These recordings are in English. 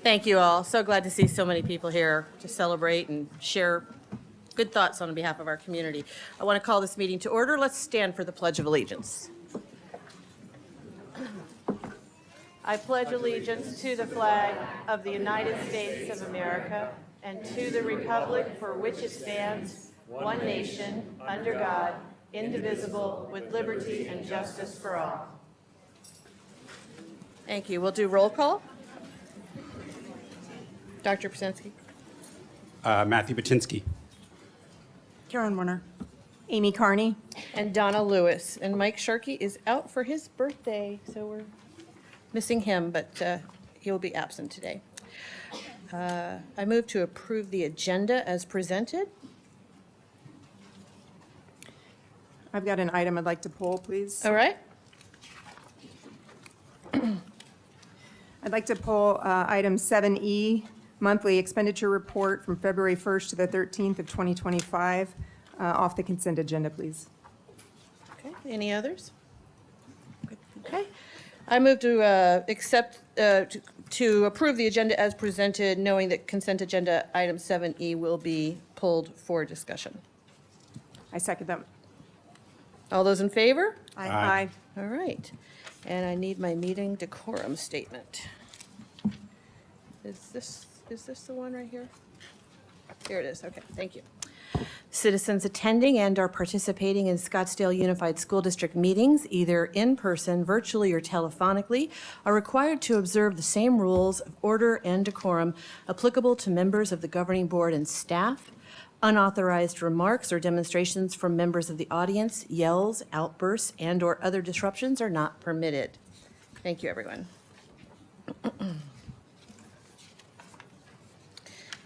Thank you all. So glad to see so many people here to celebrate and share good thoughts on behalf of our community. I want to call this meeting to order. Let's stand for the Pledge of Allegiance. I pledge allegiance to the flag of the United States of America and to the republic for which it stands, one nation, under God, indivisible, with liberty and justice for all. Thank you. We'll do roll call. Dr. Prusinski. Matthew Batinsky. Karen Warner. Amy Carney. And Donna Lewis. And Mike Sharkey is out for his birthday, so we're missing him, but he will be absent today. I move to approve the agenda as presented. I've got an item I'd like to pull, please. All right. I'd like to pull item 7E, monthly expenditure report from February 1st to the 13th of 2025, off the consent agenda, please. Okay. Any others? Okay. I move to to approve the agenda as presented, knowing that consent agenda item 7E will be pulled for discussion. I second that. All those in favor? Aye. All right. And I need my meeting decorum statement. Is this the one right here? Here it is. Okay, thank you. Citizens attending and are participating in Scottsdale Unified School District meetings, either in person, virtually, or telephonically, are required to observe the same rules of order and decorum applicable to members of the governing board and staff. Unauthorized remarks or demonstrations from members of the audience, yells, outbursts, and/or other disruptions are not permitted. Thank you, everyone.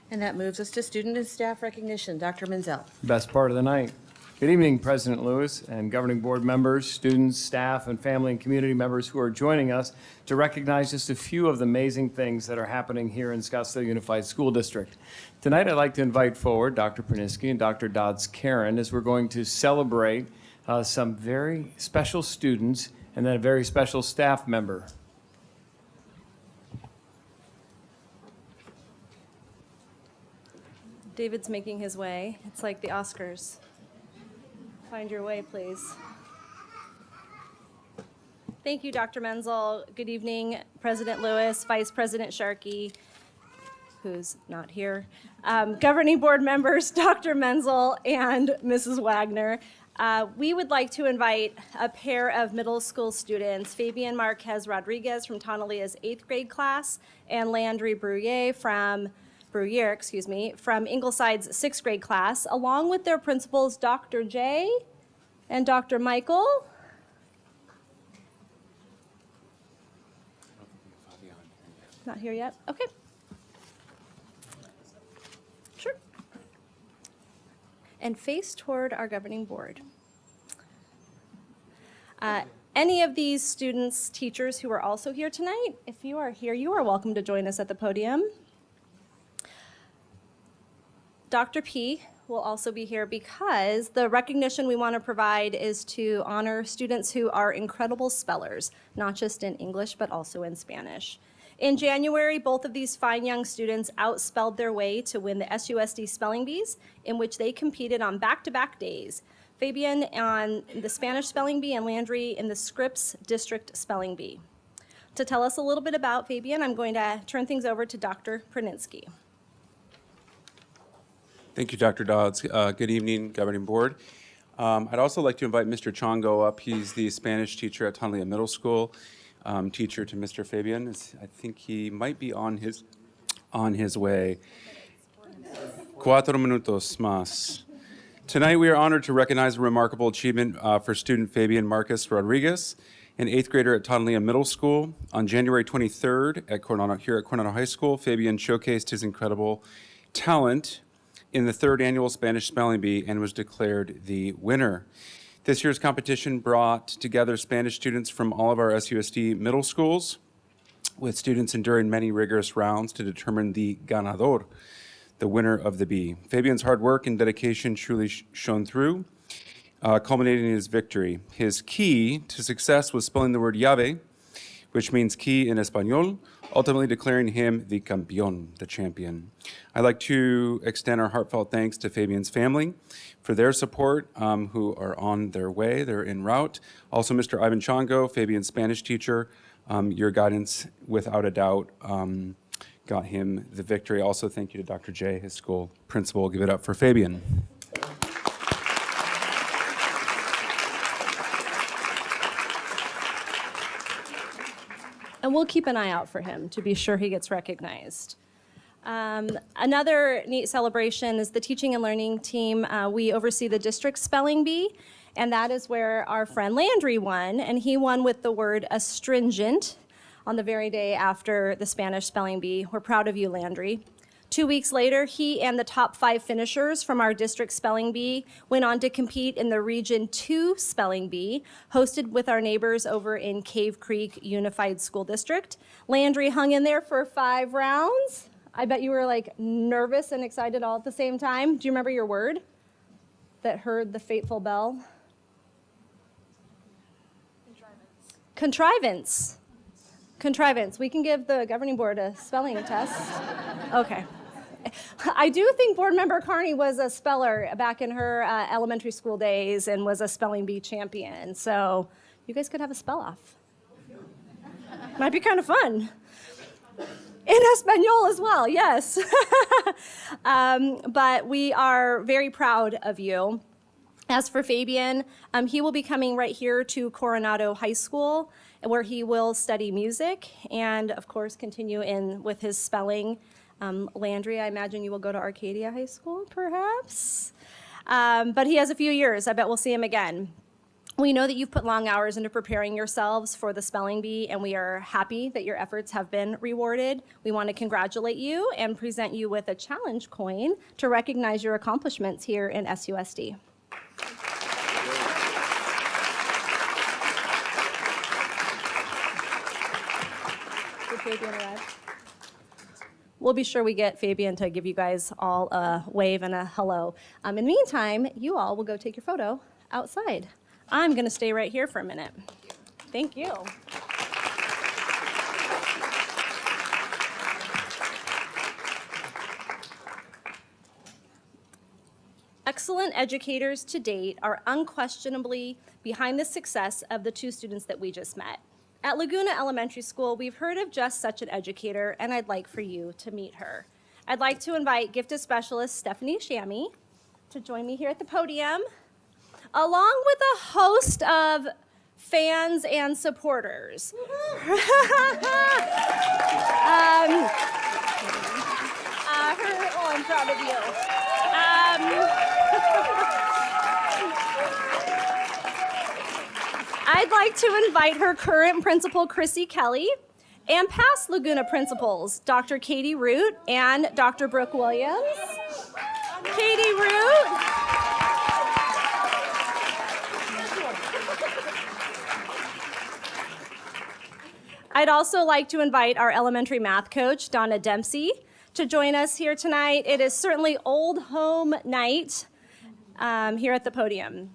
And that moves us to student and staff recognition. Dr. Menzel. Best part of the night. Good evening, President Lewis and governing board members, students, staff, and family and community members who are joining us to recognize just a few of the amazing things that are happening here in Scottsdale Unified School District. Tonight, I'd like to invite forward Dr. Pruniski and Dr. Dodds Karen as we're going to celebrate some very special students and then a very special staff member. David's making his way. It's like the Oscars. Find your way, please. Thank you, Dr. Menzel. Good evening, President Lewis, Vice President Sharkey, who's not here, governing board members, Dr. Menzel and Mrs. Wagner. We would like to invite a pair of middle school students, Fabian Marquez Rodriguez from Tonalia's 8th grade class and Landry Bruyere from Ingleside's 6th grade class, along with their principals, Dr. J and Dr. Michael. Not here yet? Okay. Sure. And face toward our governing board. Any of these students, teachers who are also here tonight, if you are here, you are welcome to join us at the podium. Dr. P will also be here because the recognition we want to provide is to honor students who are incredible spellers, not just in English, but also in Spanish. In January, both of these fine young students outspelled their way to win the SUSD Spelling Bees, in which they competed on back-to-back days. Fabian on the Spanish Spelling Bee and Landry in the Scripps District Spelling Bee. To tell us a little bit about Fabian, I'm going to turn things over to Dr. Pruniski. Thank you, Dr. Dodds. Good evening, Governing Board. I'd also like to invite Mr. Chongo up. He's the Spanish teacher at Tonalia Middle School, teacher to Mr. Fabian. I think he might be on his way. 4 minutos más. Tonight, we are honored to recognize a remarkable achievement for student Fabian Marcus Rodriguez, an 8th grader at Tonalia Middle School. On January 23rd here at Coronado High School, Fabian showcased his incredible talent in the 3rd annual Spanish Spelling Bee and was declared the winner. This year's competition brought together Spanish students from all of our SUSD middle schools, with students enduring many rigorous rounds to determine the ganador, the winner of the bee. Fabian's hard work and dedication truly shone through, culminating in his victory. His key to success was spelling the word llave which means key in Espanol, ultimately declaring him the campeón, the champion. I'd like to extend our heartfelt thanks to Fabian's family for their support, who are on their way, they're en route. Also, Mr. Ivan Chongo, Fabian's Spanish teacher, your guidance, without a doubt, got him the victory. Also, thank you to Dr. J, his school principal. Give it up for Fabian. And we'll keep an eye out for him to be sure he gets recognized. Another neat celebration is the teaching and learning team. We oversee the district spelling bee, and that is where our friend Landry won, and he won with the word astringent on the very day after the Spanish spelling bee. We're proud of you, Landry. 2 weeks later, he and the top 5 finishers from our district spelling bee went on to compete in the Region 2 spelling bee, hosted with our neighbors over in Cave Creek Unified School District. Landry hung in there for 5 rounds. I bet you were like nervous and excited all at the same time. Do you remember your word that heard the fateful bell? Contrivance. Contrivance. We can give the governing board a spelling test. Okay. I do think board member Carney was a speller back in her elementary school days and was a spelling bee champion. So you guys could have a spell off. Might be kind of fun. In Espanol as well, yes. But we are very proud of you. As for Fabian, he will be coming right here to Coronado High School, where he will study music and, of course, continue in with his spelling. Landry, I imagine you will go to Arcadia High School, perhaps? But he has a few years. I bet we'll see him again. We know that you've put long hours into preparing yourselves for the spelling bee, and we are happy that your efforts have been rewarded. We want to congratulate you and present you with a challenge coin to recognize your accomplishments here in SUSD. Did Fabian arrive? We'll be sure we get Fabian to give you guys all a wave and a hello. In the meantime, you all will go take your photo outside. I'm going to stay right here for a minute. Thank you. Excellent educators to date are unquestionably behind the success of the 2 students that we just met. At Laguna Elementary School, we've heard of just such an educator, and I'd like for you to meet her. I'd like to invite gifted specialist Stephanie Shammy to join me here at the podium, along with a host of fans and supporters. I'm proud of you. I'd like to invite her current principal, Chrissy Kelly, and past Laguna principals, Dr. Katie Root and Dr. Brooke Williams. Katie Root. I'd also like to invite our elementary math coach, Donna Dempsey, to join us here tonight. It is certainly old home night here at the podium.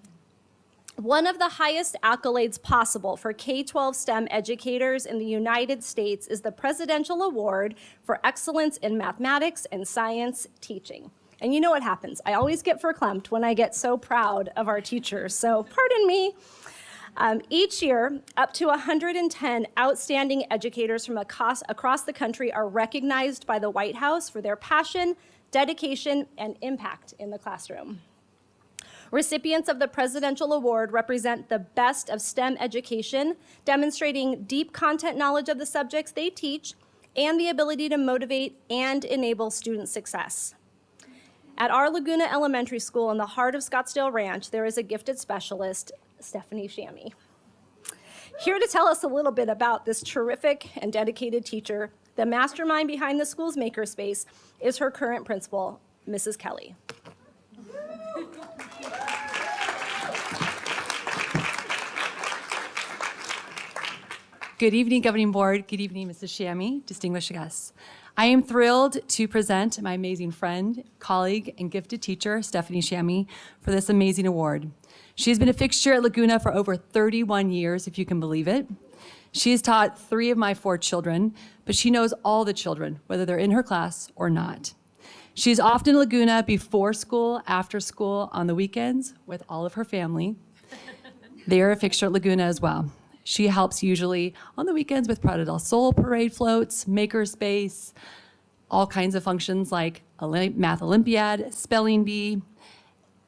One of the highest accolades possible for K-12 STEM educators in the United States is the Presidential Award for Excellence in Mathematics and Science Teaching. And you know what happens. I always get verklempt when I get so proud of our teachers, so pardon me. Each year, up to 110 outstanding educators from across the country are recognized by the White House for their passion, dedication, and impact in the classroom. Recipients of the Presidential Award represent the best of STEM education, demonstrating deep content knowledge of the subjects they teach and the ability to motivate and enable student success. At our Laguna Elementary School in the heart of Scottsdale Ranch, there is a gifted specialist, Stephanie Shammy. Here to tell us a little bit about this terrific and dedicated teacher, the mastermind behind the school's makerspace, is her current principal, Mrs. Kelly. Good evening, Governing Board. Good evening, Mrs. Shammy, distinguished guests. I am thrilled to present my amazing friend, colleague, and gifted teacher, Stephanie Shammy, for this amazing award. She has been a fixture at Laguna for over 31 years, if you can believe it. She has taught 3 of my 4 children, but she knows all the children, whether they're in her class or not. She's often in Laguna before school, after school, on the weekends with all of her family. They are a fixture at Laguna as well. She helps usually on the weekends with Prado del Sol parade floats, makerspace, all kinds of functions like Math Olympiad, Spelling Bee,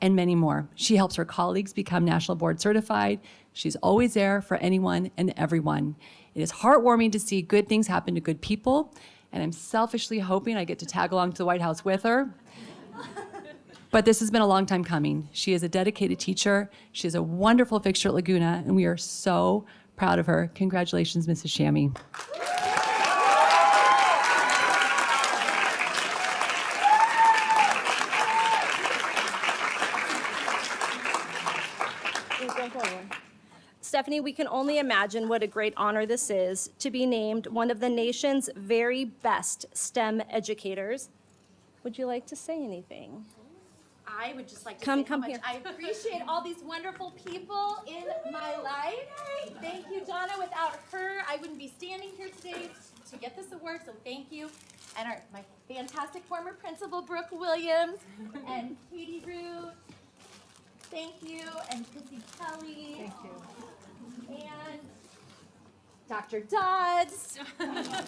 and many more. She helps her colleagues become National Board Certified. She's always there for anyone and everyone. It is heartwarming to see good things happen to good people, and I'm selfishly hoping I get to tag along to the White House with her. But this has been a long time coming. She is a dedicated teacher. She is a wonderful fixture at Laguna, and we are so proud of her. Congratulations, Mrs. Shammy. Stephanie, we can only imagine what a great honor this is to be named one of the nation's very best STEM educators. Would you like to say anything? I would just like to Come say how much here. I appreciate all these wonderful people in my life. Thank you, Donna. Without her, I wouldn't be standing here today to get this award, so thank you. And my fantastic former principal, Brooke Williams, and Katie Root. Thank you. And Chrissy Kelly. Thank you. And Dr. Dodds.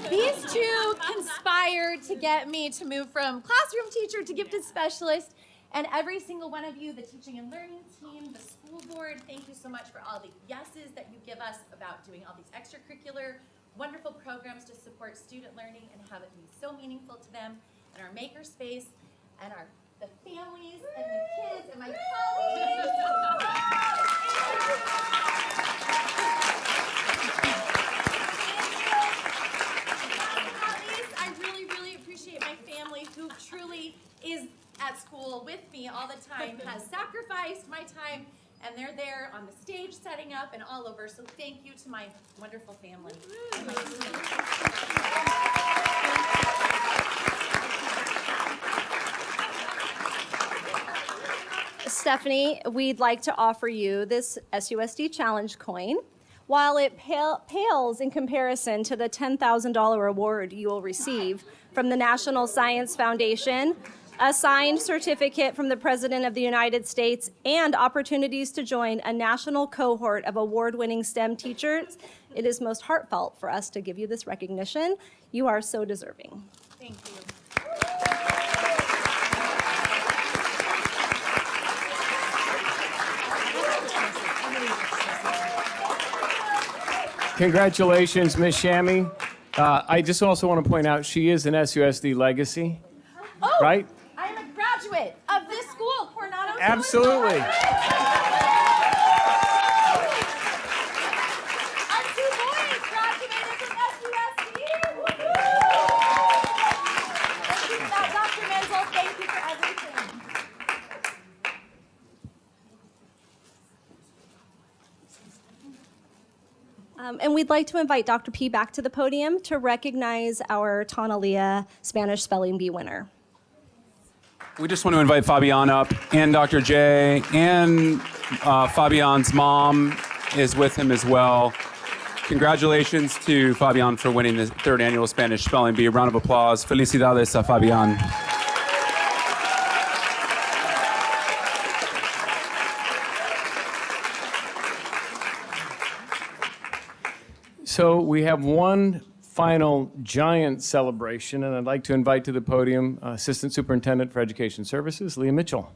These two conspired to get me to move from classroom teacher to gifted specialist. And every single one of you, the teaching and learning team, the school board, thank you so much for all the yeses that you give us about doing all these extracurricular, wonderful programs to support student learning and have it be so meaningful to them, and our makerspace, and the families, and the kids, and my colleagues. I really, really appreciate my family who truly is at school with me all the time, has sacrificed my time, and they're there on the stage setting up and all over. So thank you to my wonderful family. And my Stephanie, we'd like to offer you this SUSD Challenge coin. While it pales in comparison to the $10,000 award you will receive from the National Science Foundation, a signed certificate from the President of the United States, and opportunities to join a national cohort of award-winning STEM teachers, it is most heartfelt for us to give you this recognition. You are so deserving. Thank you. Congratulations, Ms. Shammy. I just also want to point out she is an SUSD legacy, Oh, right? I am a graduate of this school, Coronado. Absolutely. Our 2 boys graduated from SUSD. Thank you for that, Dr. Menzel. Thank you for everything. And we'd like to invite Dr. P back to the podium to recognize our Tanalia Spanish Spelling Bee winner. We just want to invite Fabian up, and Dr. J, and Fabian's mom is with him as well. Congratulations to Fabian for winning the 3rd annual Spanish Spelling Bee. A round of applause. Felicidades a Fabian. So we have one final giant celebration, and I'd like to invite to the podium Assistant Superintendent for Education Services, Leah Mitchell.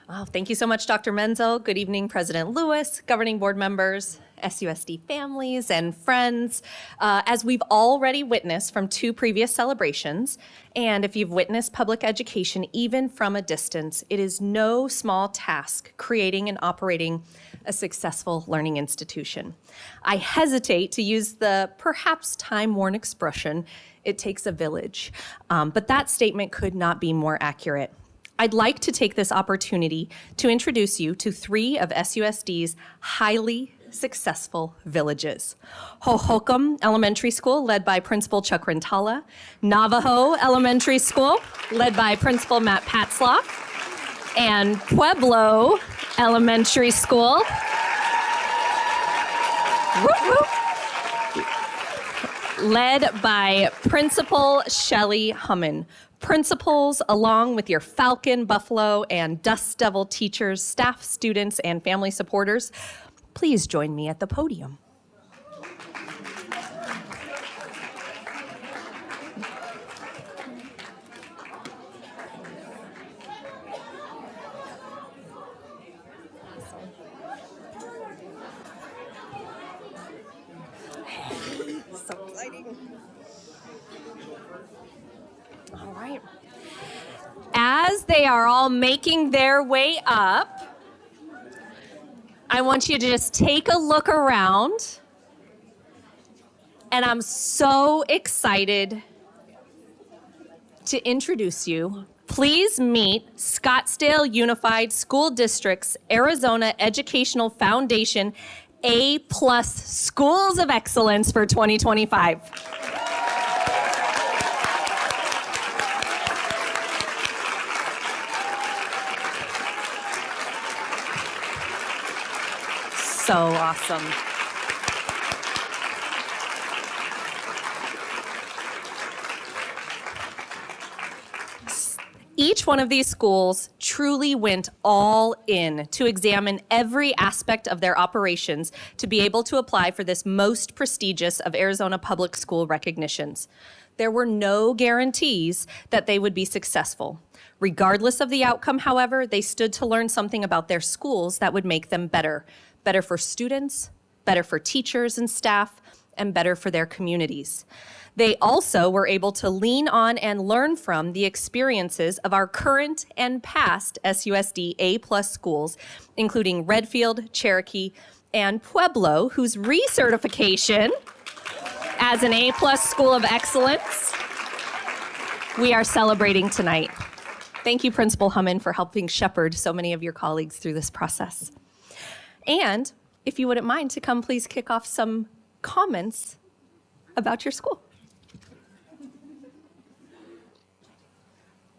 Oh, thank you so much, Dr. Menzel. Good evening, President Lewis, governing board members, SUSD families, and friends. As we've already witnessed from 2 previous celebrations, and if you've witnessed public education even from a distance, it is no small task creating and operating a successful learning institution. I hesitate to use the perhaps time-worn expression, it takes a village, but that statement could not be more accurate. I'd like to take this opportunity to introduce you to 3 of SUSD's highly successful villages. Hohokam Elementary School, led by Principal Chuck Rentala. Navajo Elementary School, led by Principal Matt Patzloff. And Pueblo Elementary School, Led by Principal Shelley Hummin. Principals, along with your Falcon, Buffalo, and Dust Devil teachers, staff, students, and family supporters, please join me at the podium. So exciting. All right. As they are all making their way up, I want you to just take a look around. And I'm so excited to introduce you. Please meet Scottsdale Unified School District's Arizona Educational Foundation A+ Schools of Excellence for 2025. So awesome. Each one of these schools truly went all in to examine every aspect of their operations to be able to apply for this most prestigious of Arizona public school recognitions. There were no guarantees that they would be successful. Regardless of the outcome, however, they stood to learn something about their schools that would make them better. Better for students, better for teachers and staff, and better for their communities. They also were able to lean on and learn from the experiences of our current and past SUSD A+ schools, including Redfield, Cherokee, and Pueblo, whose recertification as an A+ School of Excellence we are celebrating tonight. Thank you, Principal Hummin, for helping shepherd so many of your colleagues through this process. And if you wouldn't mind to come please kick off some comments about your school.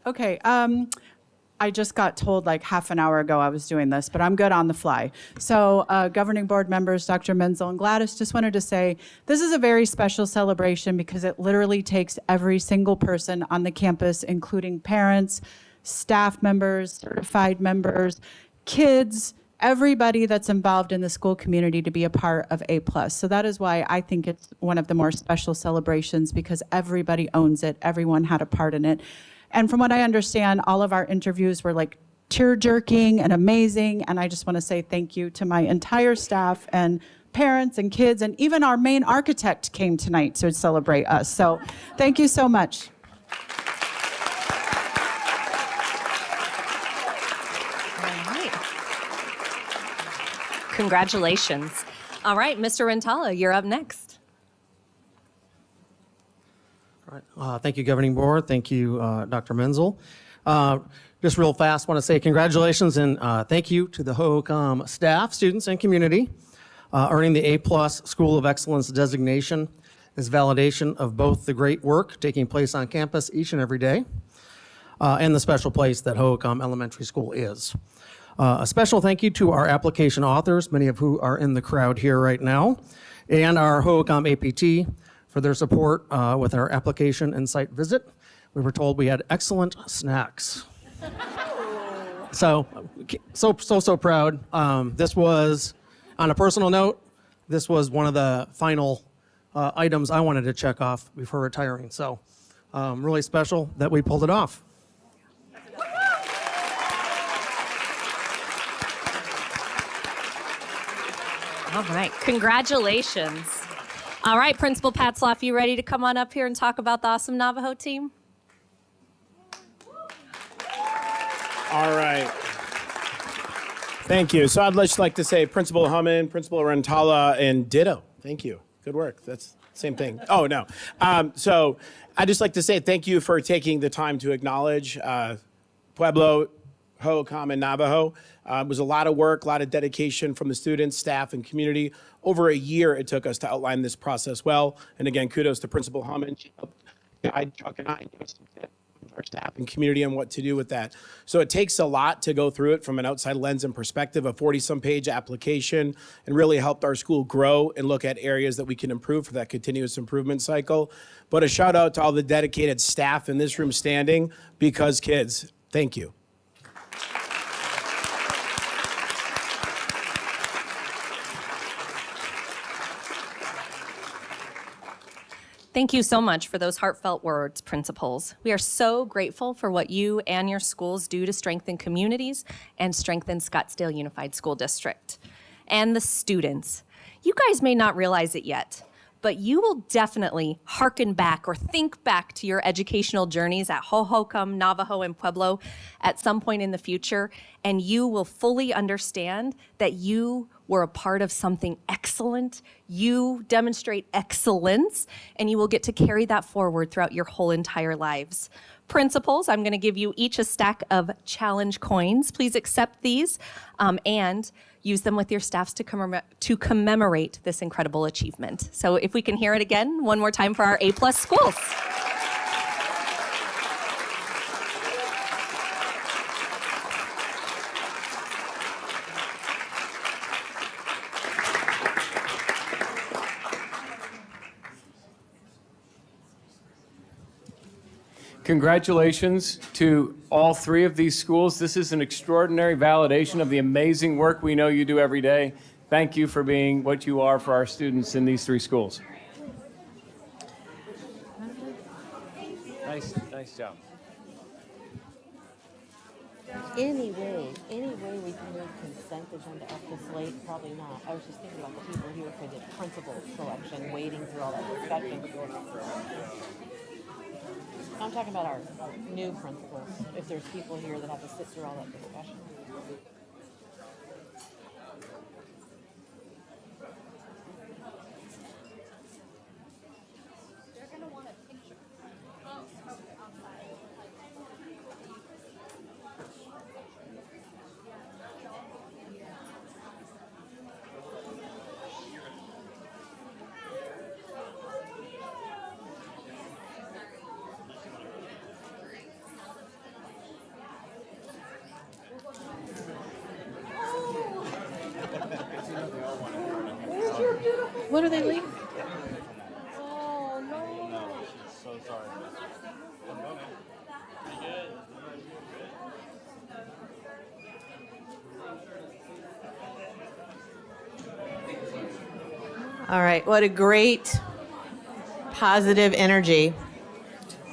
Okay, I just got told like half an hour ago I was doing this, but I'm good on the fly. So governing board members, Dr. Menzel and Gladys, just wanted to say this is a very special celebration because it literally takes every single person on the campus, including parents, staff members, certified members, kids, everybody that's involved in the school community to be a part of A+. So that is why I think it's one of the more special celebrations because everybody owns it. Everyone had a part in it. And from what I understand, all of our interviews were like tear-jerking and amazing. And I just want to say thank you to my entire staff and parents and kids. And even our main architect came tonight to celebrate us. So thank you so much. Congratulations. All right, Mr. Rentala, you're up next. All right. Thank you, Governing Board. Thank you, Dr. Menzel. Just real fast, want to say congratulations and thank you to the Hohokam staff, students, and community. Earning the A+ School of Excellence designation is validation of both the great work taking place on campus each and every day and the special place that Hohokam Elementary School is. A special thank you to our application authors, many of who are in the crowd here right now, and our Hohokam APT for their support with our application and site visit. We were told we had excellent snacks. So proud. This was, on a personal note, this was one of the final items I wanted to check off before retiring. So really special that we pulled it off. All right, congratulations. All right, Principal Patzloff, you ready to come on up here and talk about the awesome Navajo team? All right. Thank you. So I'd just like to say Principal Hummin, Principal Rentala, and ditto. Thank you. Good work. That's the same thing. Oh, no. So I'd just like to say thank you for taking the time to acknowledge Pueblo, Hohokam, and Navajo. It was a lot of work, a lot of dedication from the students, staff, and community. Over a year it took us to outline this process well. And again, kudos to Principal Hummin. She helped guide Chuck and I and give us some tips. our staff and community on what to do with that. So it takes a lot to go through it from an outside lens and perspective, a 40-some page application, and really helped our school grow and look at areas that we can improve for that continuous improvement cycle. But a shout out to all the dedicated staff in this room standing, because kids, thank you. Thank you so much for those heartfelt words, principals. We are so grateful for what you and your schools do to strengthen communities and strengthen Scottsdale Unified School District. And the students. You guys may not realize it yet, but you will definitely hearken back or think back to your educational journeys at Hohokam, Navajo, and Pueblo at some point in the future, and you will fully understand that you were a part of something excellent. You demonstrate excellence, and you will get to carry that forward throughout your whole entire lives. Principals, I'm going to give you each a stack of challenge coins. Please accept these and use them with your staffs to commemorate this incredible achievement. So if we can hear it again, one more time for our A+ schools. Congratulations to all three of these schools. This is an extraordinary validation of the amazing work we know you do every day. Thank you for being what you are for our students in these three schools. Nice job. Any way we can move consent agenda up the slate? Probably not. I was just thinking about the people here for the principal selection, wading through all that discussion. I'm talking about our new principals, if there's people here that have to sit through all that discussion. They're going to want a picture. What are they leaving? Oh, no. So sorry. All right, what a great positive energy.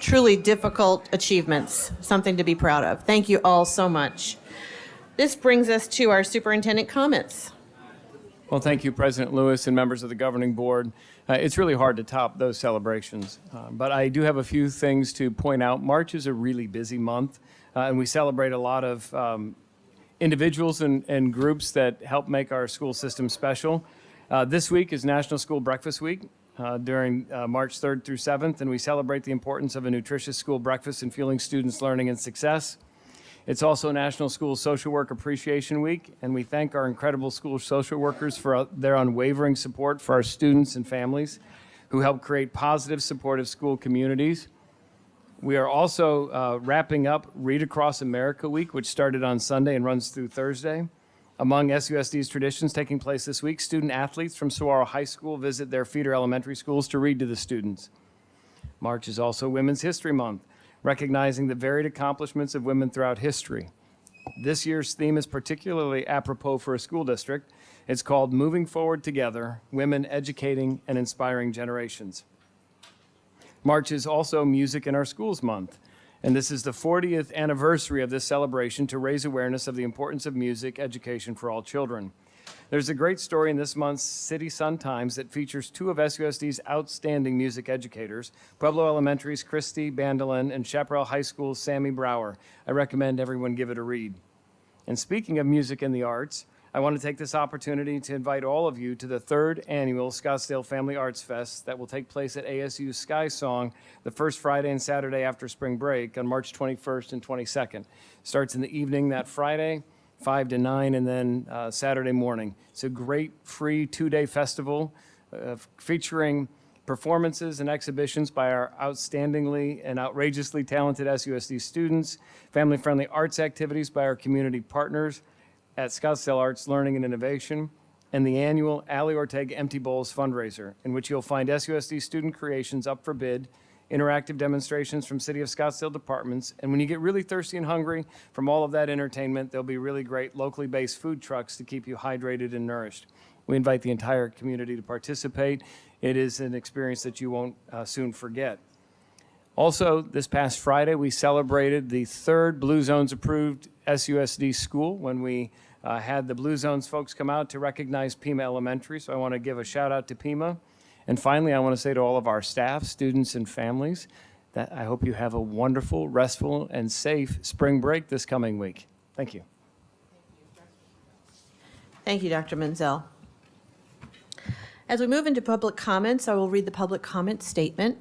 Truly difficult achievements, something to be proud of. Thank you all so much. This brings us to our superintendent comments. Well, thank you, President Lewis and members of the governing board. It's really hard to top those celebrations, but I do have a few things to point out. March is a really busy month, and we celebrate a lot of individuals and groups that help make our school system special. This week is National School Breakfast Week during March 3rd through 7th, and we celebrate the importance of a nutritious school breakfast in fueling students' learning and success. It's also National School Social Work Appreciation Week, and we thank our incredible school social workers for their unwavering support for our students and families who help create positive, supportive school communities. We are also wrapping up Read Across America Week, which started on Sunday and runs through Thursday. Among SUSD's traditions taking place this week, student athletes from Saguaro High School visit their feeder elementary schools to read to the students. March is also Women's History Month, recognizing the varied accomplishments of women throughout history. This year's theme is particularly apropos for a school district. It's called Moving Forward Together, Women Educating and Inspiring Generations. March is also Music in Our Schools Month, and this is the 40th anniversary of this celebration to raise awareness of the importance of music education for all children. There's a great story in this month's City Sun-Times that features two of SUSD's outstanding music educators, Pueblo Elementary's Christy Bandolin and Chaparral High School's Sammy Brower. I recommend everyone give it a read. And speaking of music and the arts, I want to take this opportunity to invite all of you to the third annual Scottsdale Family Arts Fest that will take place at ASU Sky Song the first Friday and Saturday after spring break on March 21st and 22nd. Starts in the evening that Friday, 5 to 9, and then Saturday morning. It's a great free 2-day festival featuring performances and exhibitions by our outstandingly and outrageously talented SUSD students, family-friendly arts activities by our community partners at Scottsdale Arts Learning and Innovation, and the annual Ali Ortega Empty Bowls fundraiser, in which you'll find SUSD student creations up for bid, interactive demonstrations from City of Scottsdale departments, and when you get really thirsty and hungry from all of that entertainment, there'll be really great locally based food trucks to keep you hydrated and nourished. We invite the entire community to participate. It is an experience that you won't soon forget. Also, this past Friday, we celebrated the third Blue Zones approved SUSD school when we had the Blue Zones folks come out to recognize Pima Elementary. So I want to give a shout out to Pima. And finally, I want to say to all of our staff, students, and families that I hope you have a wonderful, restful, and safe spring break this coming week. Thank you. Thank you, Dr. Menzel. As we move into public comments, I will read the public comment statement.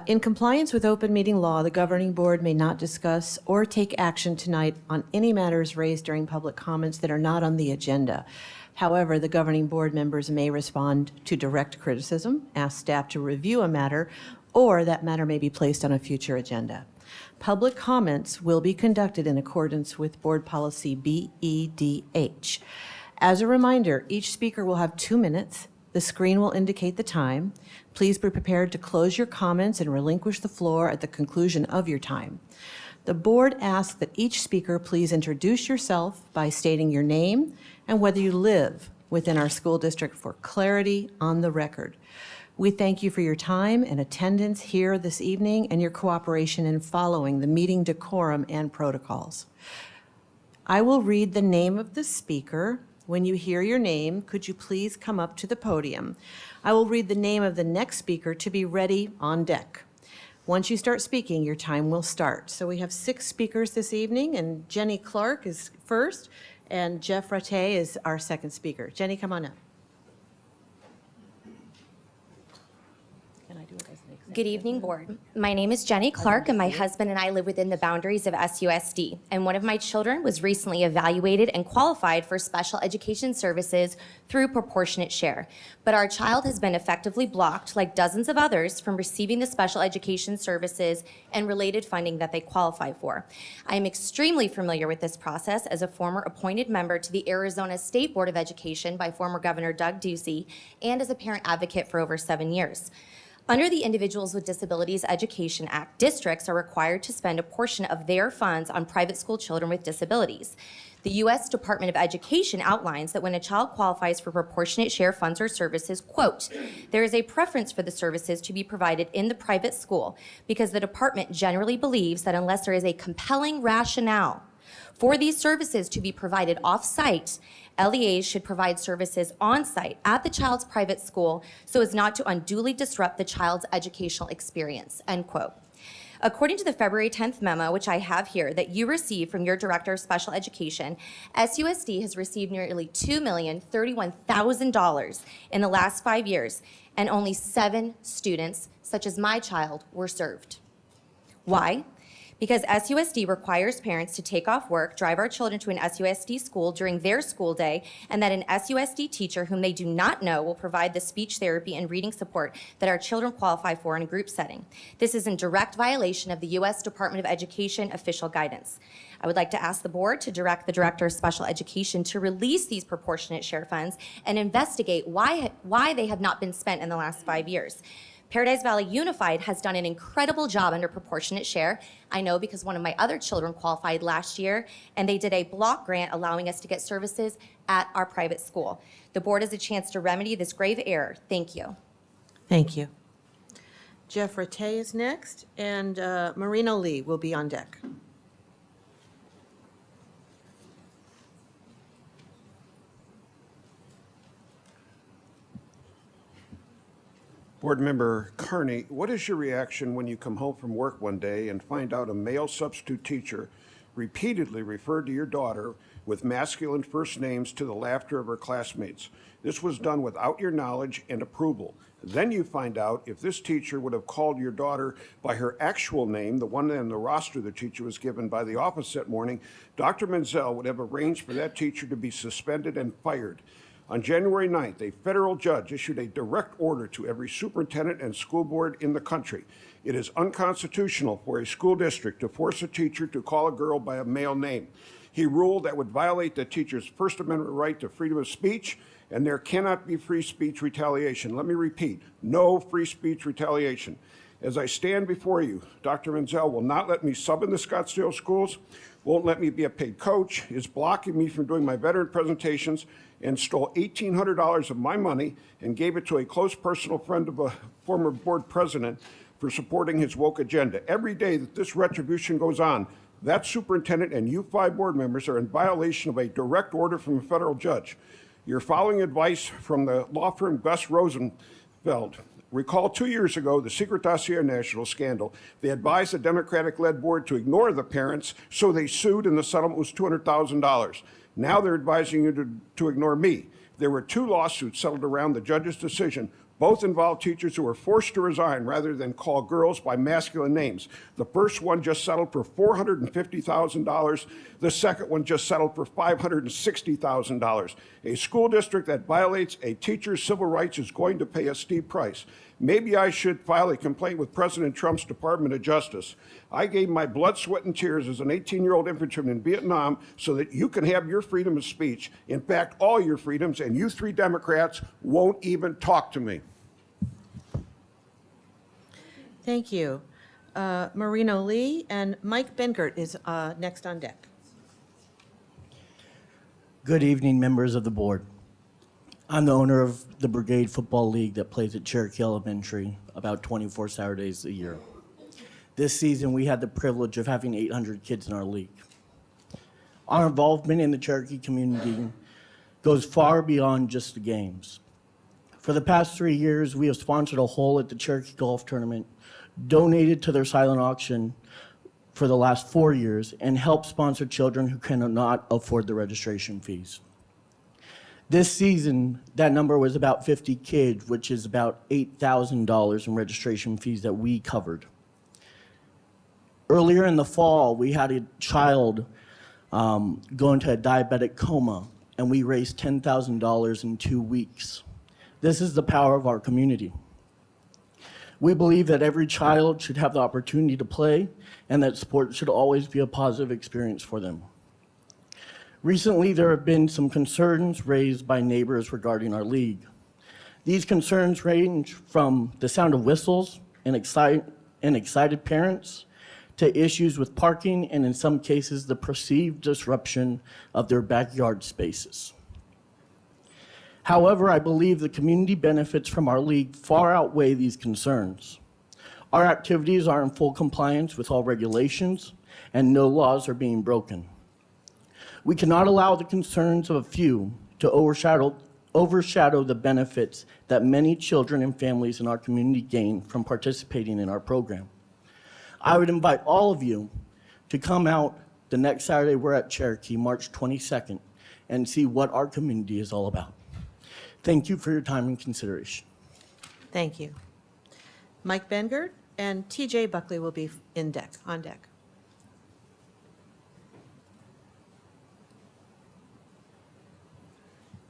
In compliance with open meeting law, the governing board may not discuss or take action tonight on any matters raised during public comments that are not on the agenda. However, the governing board members may respond to direct criticism, ask staff to review a matter, or that matter may be placed on a future agenda. Public comments will be conducted in accordance with Board Policy BEDH. As a reminder, each speaker will have 2 minutes. The screen will indicate the time. Please be prepared to close your comments and relinquish the floor at the conclusion of your time. The board asks that each speaker please introduce yourself by stating your name and whether you live within our school district for clarity on the record. We thank you for your time and attendance here this evening and your cooperation in following the meeting decorum and protocols. I will read the name of the speaker. When you hear your name, could you please come up to the podium? I will read the name of the next speaker to be ready on deck. Once you start speaking, your time will start. So we have 6 speakers this evening, and Jenny Clark is first, and Jeff Ratte is our second speaker. Jenny, come on up. Can I do it as an example? Good evening, board. My name is Jenny Clark, and my husband and I live within the boundaries of SUSD. And one of my children was recently evaluated and qualified for special education services through proportionate share. But our child has been effectively blocked, like dozens of others, from receiving the special education services and related funding that they qualify for. I am extremely familiar with this process as a former appointed member to the Arizona State Board of Education by former Governor Doug Ducey, and as a parent advocate for over 7 years. Under the Individuals with Disabilities Education Act, districts are required to spend a portion of their funds on private school children with disabilities. The U.S. Department of Education outlines that when a child qualifies for proportionate share funds or services, quote, there is a preference for the services to be provided in the private school because the department generally believes that unless there is a compelling rationale for these services to be provided off-site, LEAs should provide services on-site at the child's private school so as not to unduly disrupt the child's educational experience, end quote. According to the February 10th memo, which I have here, that you received from your Director of Special Education, SUSD has received nearly $2,031,000 in the last 5 years, and only 7 students, such as my child, were served. Why? Because SUSD requires parents to take off work, drive our children to an SUSD school during their school day, and that an SUSD teacher whom they do not know will provide the speech therapy and reading support that our children qualify for in a group setting. This is in direct violation of the U.S. Department of Education official guidance. I would like to ask the board to direct the Director of Special Education to release these proportionate share funds and investigate why they have not been spent in the last 5 years. Paradise Valley Unified has done an incredible job under proportionate share. I know because one of my other children qualified last year, and they did a block grant allowing us to get services at our private school. The board has a chance to remedy this grave error. Thank you. Thank you. Jeff Ratte is next, and Marina Lee will be on deck. Board Member Carney, what is your reaction when you come home from work one day and find out a male substitute teacher repeatedly referred to your daughter with masculine first names to the laughter of her classmates? This was done without your knowledge and approval. Then you find out if this teacher would have called your daughter by her actual name, the one on the roster the teacher was given by the office that morning, Dr. Menzel would have arranged for that teacher to be suspended and fired. On January 9th, a federal judge issued a direct order to every superintendent and school board in the country. It is unconstitutional for a school district to force a teacher to call a girl by a male name. He ruled that would violate the teacher's First Amendment right to freedom of speech, and there cannot be free speech retaliation. Let me repeat, no free speech retaliation. As I stand before you, Dr. Menzel will not let me sub in the Scottsdale schools, won't let me be a paid coach, is blocking me from doing my veteran presentations, and stole $1,800 of my money and gave it to a close personal friend of a former board president for supporting his woke agenda. Every day that this retribution goes on, that superintendent and you 5 board members are in violation of a direct order from a federal judge. You're following advice from the law firm Gus Rosenfeld. Recall 2 years ago, the Secret Dossier National scandal. They advised the Democratic-led board to ignore the parents, so they sued, and the settlement was $200,000. Now they're advising you to ignore me. There were 2 lawsuits settled around the judge's decision. Both involved teachers who were forced to resign rather than call girls by masculine names. The first one just settled for $450,000. The second one just settled for $560,000. A school district that violates a teacher's civil rights is going to pay a steep price. Maybe I should file a complaint with President Trump's Department of Justice. I gave my blood, sweat, and tears as an 18-year-old infantryman in Vietnam so that you can have your freedom of speech. In fact, all your freedoms, and you 3 Democrats won't even talk to me. Thank you. Marino Lee and Mike Bengert is next on deck. Good evening, members of the board. I'm the owner of the Brigade Football League that plays at Cherokee Elementary about 24 Saturdays a year. This season, we had the privilege of having 800 kids in our league. Our involvement in the Cherokee community goes far beyond just the games. For the past 3 years, we have sponsored a hole at the Cherokee Golf Tournament, donated to their silent auction for the last 4 years, and helped sponsor children who cannot afford the registration fees. This season, that number was about 50 kids, which is about $8,000 in registration fees that we covered. Earlier in the fall, we had a child go into a diabetic coma, and we raised $10,000 in 2 weeks. This is the power of our community. We believe that every child should have the opportunity to play, and that sports should always be a positive experience for them. Recently, there have been some concerns raised by neighbors regarding our league. These concerns range from the sound of whistles and excited parents to issues with parking and, in some cases, the perceived disruption of their backyard spaces. However, I believe the community benefits from our league far outweigh these concerns. Our activities are in full compliance with all regulations, and no laws are being broken. We cannot allow the concerns of a few to overshadow the benefits that many children and families in our community gain from participating in our program. I would invite all of you to come out the next Saturday we're at Cherokee, March 22nd, and see what our community is all about. Thank you for your time and consideration. Thank you. Mike Bengert and TJ Buckley will be on deck.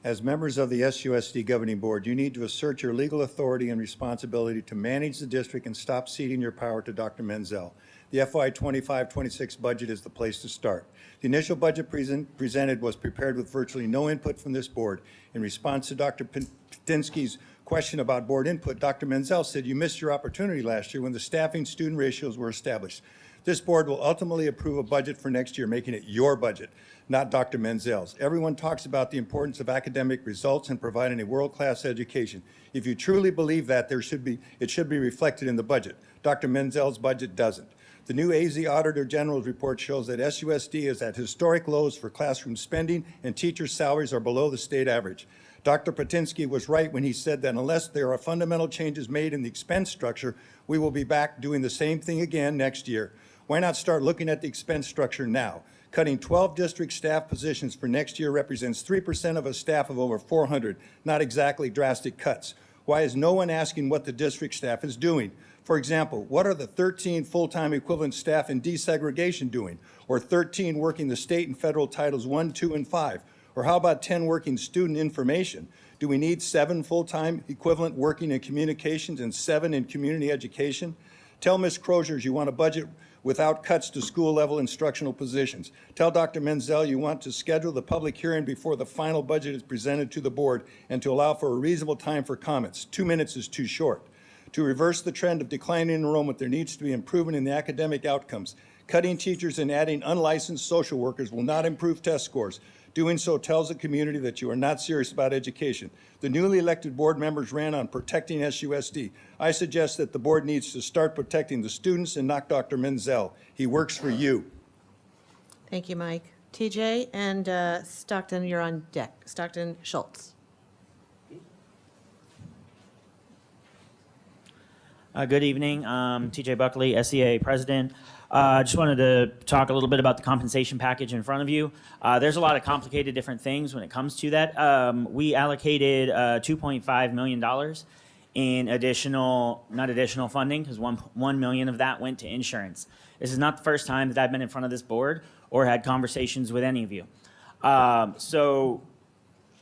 As members of the SUSD Governing Board, you need to assert your legal authority and responsibility to manage the district and stop ceding your power to Dr. Menzel. The FY 25-26 budget is the place to start. The initial budget presented was prepared with virtually no input from this board. In response to Dr. Petinsky's question about board input, Dr. Menzel said you missed your opportunity last year when the staffing student ratios were established. This board will ultimately approve a budget for next year, making it your budget, not Dr. Menzel's. Everyone talks about the importance of academic results and providing a world-class education. If you truly believe that, it should be reflected in the budget. Dr. Menzel's budget doesn't. The new AZ Auditor General's report shows that SUSD is at historic lows for classroom spending and teacher salaries are below the state average. Dr. Petinsky was right when he said that unless there are fundamental changes made in the expense structure, we will be back doing the same thing again next year. Why not start looking at the expense structure now? Cutting 12 district staff positions for next year represents 3% of a staff of over 400, not exactly drastic cuts. Why is no one asking what the district staff is doing? For example, what are the 13 full-time equivalent staff in desegregation doing? Or 13 working the state and federal titles 1, 2, and 5? Or how about 10 working student information? Do we need 7 full-time equivalent working in communications and 7 in community education? Tell Ms. Crozier you want a budget without cuts to school-level instructional positions. Tell Dr. Menzel you want to schedule the public hearing before the final budget is presented to the board and to allow for a reasonable time for comments. 2 minutes is too short. To reverse the trend of declining enrollment, there needs to be improvement in the academic outcomes. Cutting teachers and adding unlicensed social workers will not improve test scores. Doing so tells the community that you are not serious about education. The newly elected board members ran on protecting SUSD. I suggest that the board needs to start protecting the students and not Dr. Menzel. He works for you. Thank you, Mike. TJ and Stockton, you're on deck. Stockton Schultz. Good evening. TJ Buckley, SEA President. Just wanted to talk a little bit about the compensation package in front of you. There's a lot of complicated different things when it comes to that. We allocated $2.5 million in not additional funding, because $1 million of that went to insurance. This is not the first time that I've been in front of this board or had conversations with any of you. So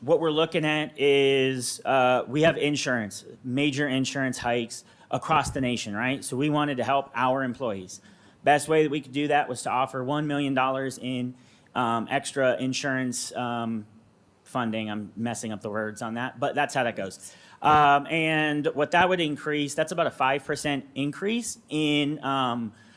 what we're looking at is we have insurance, major insurance hikes across the nation, right? So we wanted to help our employees. Best way that we could do that was to offer $1 million in extra insurance funding. I'm messing up the words on that, but that's how that goes. And what that would increase, that's about a 5% increase in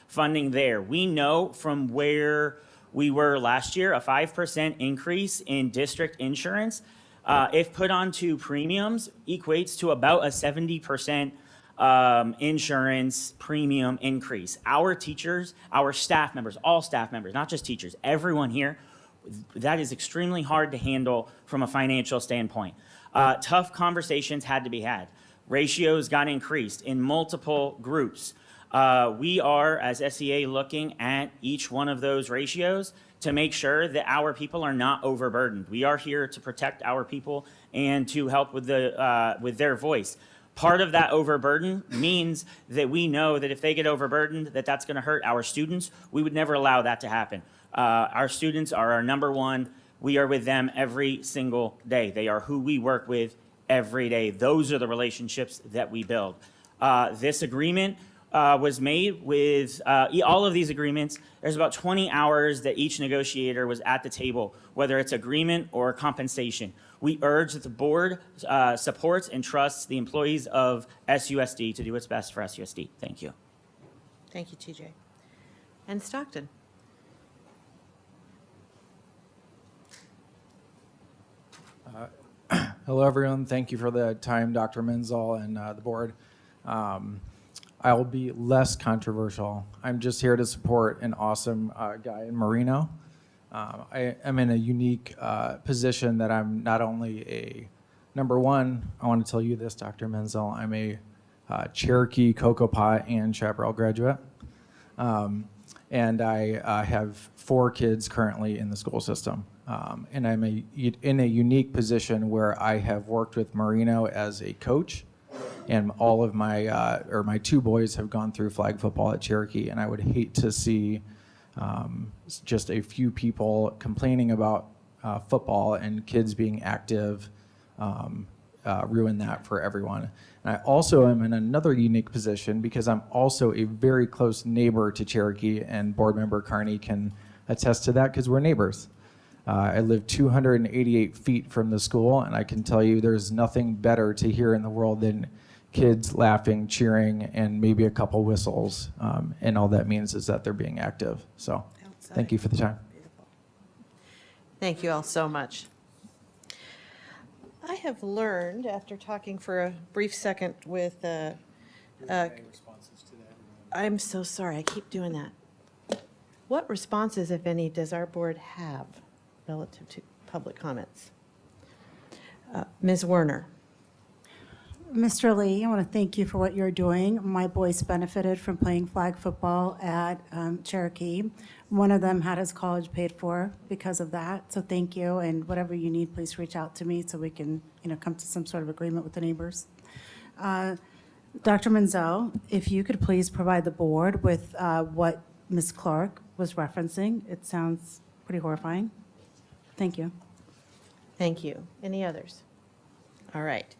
funding there. We know from where we were last year, a 5% increase in district insurance, if put onto premiums, equates to about a 70% insurance premium increase. Our teachers, our staff members, all staff members, not just teachers, everyone here, that is extremely hard to handle from a financial standpoint. Tough conversations had to be had. Ratios got increased in multiple groups. We are, as SEA, looking at each one of those ratios to make sure that our people are not overburdened. We are here to protect our people and to help with their voice. Part of that overburden means that we know that if they get overburdened, that's going to hurt our students. We would never allow that to happen. Our students are our number one. We are with them every single day. They are who we work with every day. Those are the relationships that we build. This agreement was made with all of these agreements. There's about 20 hours that each negotiator was at the table, whether it's agreement or compensation. We urge that the board supports and trusts the employees of SUSD to do what's best for SUSD. Thank you. Thank you, TJ. And Stockton. Hello, everyone. Thank you for the time, Dr. Menzel and the board. I will be less controversial. I'm just here to support an awesome guy in Marino. I am in a unique position that I'm not only a, number one, I want to tell you this, Dr. Menzel, I'm a Cherokee, Cocopah, and Chaparral graduate. And I have 4 kids currently in the school system. And I'm in a unique position where I have worked with Marino as a coach, and all of my 2 boys have gone through flag football at Cherokee, and I would hate to see just a few people complaining about football and kids being active ruin that for everyone. And I also am in another unique position because I'm also a very close neighbor to Cherokee, and board member Carney can attest to that because we're neighbors. I live 288 feet from the school, and I can tell you there's nothing better to hear in the world than kids laughing, cheering, and maybe a couple whistles. And all that means is that they're being active. So thank you for the time. Thank you all so much. I have learned, after talking for a brief second with, I'm so sorry, I keep doing that. What responses, if any, does our board have relative to public comments? Ms. Werner. Mr. Lee, I want to thank you for what you're doing. My boys benefited from playing flag football at Cherokee. One of them had his college paid for because of that, so thank you. And whatever you need, please reach out to me so we can, come to some sort of agreement with the neighbors. Dr. Menzel, if you could please provide the board with what Ms. Clark was referencing. It sounds pretty horrifying. Thank you. Thank you. Any others? All right.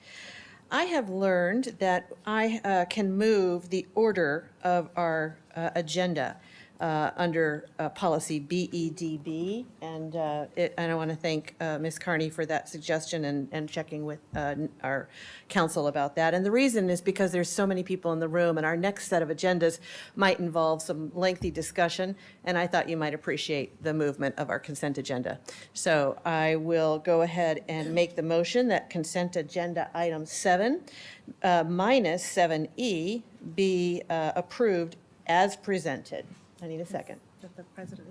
I have learned that I can move the order of our agenda under policy BEDB, and I want to thank Ms. Carney for that suggestion and checking with our council about that. And the reason is because there's so many people in the room, and our next set of agendas might involve some lengthy discussion, and I thought you might appreciate the movement of our consent agenda. So I will go ahead and make the motion that consent agenda item 7 minus 7E be approved as presented. I need a second. Is that the president,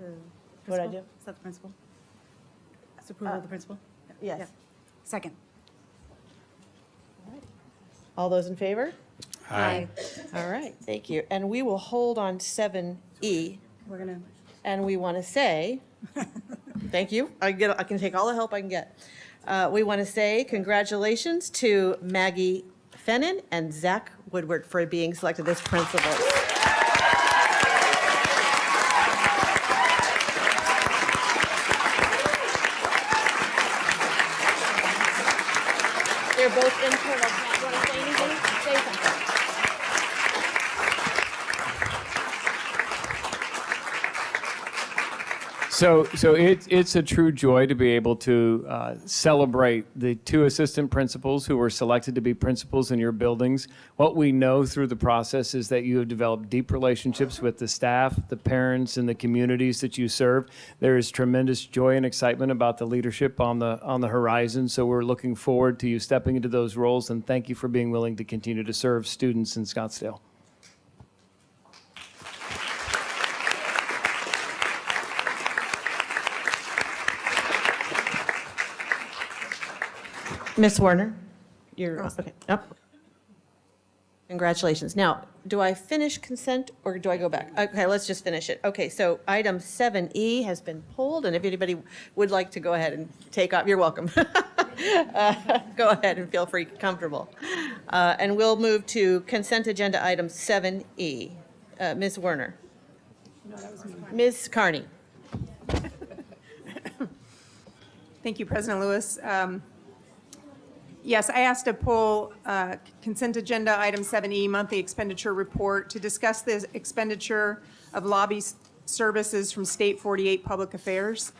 What'd I principal? do? Is that the principal? That's approval of the principal? Yes. Yeah. Second. All those in favor? Aye. All right, thank you. And we will hold on 7E, We're gonna, and we want to say, thank you. I can take all the help I can get. We want to say congratulations to Maggie Fennon and Zach Woodward for being selected as principals. They're both internal. Do you want to say anything? Say something. So it's a true joy to be able to celebrate the 2 assistant principals who were selected to be principals in your buildings. What we know through the process is that you have developed deep relationships with the staff, the parents, and the communities that you serve. There is tremendous joy and excitement about the leadership on the horizon. So we're looking forward to you stepping into those roles, and thank you for being willing to continue to serve students in Scottsdale. Ms. Warner, you're, okay, up. Congratulations. Now, do I finish consent or do I go back? Okay, let's just finish it. Okay, so item 7E has been pulled, and if anybody would like to go ahead and take off, you're welcome. Go ahead and feel free, comfortable. And we'll move to consent agenda item 7E. Ms. Werner. Ms. Carney. Thank you, President Lewis. Yes, I asked to pull consent agenda item 7E, monthly expenditure report, to discuss the expenditure of lobby services from State 48 Public Affairs.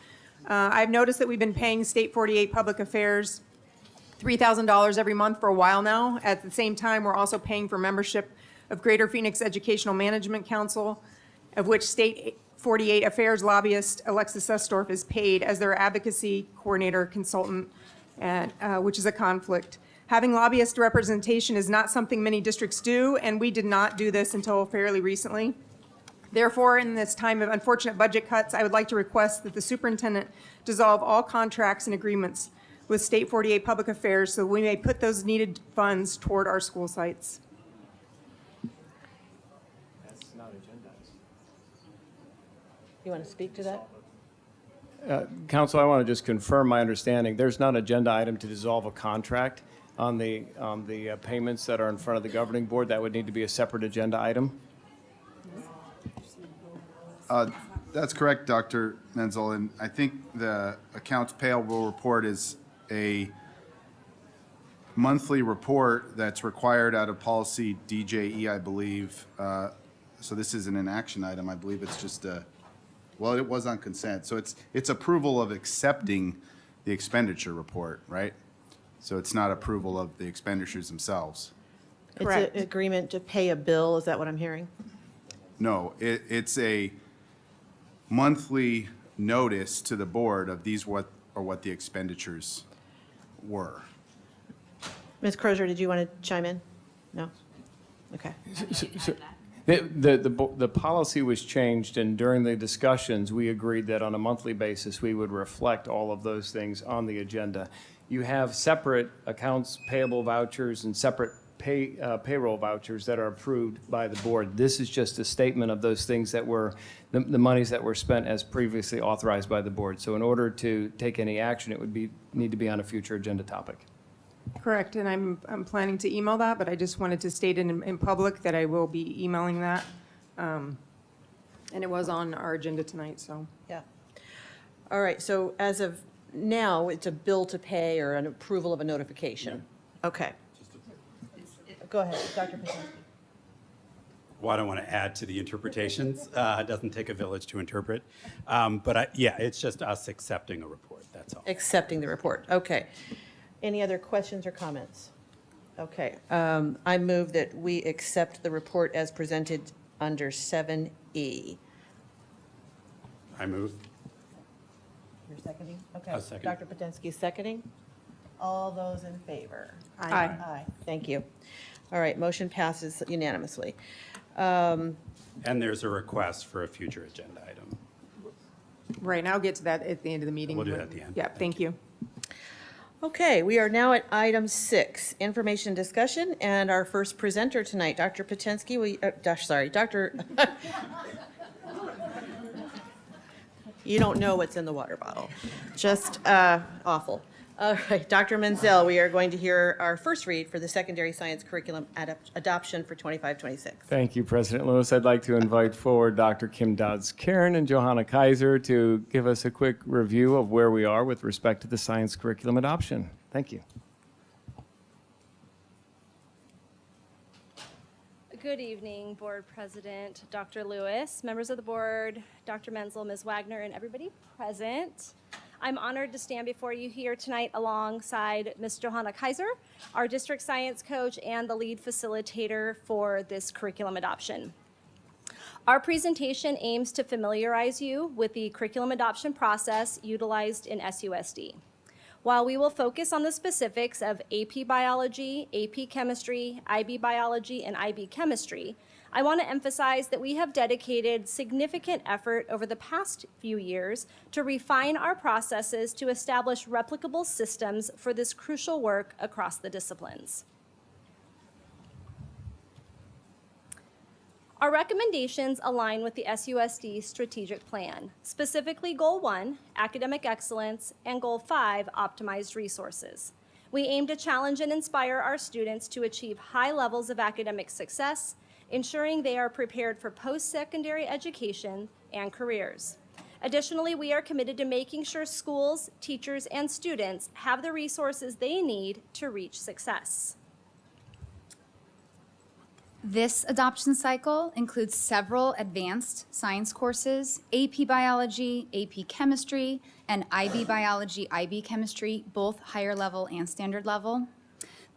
I've noticed that we've been paying State 48 Public Affairs $3,000 every month for a while now. At the same time, we're also paying for membership of Greater Phoenix Educational Management Council, of which State 48 Affairs lobbyist Alexis Susdorf is paid as their advocacy coordinator consultant, and, which is a conflict. Having lobbyist representation is not something many districts do, and we did not do this until fairly recently. Therefore, in this time of unfortunate budget cuts, I would like to request that the superintendent dissolve all contracts and agreements with State 48 Public Affairs so we may put those needed funds toward our school sites. That's not agendized. You want to speak to that? Council, I want to just confirm my understanding. There's not an agenda item to dissolve a contract on the payments that are in front of the governing board. That would need to be a separate agenda item. That's correct, Dr. Menzel, and I think the accounts payable report is a monthly report that's required out of policy DJE, I believe. So this isn't an action item. I believe it's just a, well, it was on consent. So it's approval of accepting the expenditure report, right? So it's not approval of the expenditures themselves. It's an agreement to pay a bill, is that what I'm hearing? No, it's a monthly notice to the board of these what the expenditures were. Ms. Crozier, did you want to chime in? No? Okay. The policy was changed, and during the discussions, we agreed that on a monthly basis, we would reflect all of those things on the agenda. You have separate accounts payable vouchers and separate payroll vouchers that are approved by the board. This is just a statement of those things that were, the monies that were spent as previously authorized by the board. So in order to take any action, it would need to be on a future agenda topic. Correct, and I'm planning to email that, but I just wanted to state in public that I will be emailing that. And it was on our agenda tonight, so. Yeah. All right, so as of now it's a bill to pay or an approval of a notification. Okay. Go ahead, Dr. Patinski. Well, I don't want to add to the interpretations. It doesn't take a village to interpret. But yeah, it's just us accepting a report, that's all. Accepting the report, okay. Any other questions or comments? Okay, I move that we accept the report as presented under 7E. I move. You're seconding? Okay. I'll second. Dr. Patinski seconding. All those in favor? Aye. Aye, thank you. All right, motion passes unanimously. And there's a request for a future agenda item. Right, and I'll get to that at the end of the meeting. We'll do that at the end. Yeah, thank you. Okay, we are now at item 6, information discussion, and our first presenter tonight, Dr. Patinski, Dr. You don't know what's in the water bottle. Just awful. All right, Dr. Menzel, we are going to hear our first read for the secondary science curriculum adoption for 25-26. Thank you, President Lewis. I'd like to invite forward Dr. Kim Dodds-Karen and Johanna Kaiser to give us a quick review of where we are with respect to the science curriculum adoption. Thank you. Good evening, Board President Dr. Lewis, members of the board, Dr. Menzel, Ms. Wagner, and everybody present. I'm honored to stand before you here tonight alongside Ms. Johanna Kaiser, our district science coach and the lead facilitator for this curriculum adoption. Our presentation aims to familiarize you with the curriculum adoption process utilized in SUSD. While we will focus on the specifics of AP Biology, AP Chemistry, IB Biology, and IB Chemistry, I want to emphasize that we have dedicated significant effort over the past few years to refine our processes to establish replicable systems for this crucial work across the disciplines. Our recommendations align with the SUSD strategic plan, specifically Goal 1, academic excellence, and Goal 5, optimized resources. We aim to challenge and inspire our students to achieve high levels of academic success, ensuring they are prepared for post-secondary education and careers. Additionally, we are committed to making sure schools, teachers, and students have the resources they need to reach success. This adoption cycle includes several advanced science courses, AP Biology, AP Chemistry, and IB Biology, IB Chemistry, both higher level and standard level.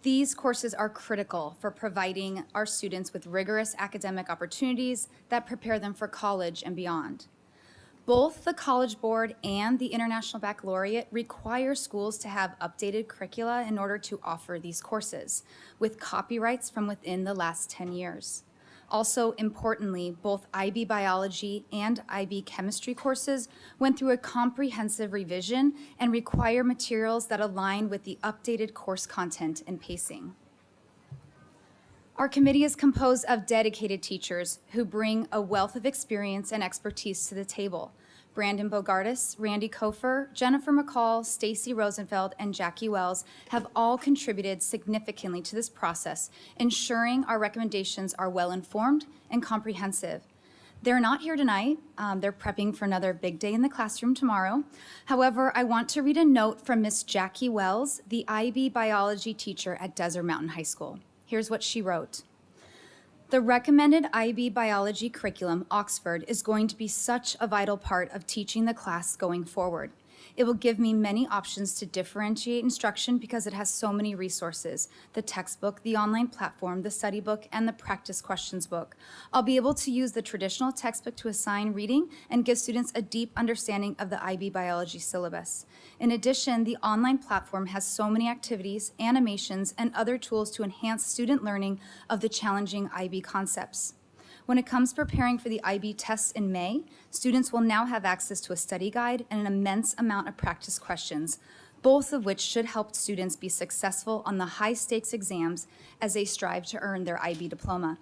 These courses are critical for providing our students with rigorous academic opportunities that prepare them for college and beyond. Both the College Board and the International Baccalaureate require schools to have updated curricula in order to offer these courses, with copyrights from within the last 10 years. Also, importantly, both IB Biology and IB Chemistry courses went through a comprehensive revision and require materials that align with the updated course content and pacing. Our committee is composed of dedicated teachers who bring a wealth of experience and expertise to the table. Brandon Bogardus, Randy Kofer, Jennifer McCall, Stacy Rosenfeld, and Jackie Wells have all contributed significantly to this process, ensuring our recommendations are well-informed and comprehensive. They're not here tonight. They're prepping for another big day in the classroom tomorrow. However, I want to read a note from Miss Jackie Wells, the IB biology teacher at Desert Mountain High School. Here's what she wrote. The recommended IB biology curriculum, Oxford, is going to be such a vital part of teaching the class going forward. It will give me many options to differentiate instruction because it has so many resources: the textbook, the online platform, the study book, and the practice questions book. I'll be able to use the traditional textbook to assign reading and give students a deep understanding of the IB biology syllabus. In addition, the online platform has so many activities, animations, and other tools to enhance student learning of the challenging IB concepts. When it comes to preparing for the IB tests in May, students will now have access to a study guide and an immense amount of practice questions, both of which should help students be successful on the high-stakes exams as they strive to earn their IB diploma.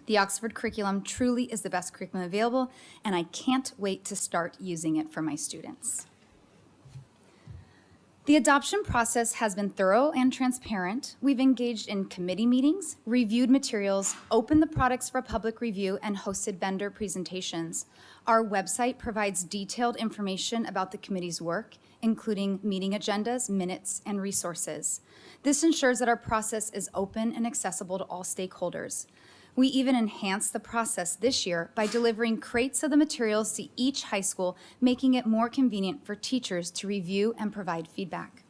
The Oxford curriculum truly is the best curriculum available, and I can't wait to start using it for my students. The adoption process has been thorough and transparent. We've engaged in committee meetings, reviewed materials, opened the products for public review, and hosted vendor presentations. Our website provides detailed information about the committee's work, including meeting agendas, minutes, and resources. This ensures that our process is open and accessible to all stakeholders. We even enhanced the process this year by delivering crates of the materials to each high school, making it more convenient for teachers to review and provide feedback.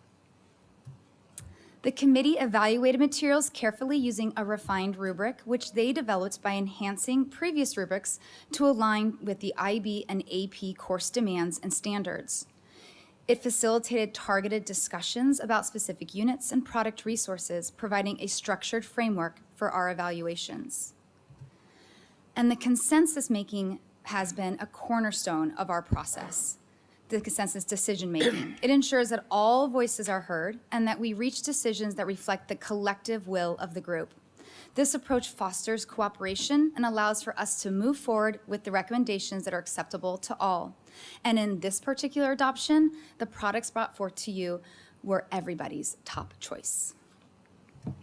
The committee evaluated materials carefully using a refined rubric, which they developed by enhancing previous rubrics to align with the IB and AP course demands and standards. It facilitated targeted discussions about specific units and product resources, providing a structured framework for our evaluations. And the consensus making has been a cornerstone of our process. The consensus decision-making. It ensures that all voices are heard and that we reach decisions that reflect the collective will of the group. This approach fosters cooperation and allows for us to move forward with the recommendations that are acceptable to all. And in this particular adoption, the products brought forth to you were everybody's top choice.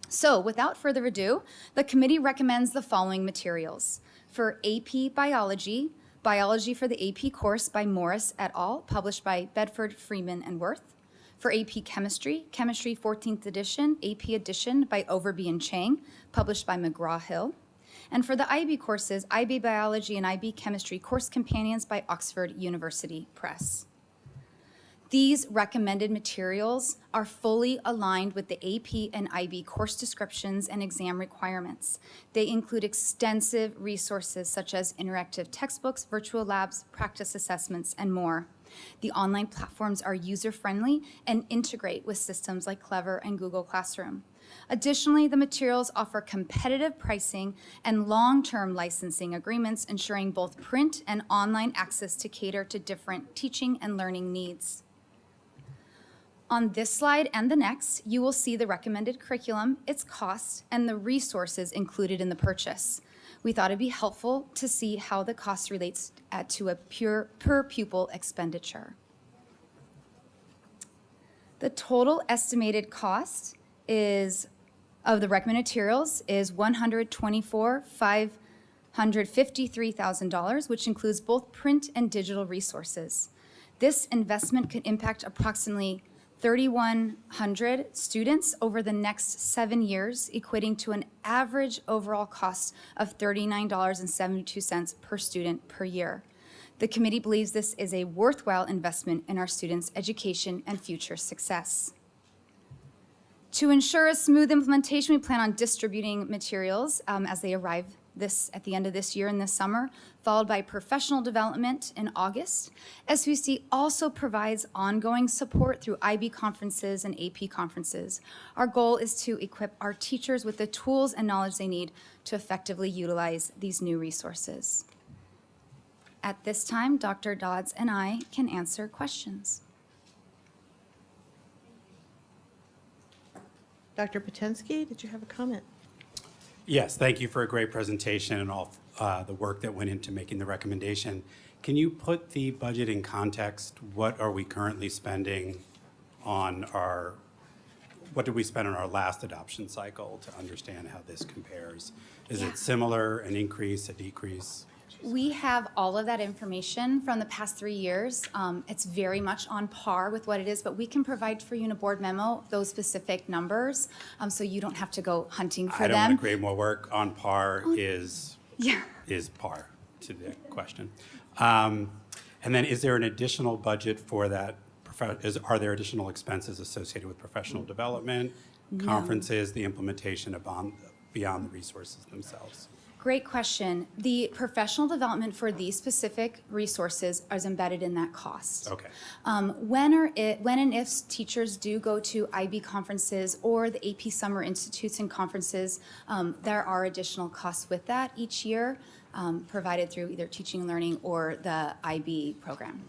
So without further ado, the committee recommends the following materials. For AP Biology, Biology for the AP course by Morris et al., published by Bedford, Freeman, and Worth. For AP Chemistry, Chemistry 14th edition, AP edition by Overby and Chang, published by McGraw-Hill. And for the IB courses, IB Biology and IB Chemistry course companions by Oxford University Press. These recommended materials are fully aligned with the AP and IB course descriptions and exam requirements. They include extensive resources such as interactive textbooks, virtual labs, practice assessments, and more. The online platforms are user-friendly and integrate with systems like Clever and Google Classroom. Additionally, the materials offer competitive pricing and long-term licensing agreements, ensuring both print and online access to cater to different teaching and learning needs. On this slide and the next, you will see the recommended curriculum, its cost, and the resources included in the purchase. We thought it'd be helpful to see how the cost relates to a per pupil expenditure. The total estimated cost of the recommended materials is $124,553,000, which includes both print and digital resources. This investment could impact approximately 3,100 students over the next 7 years, equating to an average overall cost of $39.72 per student per year. The committee believes this is a worthwhile investment in our students' education and future success. To ensure a smooth implementation, we plan on distributing materials as they arrive at the end of this year and this summer, followed by professional development in August. SUSD also provides ongoing support through IB conferences and AP conferences. Our goal is to equip our teachers with the tools and knowledge they need to effectively utilize these new resources. At this time, Dr. Dodds and I can answer questions. Dr. Potensky, did you have a comment? Yes, thank you for a great presentation and all the work that went into making the recommendation. Can you put the budget in context? What are we currently spending on what did we spend on our last adoption cycle to understand how this compares? Is it similar, an increase, a decrease? We have all of that information from the past 3 years. It's very much on par with what it is, but we can provide for you in a board memo those specific numbers, so you don't have to go hunting for them. I don't want to create more work. On par is par to the question. And then is there an additional budget for that? Are there additional expenses associated with professional development, conferences, the implementation beyond the resources themselves? Great question. The professional development for these specific resources is embedded in that cost. Okay. When and if teachers do go to IB conferences or the AP Summer Institutes and conferences, there are additional costs with that each year, provided through either teaching and learning or the IB program.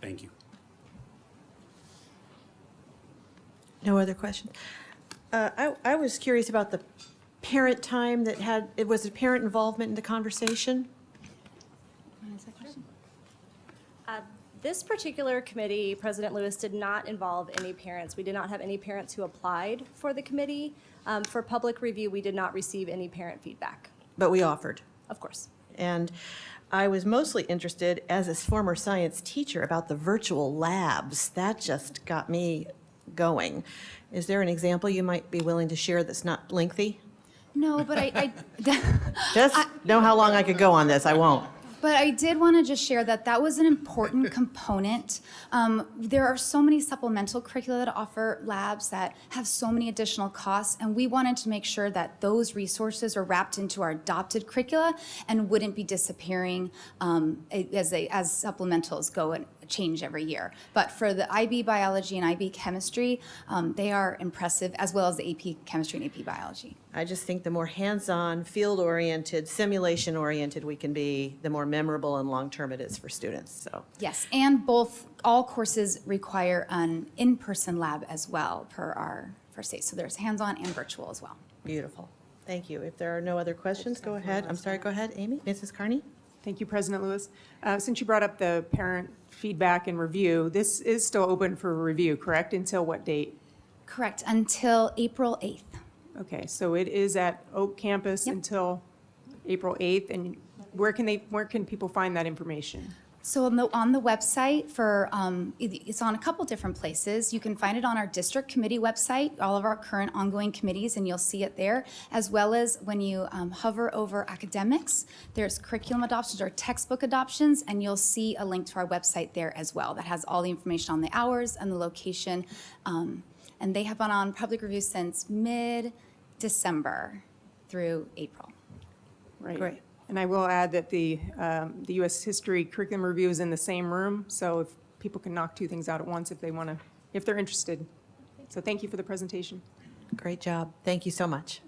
Thank you. No other questions? I was curious about the parent time was it parent involvement in the conversation? This particular committee, President Lewis, did not involve any parents. We did not have any parents who applied for the committee. For public review, we did not receive any parent feedback. But we offered. Of course. And I was mostly interested, as a former science teacher, about the virtual labs. That just got me going. Is there an example you might be willing to share that's not lengthy? No, but I Just know how long I could go on this. I won't. But I did want to just share that that was an important component. There are so many supplemental curricula that offer labs that have so many additional costs, and we wanted to make sure that those resources are wrapped into our adopted curricula and wouldn't be disappearing as supplementals go and change every year. But for the IB biology and IB chemistry, they are impressive, as well as the AP chemistry and AP biology. I just think the more hands-on, field-oriented, simulation-oriented we can be, the more memorable and long-term it is for students. So Yes, and all courses require an in-person lab as well per our state. So there's hands-on and virtual as well. beautiful. Thank you. If there are no other questions, go ahead. I'm sorry, go ahead, Amy. Mrs. Carney? Thank you, President Lewis. Since you brought up the parent feedback and review, this is still open for review, correct? Until what date? Correct, until April 8th. Okay, so it is at Oak Campus until April 8th, and where can people find that information? So on the website for, it's on a couple different places. You can find it on our district committee website, all of our current ongoing committees, and you'll see it there, as well as when you hover over academics, there's curriculum adoptions or textbook adoptions, and you'll see a link to our website there as well that has all the information on the hours and the location. And they have been on public review since mid-December through April. Right. Great. And I will add that the U.S. History curriculum review is in the same room, so if people can knock two things out at once if they're interested. So thank you for the presentation. Great job. Thank you so much.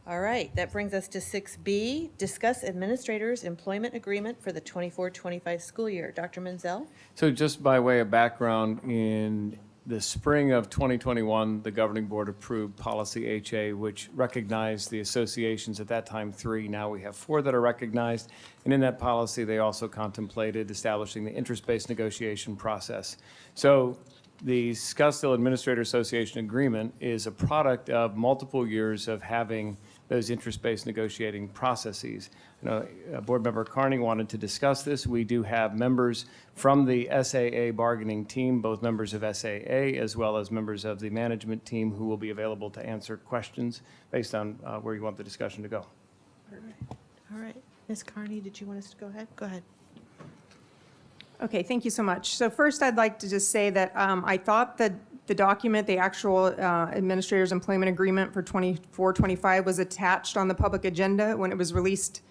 All right, that brings us to 6B, discuss administrator's employment agreement for the 24-25 school year. Dr. Menzel? So just by way of background, in the spring of 2021, the governing board approved policy HA, which recognized the associations, at that time 3, now we have 4 that are recognized. And in that policy, they also contemplated establishing the interest-based negotiation process. So the Scottsdale Administrator Association agreement is a product of multiple years of having those interest-based negotiating processes. You know, Board Member Carney wanted to discuss this. We do have members from the SAA bargaining team, both members of SAA as well as members of the management team who will be available to answer questions based on where you want the discussion to go. All right. Ms. Carney, did you want us to go ahead? Go ahead. Okay, thank you so much. So first, I'd like to just say that I thought that the document, the actual administrator's employment agreement for 24-25 was attached on the public agenda when it was released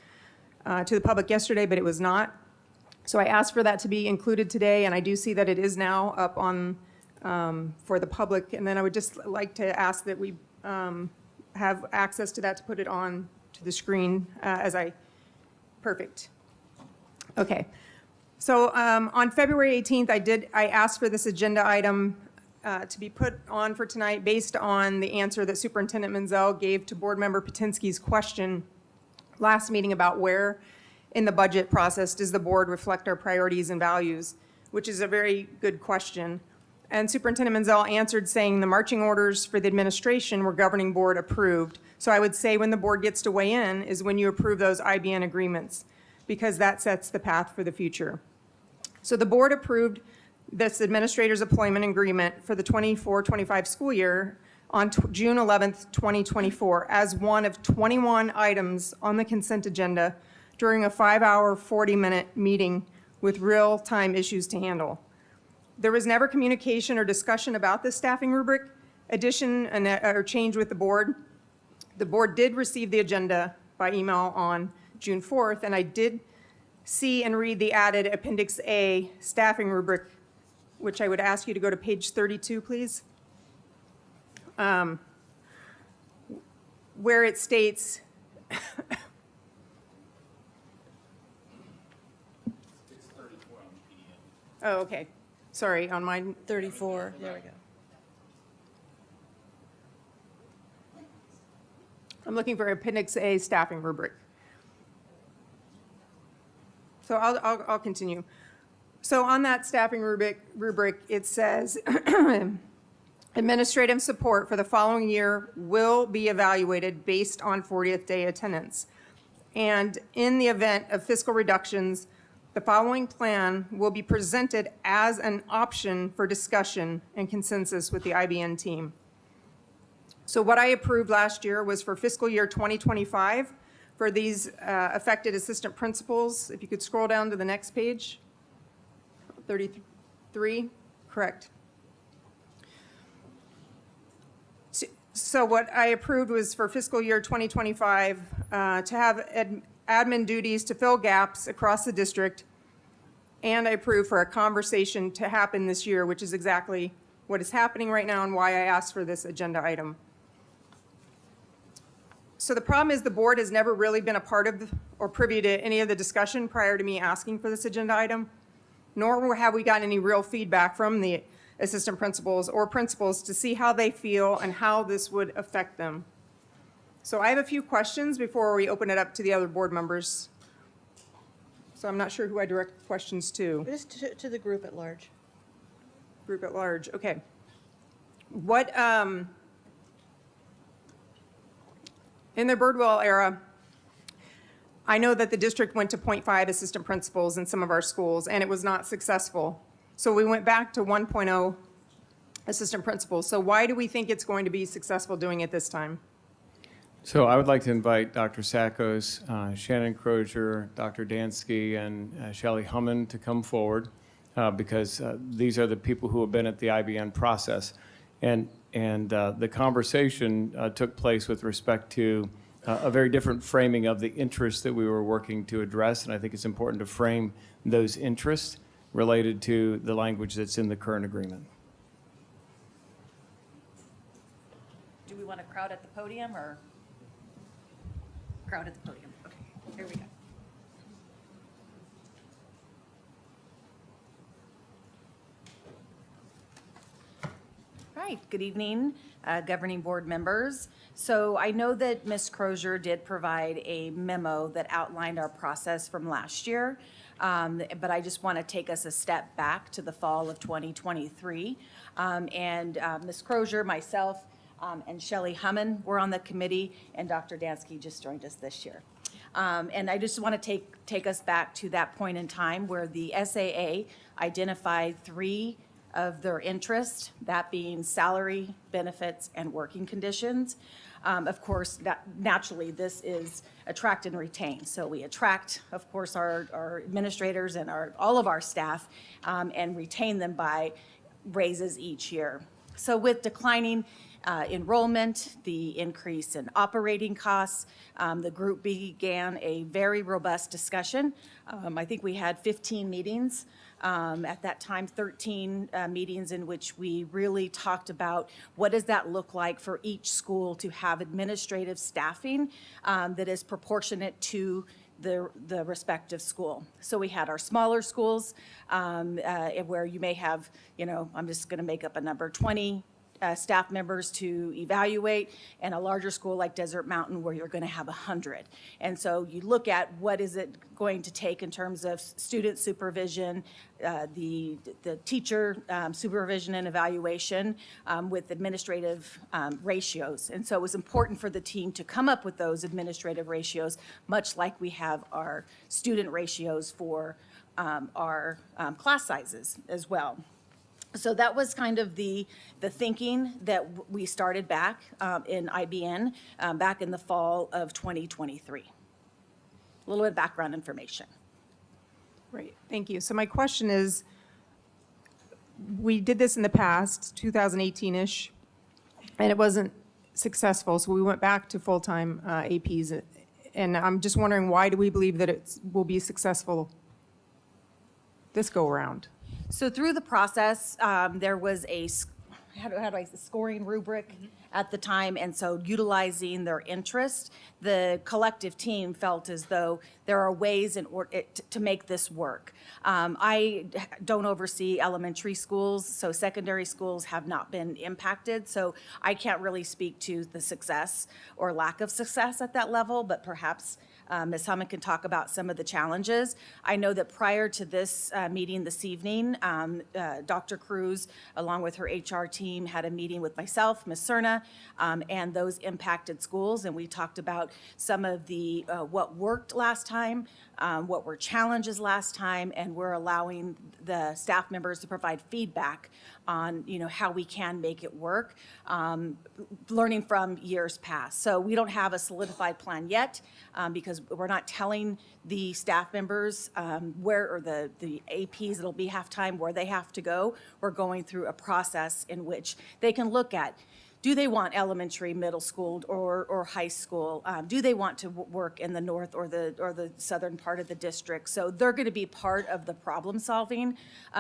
to the public yesterday, but it was not. So I asked for that to be included today, and I do see that it is now up on for the public. And then I would just like to ask that we have access to that to put it on to the screen perfect. Okay. So on February 18th, I asked for this agenda item to be put on for tonight based on the answer that Superintendent Menzel gave to Board Member Patinsky's question last meeting about where in the budget process does the board reflect our priorities and values, which is a very good question. And Superintendent Menzel answered saying the marching orders for the administration were governing board approved. So I would say when the board gets to weigh in is when you approve those IBN agreements, because that sets the path for the future. So the board approved this administrator's employment agreement for the 24-25 school year on June 11th, 2024, as one of 21 items on the consent agenda during a 5-hour, 40-minute meeting with real-time issues to handle. There was never communication or discussion about this staffing rubric addition or change with the board. The board did receive the agenda by email on June 4th, and I did see and read the added Appendix A staffing rubric, which I would ask you to go to page 32, please, where it states, oh, okay, sorry, on mine. 34, there we go. I'm looking for Appendix A staffing rubric. So I'll continue. So on that staffing rubric, it says, administrative support for the following year will be evaluated based on 40th day attendance. And in the event of fiscal reductions, the following plan will be presented as an option for discussion and consensus with the IBN team. So what I approved last year was for fiscal year 2025 for these affected assistant principals. If you could scroll down to the next page. 33, correct. So what I approved was for fiscal year 2025 to have admin duties to fill gaps across the district. And I approved for a conversation to happen this year, which is exactly what is happening right now and why I asked for this agenda item. So the problem is the board has never really been a part of or privy to any of the discussion prior to me asking for this agenda item, nor have we gotten any real feedback from the assistant principals or principals to see how they feel and how this would affect them. So I have a few questions before we open it up to the other board members. So I'm not sure who I direct questions to. Just to the group at large. Group at large, okay. What, in the Birdwell era, I know that the district went to 0.5 assistant principals in some of our schools, and it was not successful. So we went back to 1.0 assistant principals. So why do we think it's going to be successful doing it this time? So I would like to invite Dr. Sackos, Shannon Crozier, Dr. Dansky, and Shelley Humman to come forward because these are the people who have been at the IBN process. And the conversation took place with respect to a very different framing of the interests that we were working to address. And I think it's important to frame those interests related to the language that's in the current agreement. Do we want to crowd at the podium or crowd at the podium? Okay, here we go. Right, good evening, governing board members. So I know that Ms. Crozier did provide a memo that outlined our process from last year, but I just want to take us a step back to the fall of 2023. Ms. Crozier, myself, and Shelley Humman were on the committee, and Dr. Dansky just joined us this year. And I just want to take us back to that point in time where the SAA identified 3 of their interests, that being salary, benefits, and working conditions. Of course, naturally, this is attract and retain. So we attract, of course, our administrators and all of our staff and retain them by raises each year. So with declining enrollment, the increase in operating costs, the group began a very robust discussion. I think we had 15 meetings at that time, 13 meetings in which we really talked about what does that look like for each school to have administrative staffing that is proportionate to the respective school. So we had our smaller schools where you may have, I'm just going to make up a number, 20 staff members to evaluate, and a larger school like Desert Mountain where you're going to have 100. And so you look at what is it going to take in terms of student supervision, the teacher supervision and evaluation with administrative ratios. And so it was important for the team to come up with those administrative ratios, much like we have our student ratios for our class sizes as well. So that was kind of the thinking that we started back in IBN back in the fall of 2023. A little bit of background information. Great, thank you. So my question is, we did this in the past, 2018-ish, and it wasn't successful, so we went back to full-time APs. And I'm just wondering, why do we believe that it will be successful this go-around? So through the process, there was a, scoring rubric at the time, and so utilizing their interest, the collective team felt as though there are ways to make this work. I don't oversee elementary schools, so secondary schools have not been impacted, so I can't really speak to the success or lack of success at that level, but perhaps Ms. Hammond can talk about some of the challenges. I know that prior to this meeting this evening, Dr. Cruz, along with her HR team, had a meeting with myself, Ms. Cerna, and those impacted schools, and we talked about some of the what worked last time, what were challenges last time, and we're allowing the staff members to provide feedback on, how we can make it work, learning from years past. So we don't have a solidified plan yet because we're not telling the staff members where, or the APs that'll be halftime, where they have to go. We're going through a process in which they can look at, do they want elementary, middle school, or high school? Do they want to work in the north or the southern part of the district? So they're going to be part of the problem solving.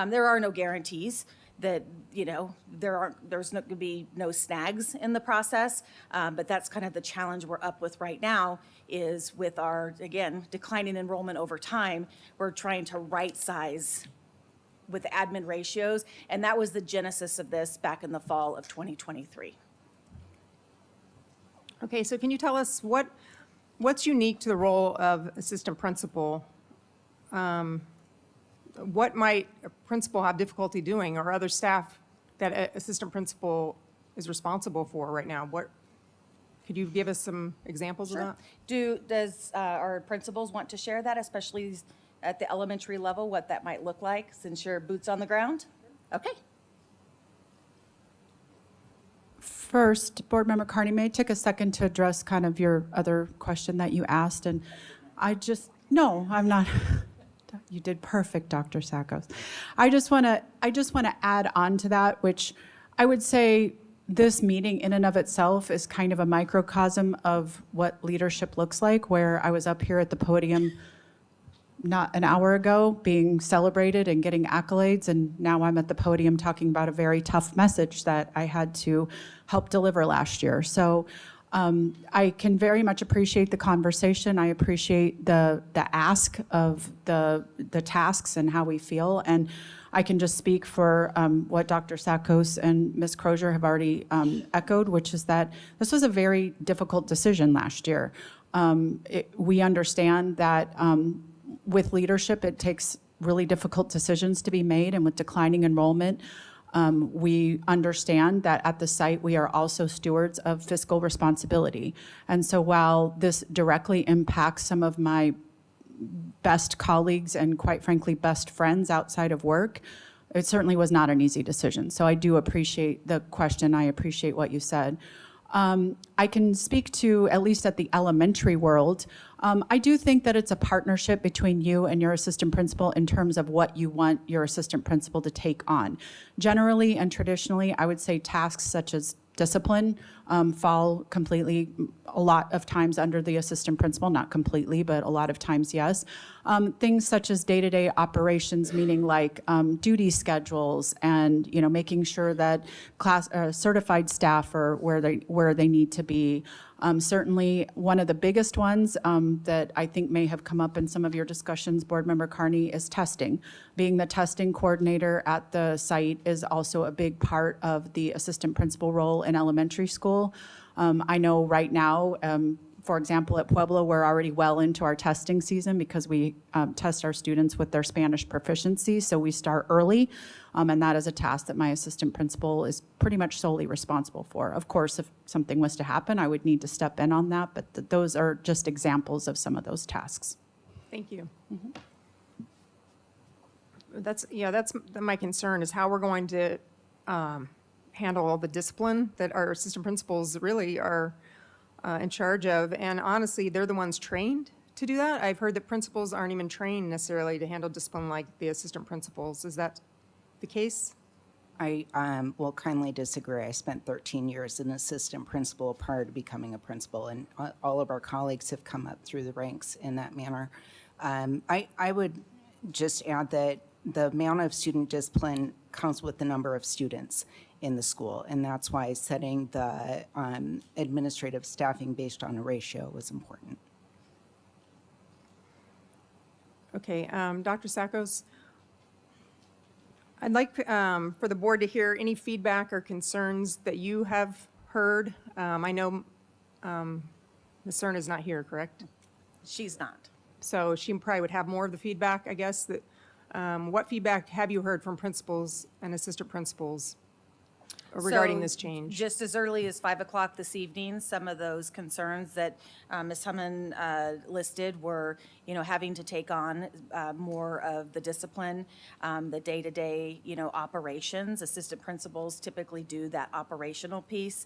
There are no guarantees that, there's going to be no snags in the process, but that's kind of the challenge we're up with right now, is with our, again, declining enrollment over time, we're trying to right-size with the admin ratios, and that was the genesis of this back in the fall of 2023. Okay, so can you tell us what's unique to the role of assistant principal? What might a principal have difficulty doing, or other staff that an assistant principal is responsible for right now? Could you give us some examples of that? Does our principals want to share that, especially at the elementary level, what that might look like, since you're boots on the ground? Okay. First, Board Member Carney, may I take a second to address kind of your other question that you asked? And no, I'm not. You did perfect, Dr. Sakos. I just want to add on to that, which I would say this meeting in and of itself is kind of a microcosm of what leadership looks like, where I was up here at the podium not an hour ago being celebrated and getting accolades, and now I'm at the podium talking about a very tough message that I had to help deliver last year. So I can very much appreciate the conversation. I appreciate the ask of the tasks and how we feel. And I can just speak for what Dr. Sakos and Ms. Crozier have already echoed, which is that this was a very difficult decision last year. We understand that with leadership, it takes really difficult decisions to be made, and with declining enrollment, we understand that at the site, we are also stewards of fiscal responsibility. And so while this directly impacts some of my best colleagues and, quite frankly, best friends outside of work, it certainly was not an easy decision. So I do appreciate the question. I appreciate what you said. I can speak to, at least at the elementary world, I do think that it's a partnership between you and your assistant principal in terms of what you want your assistant principal to take on. Generally and traditionally, I would say tasks such as discipline fall completely, a lot of times, under the assistant principal, not completely, but a lot of times, yes. Things such as day-to-day operations, meaning like duty schedules and making sure that certified staff are where they need to be. Certainly, one of the biggest ones that I think may have come up in some of your discussions, Board Member Carney, is testing. Being the testing coordinator at the site is also a big part of the assistant principal role in elementary school. I know right now, for example, at Pueblo, we're already well into our testing season because we test our students with their Spanish proficiency, so we start early, and that is a task that my assistant principal is pretty much solely responsible for. Of course, if something was to happen, I would need to step in on that, but those are just examples of some of those tasks. Thank you. That's my concern, is how we're going to handle all the discipline that our assistant principals really are in charge of. And honestly, they're the ones trained to do that. I've heard that principals aren't even trained necessarily to handle discipline like the assistant principals. Is that the case? I will kindly disagree. I spent 13 years as an assistant principal prior to becoming a principal, and all of our colleagues have come up through the ranks in that manner. I would just add that the amount of student discipline comes with the number of students in the school, and that's why setting the administrative staffing based on a ratio was important. Okay, Dr. Sakos, I'd like for the board to hear any feedback or concerns that you have heard. I know Ms. Cerna is not here, correct? She's not. So she probably would have more of the feedback, I guess, that, what feedback have you heard from principals and assistant principals regarding So, this change? Just as early as 5 o'clock this evening, some of those concerns that Ms. Hummon listed were, having to take on more of the discipline, the day-to-day, operations. Assistant principals typically do that operational piece,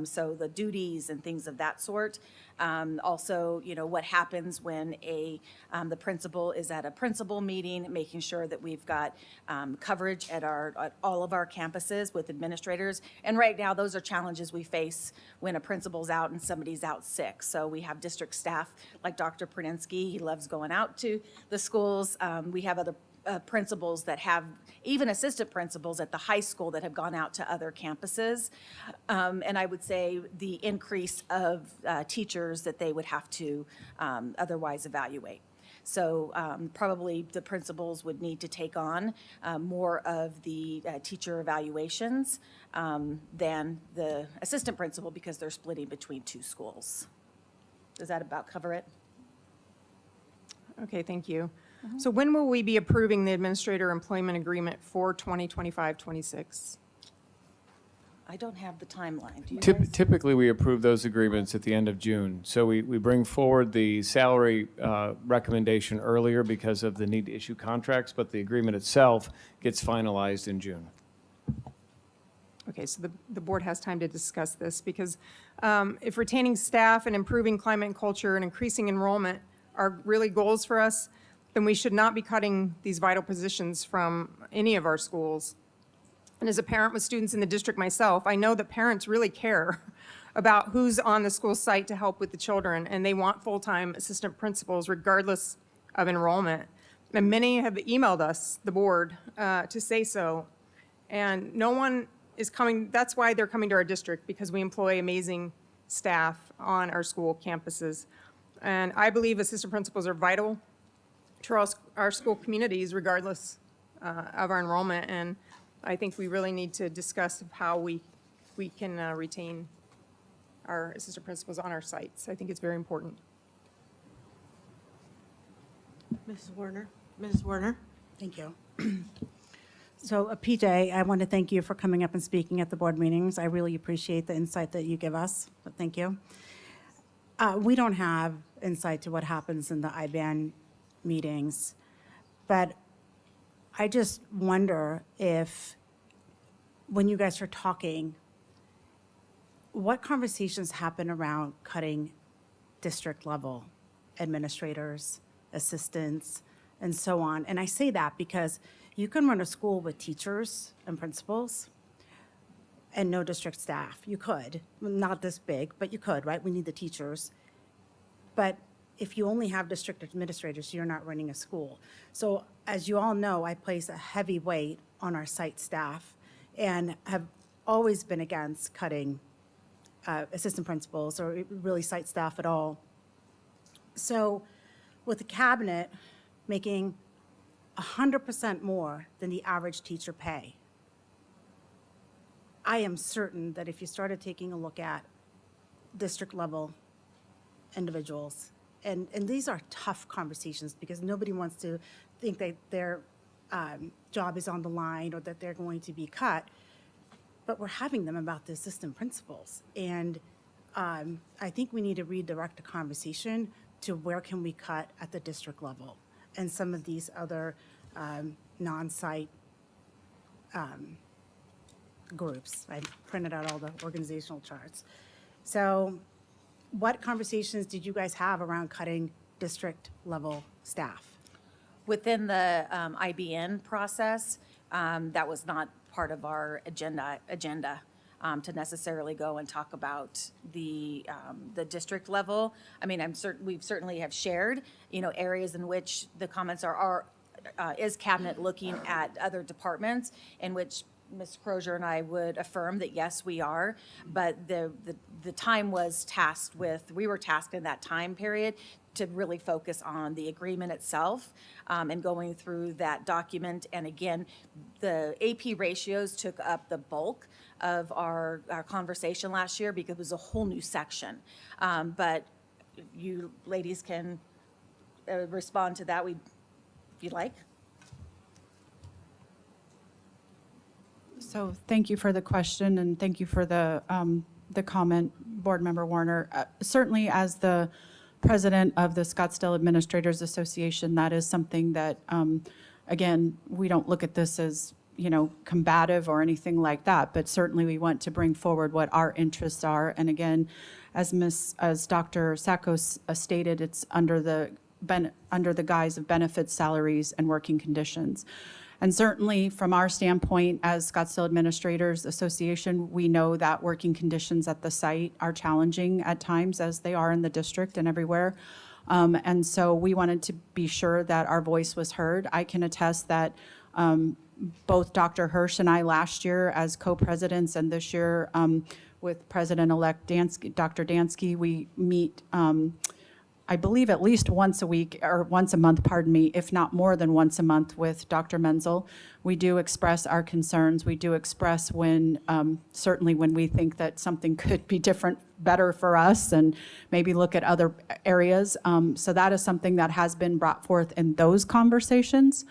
so the duties and things of that sort. Also, what happens when the principal is at a principal meeting, making sure that we've got coverage at all of our campuses with administrators. And right now, those are challenges we face when a principal's out and somebody's out sick. So we have district staff like Dr. Prudensky. He loves going out to the schools. We have other principals that have, even assistant principals at the high school that have gone out to other campuses. And I would say the increase of teachers that they would have to otherwise evaluate. So probably the principals would need to take on more of the teacher evaluations than the assistant principal because they're splitting between two schools. Does that about cover it? Okay, thank you. So when will we be approving the administrator employment agreement for 2025-26? I don't have the timeline. Do you guys? Typically, we approve those agreements at the end of June. So we bring forward the salary recommendation earlier because of the need to issue contracts, but the agreement itself gets finalized in June. Okay, so the board has time to discuss this because if retaining staff and improving climate and culture and increasing enrollment are really goals for us, then we should not be cutting these vital positions from any of our schools. And as a parent with students in the district myself, I know that parents really care about who's on the school site to help with the children, and they want full-time assistant principals regardless of enrollment. And many have emailed us, the board, to say so. And no one is coming, that's why they're coming to our district, because we employ amazing staff on our school campuses. And I believe assistant principals are vital to our school communities regardless of our enrollment. And I think we really need to discuss how we can retain our assistant principals on our sites. I think it's very important. Mrs. Werner? Ms. Werner? Thank you. So, PJ, I want to thank you for coming up and speaking at the board meetings. I really appreciate the insight that you give us, but thank you. We don't have insight to what happens in the IBAN meetings, but I just wonder if, when you guys are talking, what conversations happen around cutting district level administrators, assistants, and so on. And I say that because you can run a school with teachers and principals and no district staff. You could, not this big, but you could, right? We need the teachers. But if you only have district administrators, you're not running a school. So as you all know, I place a heavy weight on our site staff and have always been against cutting assistant principals or really site staff at all. So with the cabinet making 100% more than the average teacher pay, I am certain that if you started taking a look at district level individuals, and these are tough conversations because nobody wants to think that their job is on the line or that they're going to be cut, but we're having them about the assistant principals. And I think we need to redirect the conversation to where can we cut at the district level and some of these other non-site groups. I printed out all the organizational charts. So what conversations did you guys have around cutting district level staff? Within the IBN process, that was not part of our agenda to necessarily go and talk about the district level. I mean, we certainly have shared, areas in which the comments is cabinet looking at other departments in which Ms. Crozier and I would affirm that yes, we are, but the time was tasked with, we were tasked in that time period to really focus on the agreement itself and going through that document. And again, the AP ratios took up the bulk of our conversation last year because it was a whole new section. But you ladies can respond to that, if you'd like. So thank you for the question, and thank you for the comment, Board Member Warner. Certainly, as the president of the Scottsdale Administrators Association, that is something that, again, we don't look at this as, combative or anything like that, but certainly we want to bring forward what our interests are. And again, as Dr. Sakos stated, it's under the guise of benefits, salaries, and working conditions. And certainly, from our standpoint as Scottsdale Administrators Association, we know that working conditions at the site are challenging at times, as they are in the district and everywhere. And so we wanted to be sure that our voice was heard. I can attest that both Dr. Hirsch and I last year as co-presidents, and this year with President-elect Dr. Dansky, we meet I believe at least once a week, or once a month, pardon me, if not more than once a month with Dr. Menzel. We do express our concerns. We do express when, certainly when we think that something could be different, better for us, and maybe look at other areas. So that is something that has been brought forth in those conversations.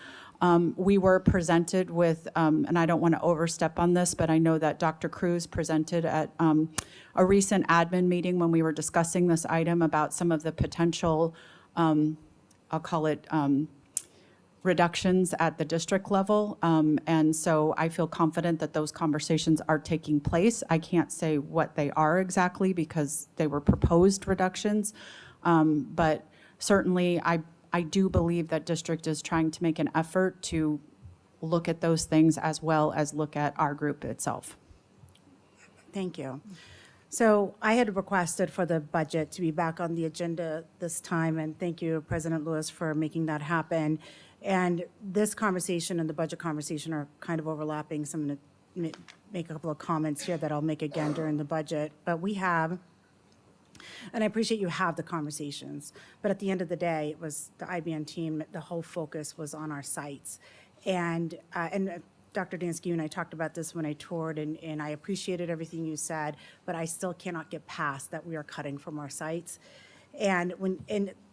We were presented with, and I don't want to overstep on this, but I know that Dr. Cruz presented at a recent admin meeting when we were discussing this item about some of the potential, I'll call it reductions at the district level. And so I feel confident that those conversations are taking place. I can't say what they are exactly because they were proposed reductions. But certainly I do believe that district is trying to make an effort to look at those things as well as look at our group itself. Thank you. So I had requested for the budget to be back on the agenda this time, and thank you, President Lewis, for making that happen. And this conversation and the budget conversation are kind of overlapping, so I'm going to make a couple of comments here that I'll make again during the budget. But we have, and I appreciate you have the conversations, but at the end of the day, it was the IBN team, the whole focus was on our sites. And Dr. Dansky and I talked about this when I toured, and I appreciated everything you said, but I still cannot get past that we are cutting from our sites. And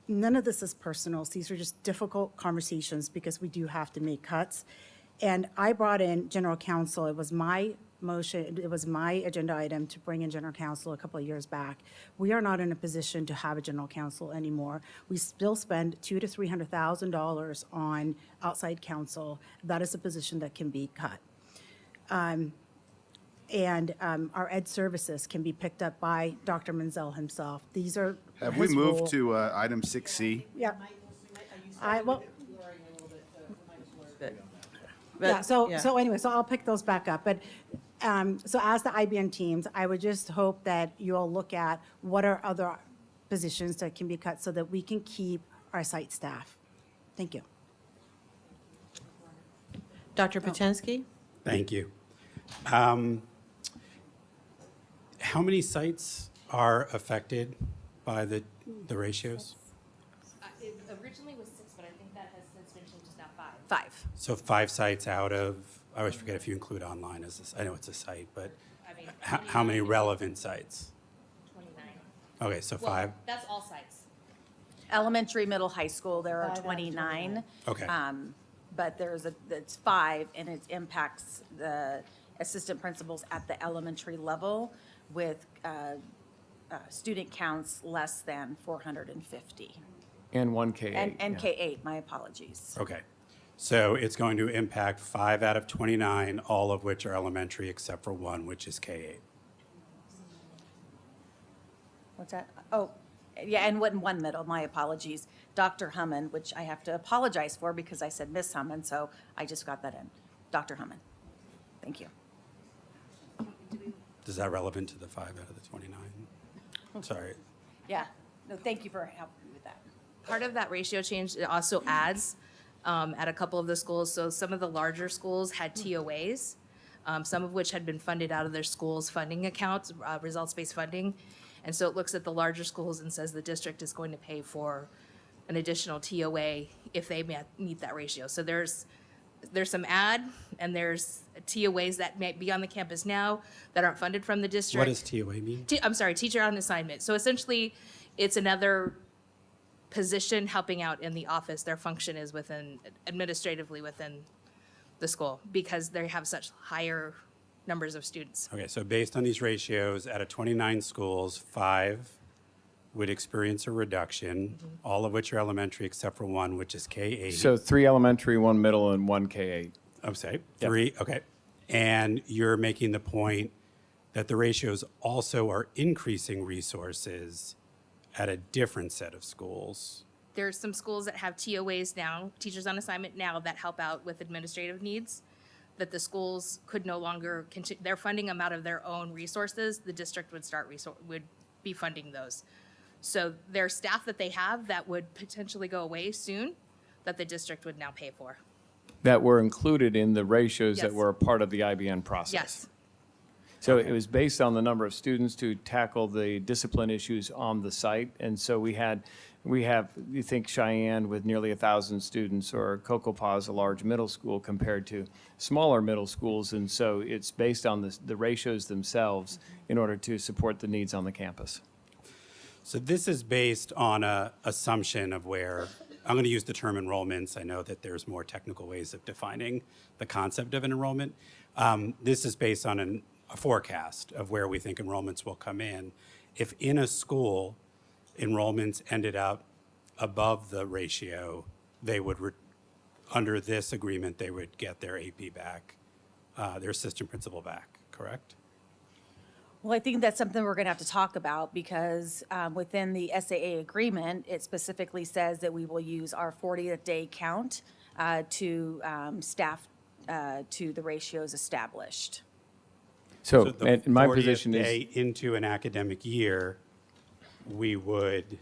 none of this is personal. These are just difficult conversations because we do have to make cuts. And I brought in general counsel. It was my motion, it was my agenda item to bring in general counsel a couple of years back. We are not in a position to have a general counsel anymore. We still spend $200,000 to $300,000 on outside counsel. That is a position that can be cut. And our ed services can be picked up by Dr. Menzel himself. These are Have we moved to item 6C? Yeah. Well, But- so anyway, so I'll pick those back up. But so as the IBN teams, I would just hope that you all look at what are other positions that can be cut so that we can keep our site staff. Thank you. Dr. Potensky? Thank you. How many sites are affected by the ratios? It originally was 6, but I think that has since been changed to now 5. 5. So 5 sites out of, I always forget if you include online as this, I know it's a site, but I mean, how many relevant sites? 29. Okay, so Well, 5? that's all sites. Elementary, middle, high school, there are 29. Okay. But it's 5, and it impacts the assistant principals at the elementary level with student counts less than 450. And 1 K8. And K8, my apologies. Okay. So it's going to impact 5 out of 29, all of which are elementary except for 1, which is K8. What's that? Oh, yeah, and one middle, my apologies. Dr. Hummon, which I have to apologize for because I said Miss Hummon, so I just got that in. Dr. Hummon. Thank you. Is that relevant to the 5 out of the 29? Sorry. Yeah, no, thank you for helping me with that. Part of that ratio change, it also adds at a couple of the schools. So some of the larger schools had TOAs, some of which had been funded out of their school's funding accounts, results-based funding. And so it looks at the larger schools and says the district is going to pay for an additional TOA if they meet that ratio. So there's some add, and there's TOAs that may be on the campus now that aren't funded from the district. What does TOA mean? I'm sorry, teacher on assignment. So essentially, it's another position helping out in the office. Their function is administratively within the school because they have such higher numbers of students. Okay, so based on these ratios, out of 29 schools, 5 would experience a reduction, all of which are elementary except for one, which is K-8. So 3 elementary, 1 middle, and 1 K-8. I'm sorry, Yep. 3, okay. And you're making the point that the ratios also are increasing resources at a different set of schools. There's some schools that have TOAs now, teachers on assignment now, that help out with administrative needs, that the schools could no longer continue. They're funding them out of their own resources. The district would be funding those. So there's staff that they have that would potentially go away soon that the district would now pay for. That were included in the ratios that Yes. were a part of the IBN process. Yes. So it was based on the number of students to tackle the discipline issues on the site. And so we have, you think Cheyenne with nearly 1,000 students, or Cocoa Paws, a large middle school, compared to smaller middle schools. And so it's based on the ratios themselves in order to support the needs on the campus. So this is based on a assumption of where, I'm going to use the term enrollments. I know that there's more technical ways of defining the concept of an enrollment. This is based on a forecast of where we think enrollments will come in. If in a school, enrollments ended up above the ratio, they would, under this agreement, they would get their AP back, their assistant principal back, correct? Well, I think that's something we're going to have to talk about because within the SAA agreement, it specifically says that we will use our 40th day count to staff to the ratios established. So the and my 40th position is. day into an academic year, we would,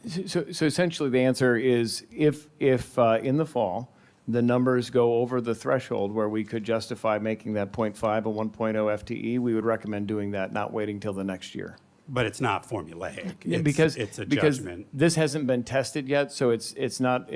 So essentially, the answer is if in the fall, the numbers go over the threshold where we could justify making that 0.5 a 1.0 FTE, we would recommend doing that, not waiting till the next year. but it's not formulaic. Because It's a because judgment. this hasn't been tested yet, so it's not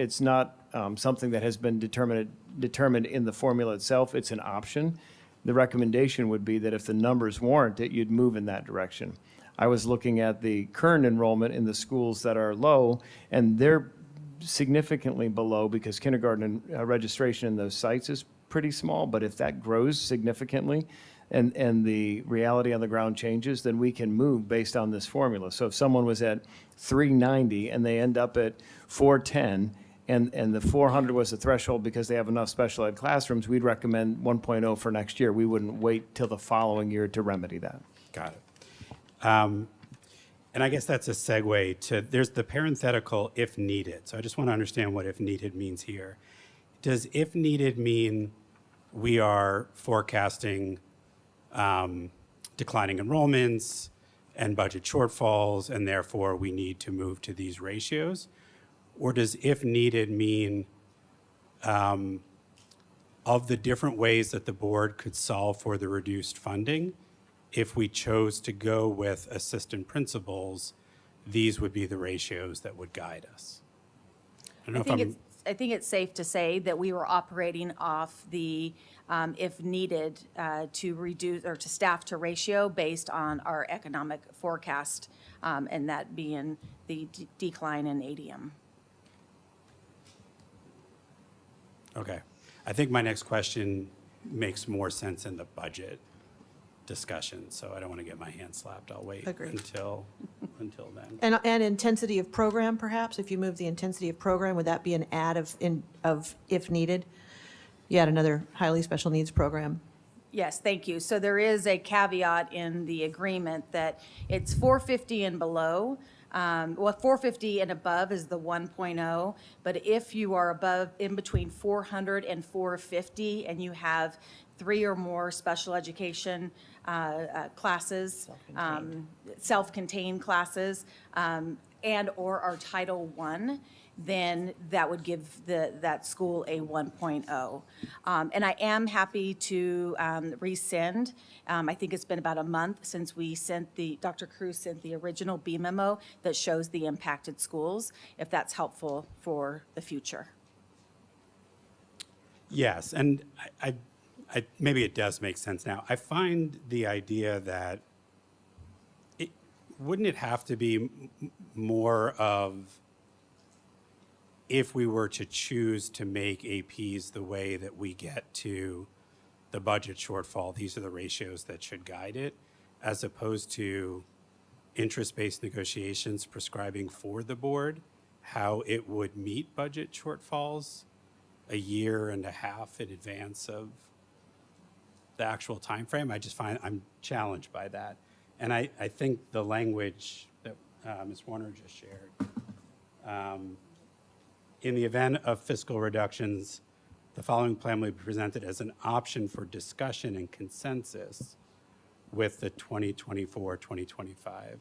something that has been determined in the formula itself. It's an option. The recommendation would be that if the numbers warrant it, you'd move in that direction. I was looking at the current enrollment in the schools that are low, and they're significantly below because kindergarten registration in those sites is pretty small. But if that grows significantly and the reality on the ground changes, then we can move based on this formula. So if someone was at 390 and they end up at 410, and the 400 was the threshold because they have enough special ed classrooms, we'd recommend 1.0 for next year. We wouldn't wait till the following year to remedy that. Got it. And I guess that's a segue to, there's the parenthetical if needed. So I just want to understand what if needed means here. Does if needed mean we are forecasting declining enrollments and budget shortfalls, and therefore we need to move to these ratios? Or does if needed mean of the different ways that the board could solve for the reduced funding, if we chose to go with assistant principals, these would be the ratios that would guide us? I don't know if I'm, I think it's safe to say that we were operating off the, if needed, to reduce or to staff to ratio based on our economic forecast, and that being the decline in ADM. okay. I think my next question makes more sense in the budget discussion, so I don't want to get my hand slapped. I'll wait Agreed. until then. And intensity of program, perhaps, if you move the intensity of program, would that be an add of if needed? You add another highly special needs program. Yes, thank you. So there is a caveat in the agreement that it's 450 and below. Well, 450 and above is the 1.0, but if you are above, in between 400 and 450, and you have 3 or more special education classes, self-contained classes, and/or are Title I, then that would give that school a 1.0. And I am happy to resend. I think it's been about a month since we sent Dr. Cruz sent the original B memo that shows the impacted schools, if that's helpful for the future. Yes, and I maybe it does make sense now. I find the idea that wouldn't it have to be more of if we were to choose to make APs the way that we get to the budget shortfall, these are the ratios that should guide it, as opposed to interest-based negotiations prescribing for the board how it would meet budget shortfalls a year and a half in advance of the actual timeframe. I just find I'm challenged by that. And I think the language that Ms. Warner just shared, in the event of fiscal reductions, the following plan will be presented as an option for discussion and consensus with the 2024-2025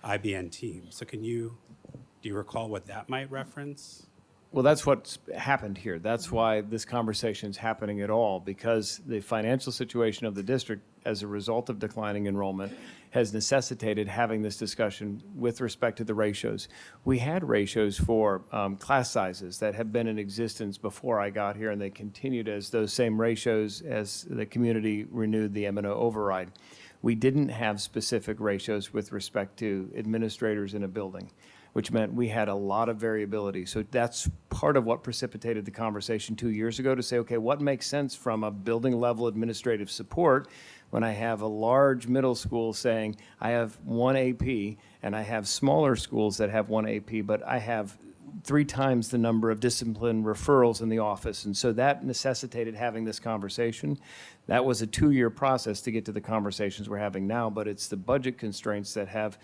IBN team. So do you recall what that might reference? Well, that's what's happened here. That's why this conversation is happening at all, because the financial situation of the district as a result of declining enrollment has necessitated having this discussion with respect to the ratios. We had ratios for class sizes that have been in existence before I got here, and they continued as those same ratios as the community renewed the M&O override. We didn't have specific ratios with respect to administrators in a building, which meant we had a lot of variability. So that's part of what precipitated the conversation 2 years ago to say, okay, what makes sense from a building level administrative support when I have a large middle school saying I have one AP and I have smaller schools that have one AP, but I have 3 times the number of discipline referrals in the office. And so that necessitated having this conversation. That was a 2-year process to get to the conversations we're having now, but it's the budget constraints that have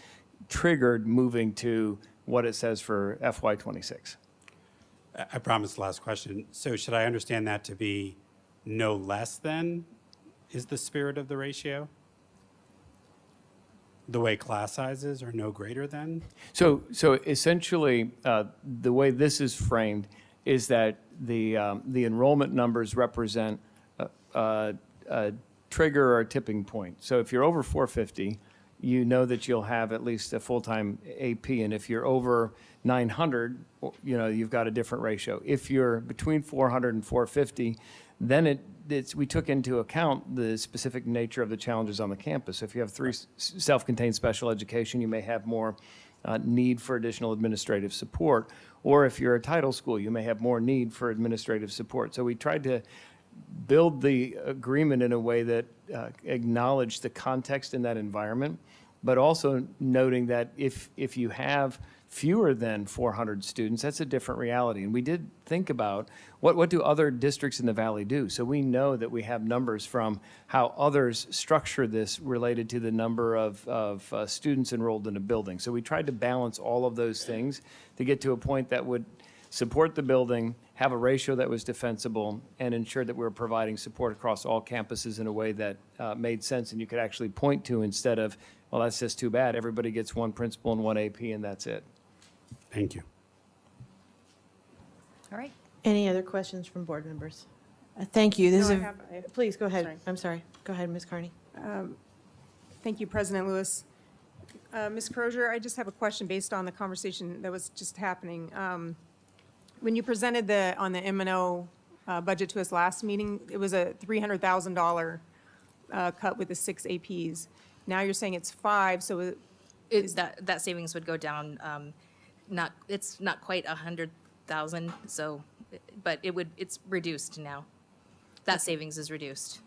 triggered moving to what it says for FY26. I promise the last question. So should I understand that to be no less than is the spirit of the ratio? The way class sizes are no greater than? So essentially, the way this is framed is that the enrollment numbers represent a trigger or a tipping point. So if you're over 450, you know that you'll have at least a full-time AP, and if you're over 900, you've got a different ratio. If you're between 400 and 450, then we took into account the specific nature of the challenges on the campus. If you have 3 self-contained special education, you may have more need for additional administrative support. Or if you're a title school, you may have more need for administrative support. So we tried to build the agreement in a way that acknowledged the context in that environment, but also noting that if you have fewer than 400 students, that's a different reality. And we did think about what do other districts in the valley do? So we know that we have numbers from how others structure this related to the number of students enrolled in a building. So we tried to balance all of those things to get to a point that would support the building, have a ratio that was defensible, and ensure that we were providing support across all campuses in a way that made sense and you could actually point to, instead of, well, that's just too bad. Everybody gets one principal and one AP and that's it. Thank you. All right. Any other questions from board members? Thank you. This No, is I have- please go ahead. Sorry. I'm sorry. Go ahead, Ms. Carney. Thank you, President Lewis. Ms. Crozier, I just have a question based on the conversation that was just happening. When you presented on the M&O budget to us last meeting, it was a $300,000 cut with the 6 APs. Now you're saying it's 5, so That savings would go down, it's not quite 100,000, so, but it's reduced now. That savings is reduced.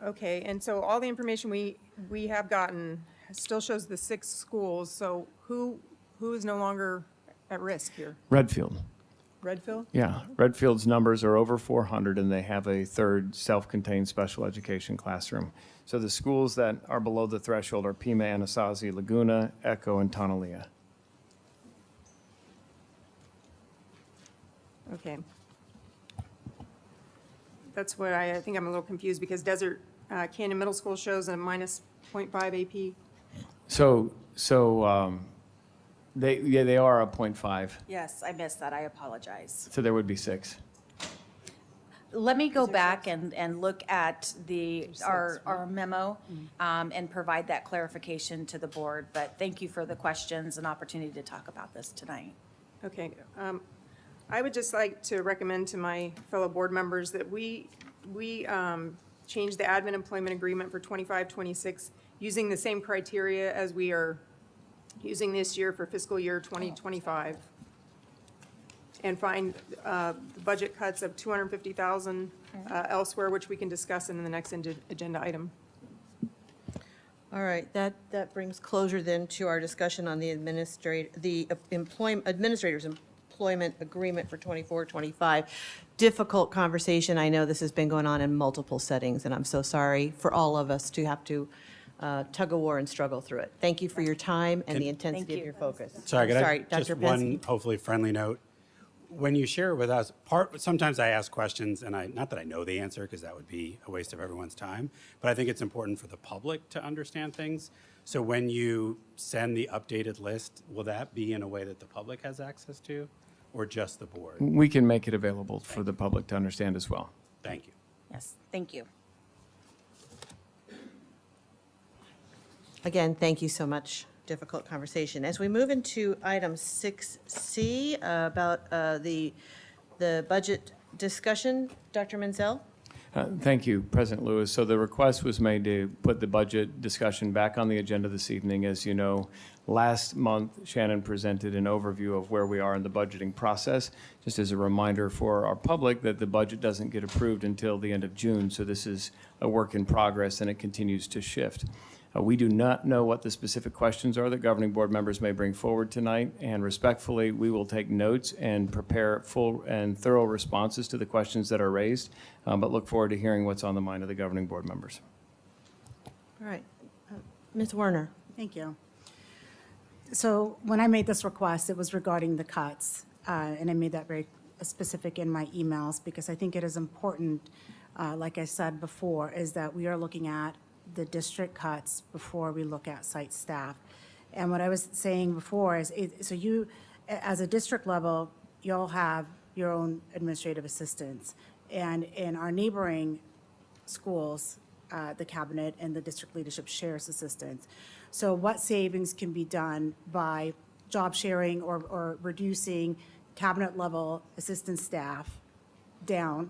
okay, and so all the information we have gotten still shows the 6 schools, so who is no longer at risk here? Redfield. Redfield? Yeah, Redfield's numbers are over 400, and they have a 3rd self-contained special education classroom. So the schools that are below the threshold are Pima, Anasazi, Laguna, Echo, and Tonalea. Okay. That's what I think I'm a little confused, because Desert Canyon Middle School shows a minus 0.5 AP. So they are a 0.5, Yes, I missed that. I apologize. so there would be 6. Let me go back and look at our memo and provide that clarification to the board. But thank you for the questions and opportunity to talk about this tonight. Okay. I would just like to recommend to my fellow board members that we change the admin employment agreement for 25-26 using the same criteria as we are using this year for fiscal year 2025. and find the budget cuts of $250,000 elsewhere, which we can discuss in the next agenda item. All right, that brings closure then to our discussion on the administrator's employment agreement for 24-25. Difficult conversation. I know this has been going on in multiple settings, and I'm so sorry for all of us to have to tug of war and struggle through it. Thank you for your time and the intensity of your focus. Sorry, I'm could I, Dr. just Pensky. one hopefully friendly note. When you share it with us, sometimes I ask questions, and not that I know the answer, because that would be a waste of everyone's time, but I think it's important for the public to understand things. So when you send the updated list, will that be in a way that the public has access to, or just the board? We can make it available for the public to understand as well. Thank you. Yes, thank you. Again, thank you so much. Difficult conversation. As we move into item 6C about the budget discussion, Dr. Menzel? Thank you, President Lewis. So the request was made to put the budget discussion back on the agenda this evening. As you know, last month, Shannon presented an overview of where we are in the budgeting process. Just as a reminder for our public that the budget doesn't get approved until the end of June, so this is a work in progress and it continues to shift. We do not know what the specific questions are that governing board members may bring forward tonight, and respectfully, we will take notes and prepare full and thorough responses to the questions that are raised, but look forward to hearing what's on the mind of the governing board members. All right. Ms. Werner? Thank you. So when I made this request, it was regarding the cuts, and I made that very specific in my emails because I think it is important, like I said before, is that we are looking at the district cuts before we look at site staff. And what I was saying before is, so you, as a district level, you all have your own administrative assistants. And in our neighboring schools, the cabinet and the district leadership shares assistants. So what savings can be done by job sharing or reducing cabinet level assistant staff down?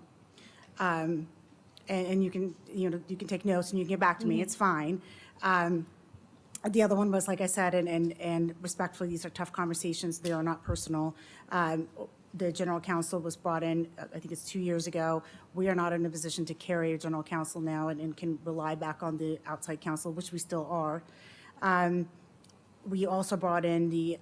And you can, you can take notes and you can get back to me, it's fine. The other one was, like I said, and respectfully, these are tough conversations, they are not personal. The general counsel was brought in, I think it's 2 years ago. We are not in a position to carry a general counsel now and can rely back on the outside counsel, which we still are. We also brought in the,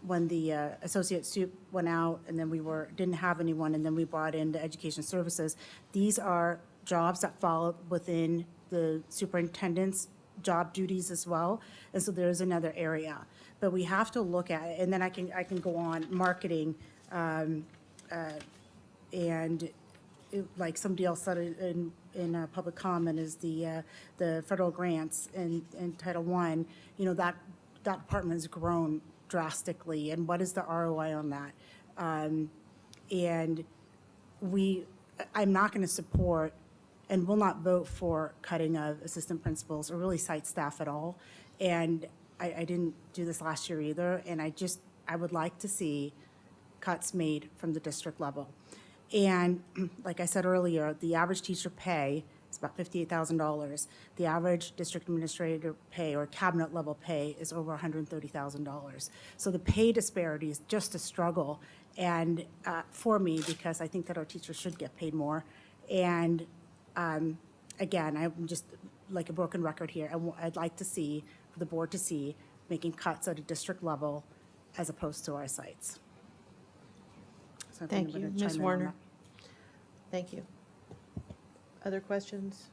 when the associate soup went out and then we didn't have anyone, and then we brought in the education services. These are jobs that fall within the superintendent's job duties as well. And so there's another area. But we have to look at it, and then I can go on marketing, and like somebody else said in public comment is the federal grants in Title I. That department has grown drastically, and what is the ROI on that? And I'm not going to support and will not vote for cutting of assistant principals or really site staff at all. And I didn't do this last year either, and I would like to see cuts made from the district level. And like I said earlier, the average teacher pay is about $58,000. The average district administrator pay or cabinet level pay is over $130,000. So the pay disparity is just a struggle, and for me, because I think that our teachers should get paid more. And again, I'm just like a broken record here. I'd like to see, for the board to see, making cuts at a district level as opposed to our sites. So if Thank anybody you, would chime Ms. in on Warner. that. Thank you. Other questions?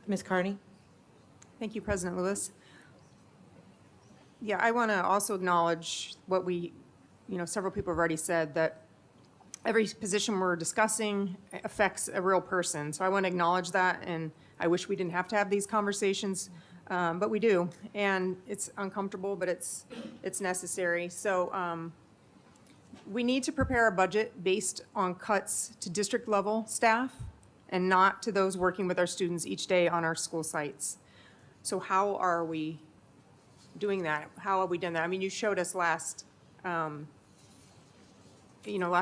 Ms. Carney? Thank you, President Lewis. Yeah, I want to also acknowledge what several people have already said, that every position we're discussing affects a real person. So I want to acknowledge that, and I wish we didn't have to have these conversations, but we do. And it's uncomfortable, but it's necessary. So we need to prepare a budget based on cuts to district level staff and not to those working with our students each day on our school sites. So how are we doing that? How have we done that? I mean, you showed us last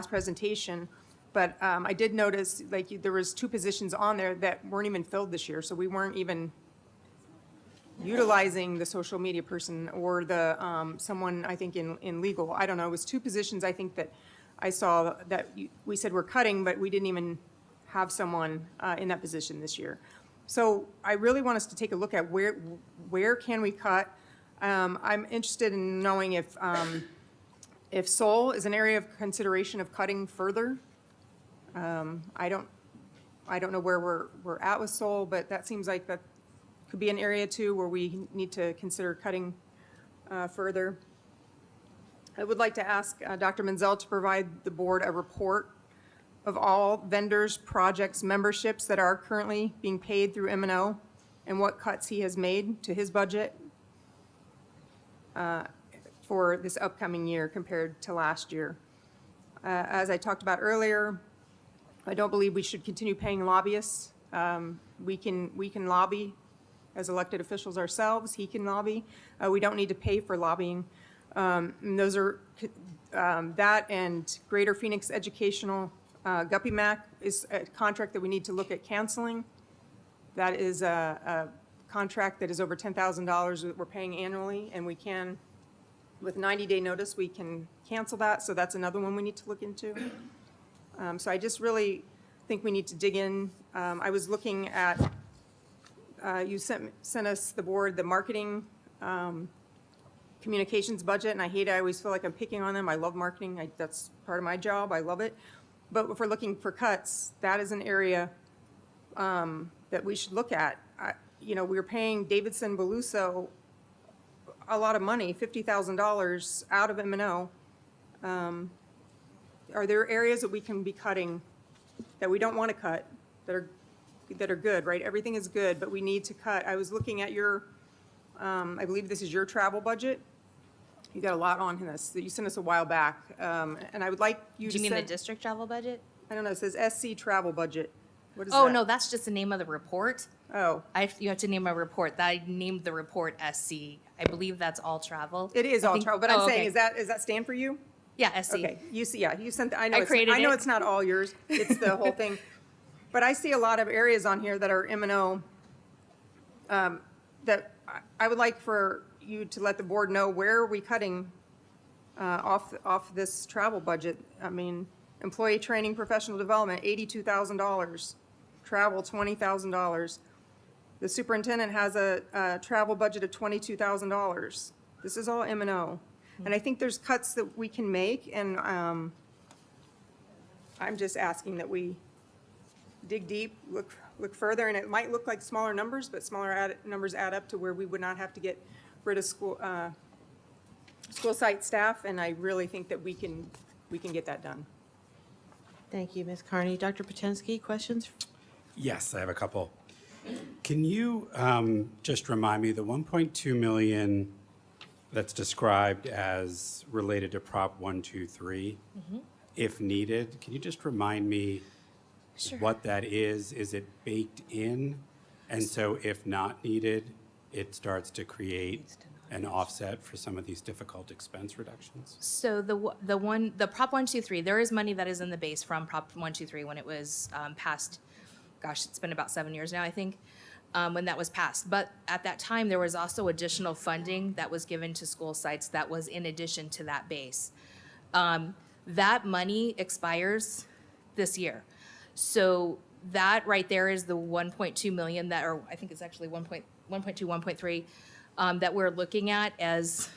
presentation, but I did notice there was 2 positions on there that weren't even filled this year, so we weren't even utilizing the social media person or the, someone, I think, in legal. I don't know, it was 2 positions, I think, that I saw that we said we're cutting, but we didn't even have someone in that position this year. So I really want us to take a look at where can we cut. I'm interested in knowing if Seoul is an area of consideration of cutting further. I don't know where we're at with Seoul, but that seems like that could be an area too where we need to consider cutting further. I would like to ask Dr. Menzel to provide the board a report of all vendors, projects, memberships that are currently being paid through M&O and what cuts he has made to his budget for this upcoming year compared to last year. As I talked about earlier, I don't believe we should continue paying lobbyists. We can lobby as elected officials ourselves. He can lobby. We don't need to pay for lobbying. And those are that and Greater Phoenix Educational Guppy Mac is a contract that we need to look at canceling. That is a contract that is over $10,000 that we're paying annually, and we can, with 90-day notice, we can cancel that. So that's another one we need to look into. So I just really think we need to dig in. I was looking at, you sent us, the board, the marketing communications budget, and I hate it. I always feel like I'm picking on them. I love marketing. That's part of my job. I love it. But if we're looking for cuts, that is an area that we should look at. You know, we were paying Davidson Beluso a lot of money, $50,000 out of M&O. Are there areas that we can be cutting that we don't want to cut that are good, right? Everything is good, but we need to cut. I was looking at your, I believe this is your travel budget. You got a lot on this that you sent us a while back, and I would like you to Do you mean send, the district travel budget? I don't know, it says SC travel budget. What is Oh, that? no, that's just the name of the report. Oh. You have to name a report. I named the report SC. I believe that's all travel. It is I all think- travel, but I'm oh, saying, okay. is that stand for you? Yeah, SC. Okay, you see, yeah, you sent, I know, I created I know it. it's not all yours, it's the whole thing. But I see a lot of areas on here that are M&O that I would like for you to let the board know where are we cutting off this travel budget. I mean, employee training, professional development, $82,000. Travel, $20,000. The superintendent has a travel budget of $22,000. This is all M&O. And I think there's cuts that we can make, and I'm just asking that we dig deep, look further, and it might look like smaller numbers, but smaller numbers add up to where we would not have to get rid of school site staff, and I really think that we can get that done. Thank you, Ms. Carney. Dr. Potensky, questions? Yes, I have a couple. Can you just remind me, the 1.2 million that's described as related to Prop 123, if needed, can you just remind me what that is? Is it baked in? And so if not needed, it starts to create an offset for some of these difficult expense reductions? So the Prop 123, there is money that is in the base from Prop 123 when it was passed. Gosh, it's been about 7 years now, I think, when that was passed. But at that time, there was also additional funding that was given to school sites that was in addition to that base. That money expires this year. So that right there is the 1.2 million that, or I think it's actually 1.2, 1.3, that we're looking at as,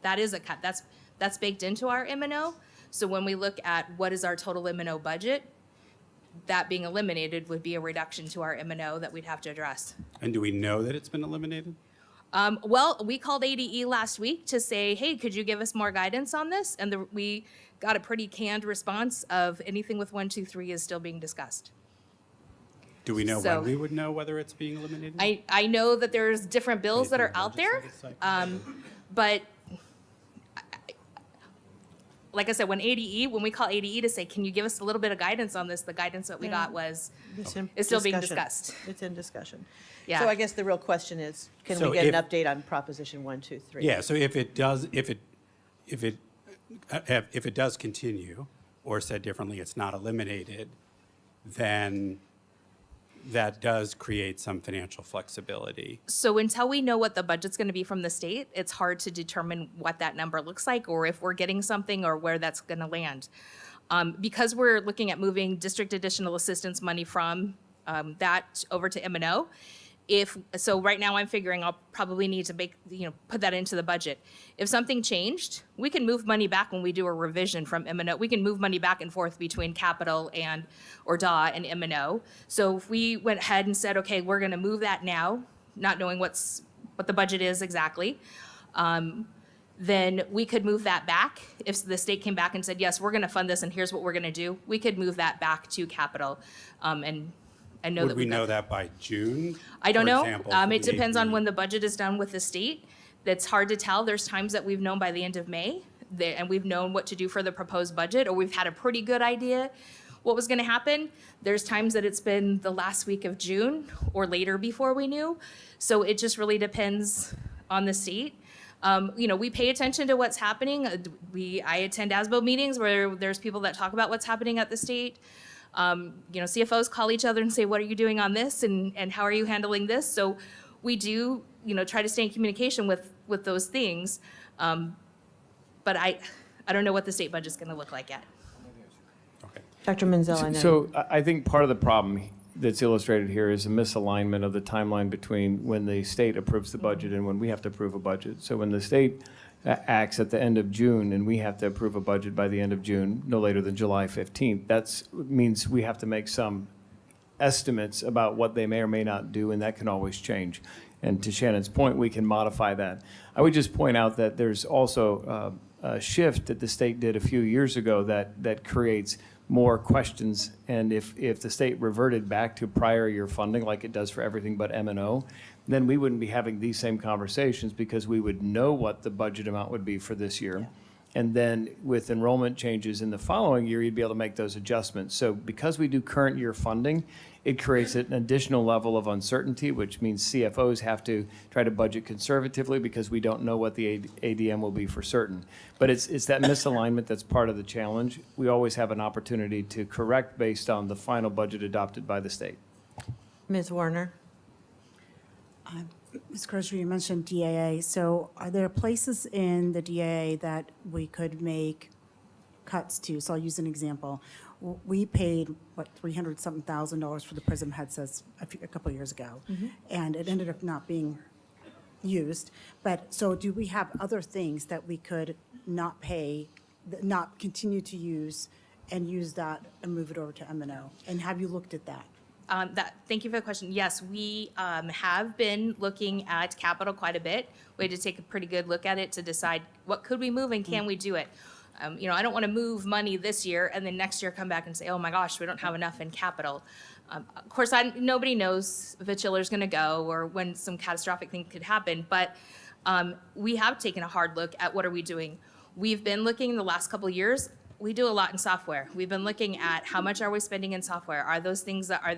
that is a cut. That's baked into our M&O. So when we look at what is our total M&O budget, that being eliminated would be a reduction to our M&O that we'd have to address. And do we know that it's been eliminated? Well, we called ADE last week to say, hey, could you give us more guidance on this? And we got a pretty canned response of anything with 123 is still being discussed. Do we know So- when we would know whether it's being eliminated? I know that there's different bills that are out there, but like I said, when we call ADE to say, can you give us a little bit of guidance on this, the guidance that we got was, is still being discussed. It's in discussion. Yeah. So I guess the real question is, can So we get an if- update on Proposition 123? Yeah, so if it does continue, or said differently, it's not eliminated, then that does create some financial flexibility. So until we know what the budget's going to be from the state, it's hard to determine what that number looks like or if we're getting something or where that's going to land. Because we're looking at moving district additional assistance money from that over to M&O, so right now I'm figuring I'll probably need to put that into the budget. If something changed, we can move money back when we do a revision from M&O. We can move money back and forth between capital or DAW and M&O. So if we went ahead and said, okay, we're gonna move that now, not knowing what the budget is exactly, then we could move that back. If the state came back and said, yes, we're gonna fund this and here's what we're gonna do, we could move that back to capital. And I know Would we know that by June? I don't for know. example, for It the depends on AP? when the budget is done with the state. That's hard to tell. There's times that we've known by the end of May, and we've known what to do for the proposed budget, or we've had a pretty good idea what was going to happen. There's times that it's been the last week of June or later before we knew. So it just really depends on the state. We pay attention to what's happening. I attend ASBO meetings where there's people that talk about what's happening at the state. CFOs call each other and say, what are you doing on this? And how are you handling this? So we do, try to stay in communication with those things. But I don't know what the state budget's going to look like yet. Dr. Menzel, I know. So I think part of the problem that's illustrated here is a misalignment of the timeline between when the state approves the budget and when we have to approve a budget. So when the state acts at the end of June and we have to approve a budget by the end of June, no later than July 15th, that means we have to make some estimates about what they may or may not do, and that can always change. And to Shannon's point, we can modify that. I would just point out that there's also a shift that the state did a few years ago that creates more questions. And if the state reverted back to prior year funding like it does for everything but M&O, then we wouldn't be having these same conversations because we would know what the budget amount would be for this year. Yeah. And then with enrollment changes in the following year, you'd be able to make those adjustments. So because we do current year funding, it creates an additional level of uncertainty, which means CFOs have to try to budget conservatively because we don't know what the ADM will be for certain. But it's that misalignment that's part of the challenge. We always have an opportunity to correct based on the final budget adopted by the state. Ms. Warner? Ms. Crozier, you mentioned DAA. So are there places in the DAA that we could make cuts to? So I'll use an example. We paid, $300-something thousand for the Prism headsets a couple of years ago, and it ended up not being used. But so do we have other things that we could not pay, not continue to use, and use that and move it over to M&O? And have you looked at that? Thank you for the question. Yes, we have been looking at capital quite a bit. We had to take a pretty good look at it to decide what could we move and can we do it. I don't want to move money this year and then next year come back and say, oh my gosh, we don't have enough in capital. Of course, nobody knows if a chiller's going to go or when some catastrophic thing could happen, but we have taken a hard look at what are we doing. We've been looking in the last couple of years. We do a lot in software. We've been looking at how much are we spending in software? Are those things are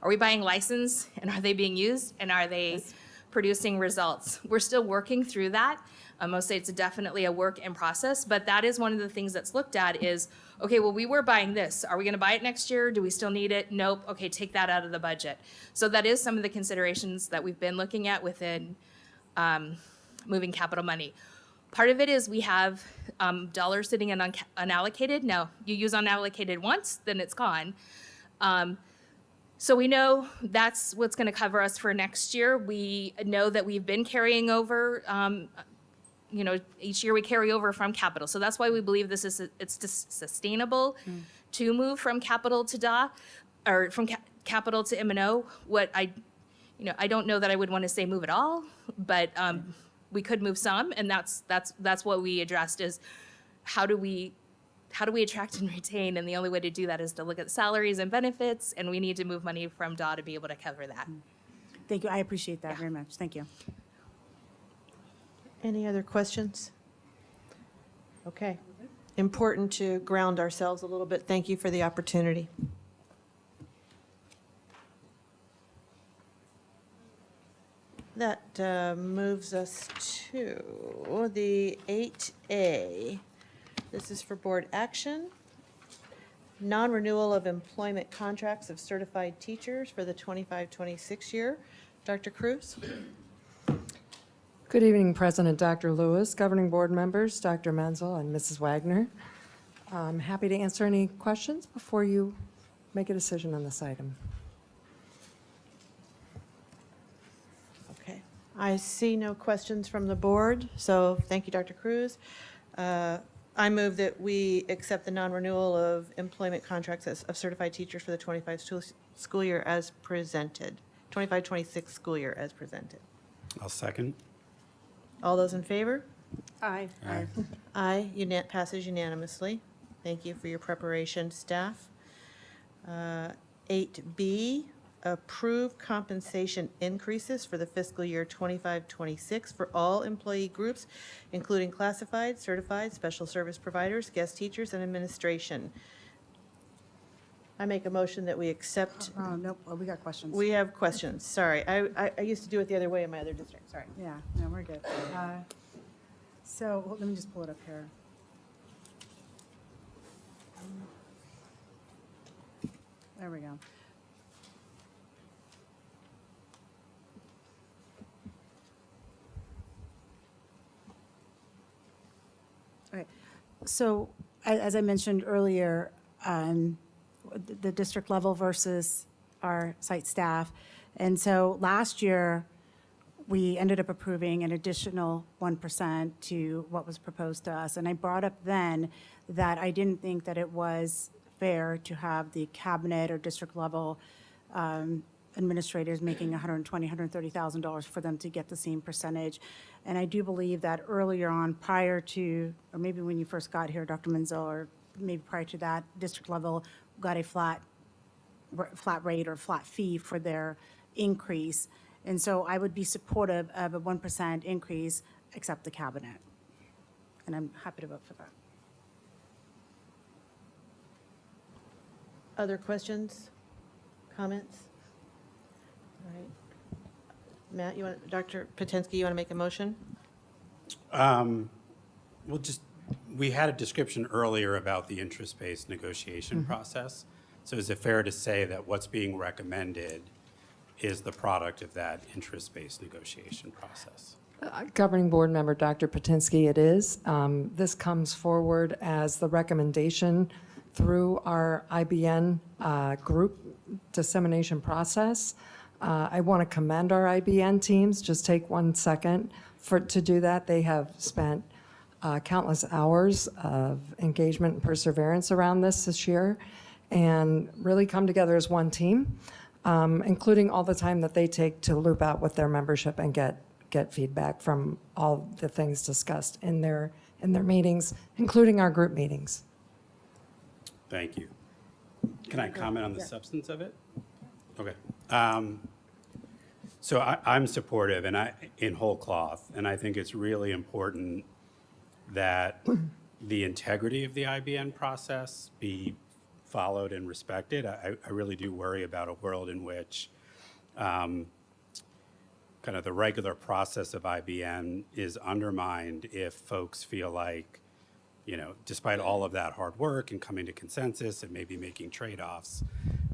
we buying license and are they being used and are they producing results? We're still working through that. I must say it's definitely a work in process, but that is one of the things that's looked at is, okay, well, we were buying this. Are we gonna buy it next year? Do we still need it? Nope. Okay, take that out of the budget. So that is some of the considerations that we've been looking at within moving capital money. Part of it is we have dollars sitting in unallocated. Now, you use unallocated once, then it's gone. So we know that's what's going to cover us for next year. We know that we've been carrying over, each year we carry over from capital. So that's why we believe it's sustainable to move from capital to DA, or from capital to M&O. I don't know that I would want to say move it all, but we could move some, and that's what we addressed is how do we attract and retain, and the only way to do that is to look at salaries and benefits, and we need to move money from DAW to be able to cover that. Thank you. I appreciate that very much. Thank you. Any other questions? Okay. Important to ground ourselves a little bit. Thank you for the opportunity. That moves us to the 8A. This is for board action. non-renewal of employment contracts of certified teachers for the 25-26 year. Dr. Cruz? Good evening, President Dr. Lewis, governing board members, Dr. Menzel, and Mrs. Wagner. I'm happy to answer any questions before you make a decision on this item. Okay. I see no questions from the board, so thank you, Dr. Cruz. I move that we accept the non-renewal of employment contracts of certified teachers for the 25 school year as presented, 25-26 school year as presented. I'll second. All those in favor? Aye. Aye. Aye, passes unanimously. Thank you for your preparation, staff. 8B, approve compensation increases for the fiscal year 25-26 for all employee groups, including classified, certified, special service providers, guest teachers, and administration. I make a motion that we accept. Nope, we got questions. We have questions, sorry. I used to do it the other way in my other district, sorry. Yeah, no, we're good. So let me just pull it up here. There we go. Okay, so as I mentioned earlier, the district level versus our site staff. And so last year, we ended up approving an additional 1% to what was proposed to us. And I brought up then that I didn't think that it was fair to have the cabinet or district level administrators making $120,000, $130,000 for them to get the same percentage. And I do believe that earlier on, prior to, or maybe when you first got here, Dr. Menzel, or maybe prior to that, district level got a flat rate or flat fee for their increase. And so I would be supportive of a 1% increase, except the cabinet. And I'm happy to vote for that. Other questions, comments? All right. Matt, Dr. Patinsky, you want to make a motion? We had a description earlier about the interest-based negotiation process. So is it fair to say that what's being recommended is the product of that interest-based negotiation process? Governing board member Dr. Patinsky, it is. This comes forward as the recommendation through our IBN group dissemination process. I want to commend our IBN teams. Just take 1 second to do that. They have spent countless hours of engagement and perseverance around this year and really come together as one team, including all the time that they take to loop out with their membership and get feedback from all the things discussed in their meetings, including our group meetings. Thank you. Can I comment on the substance of it? Okay. So I'm supportive and in whole cloth, and I think it's really important that the integrity of the IBN process be followed and respected. I really do worry about a world in which kind of the regular process of IBN is undermined if folks feel like, despite all of that hard work and coming to consensus and maybe making trade-offs,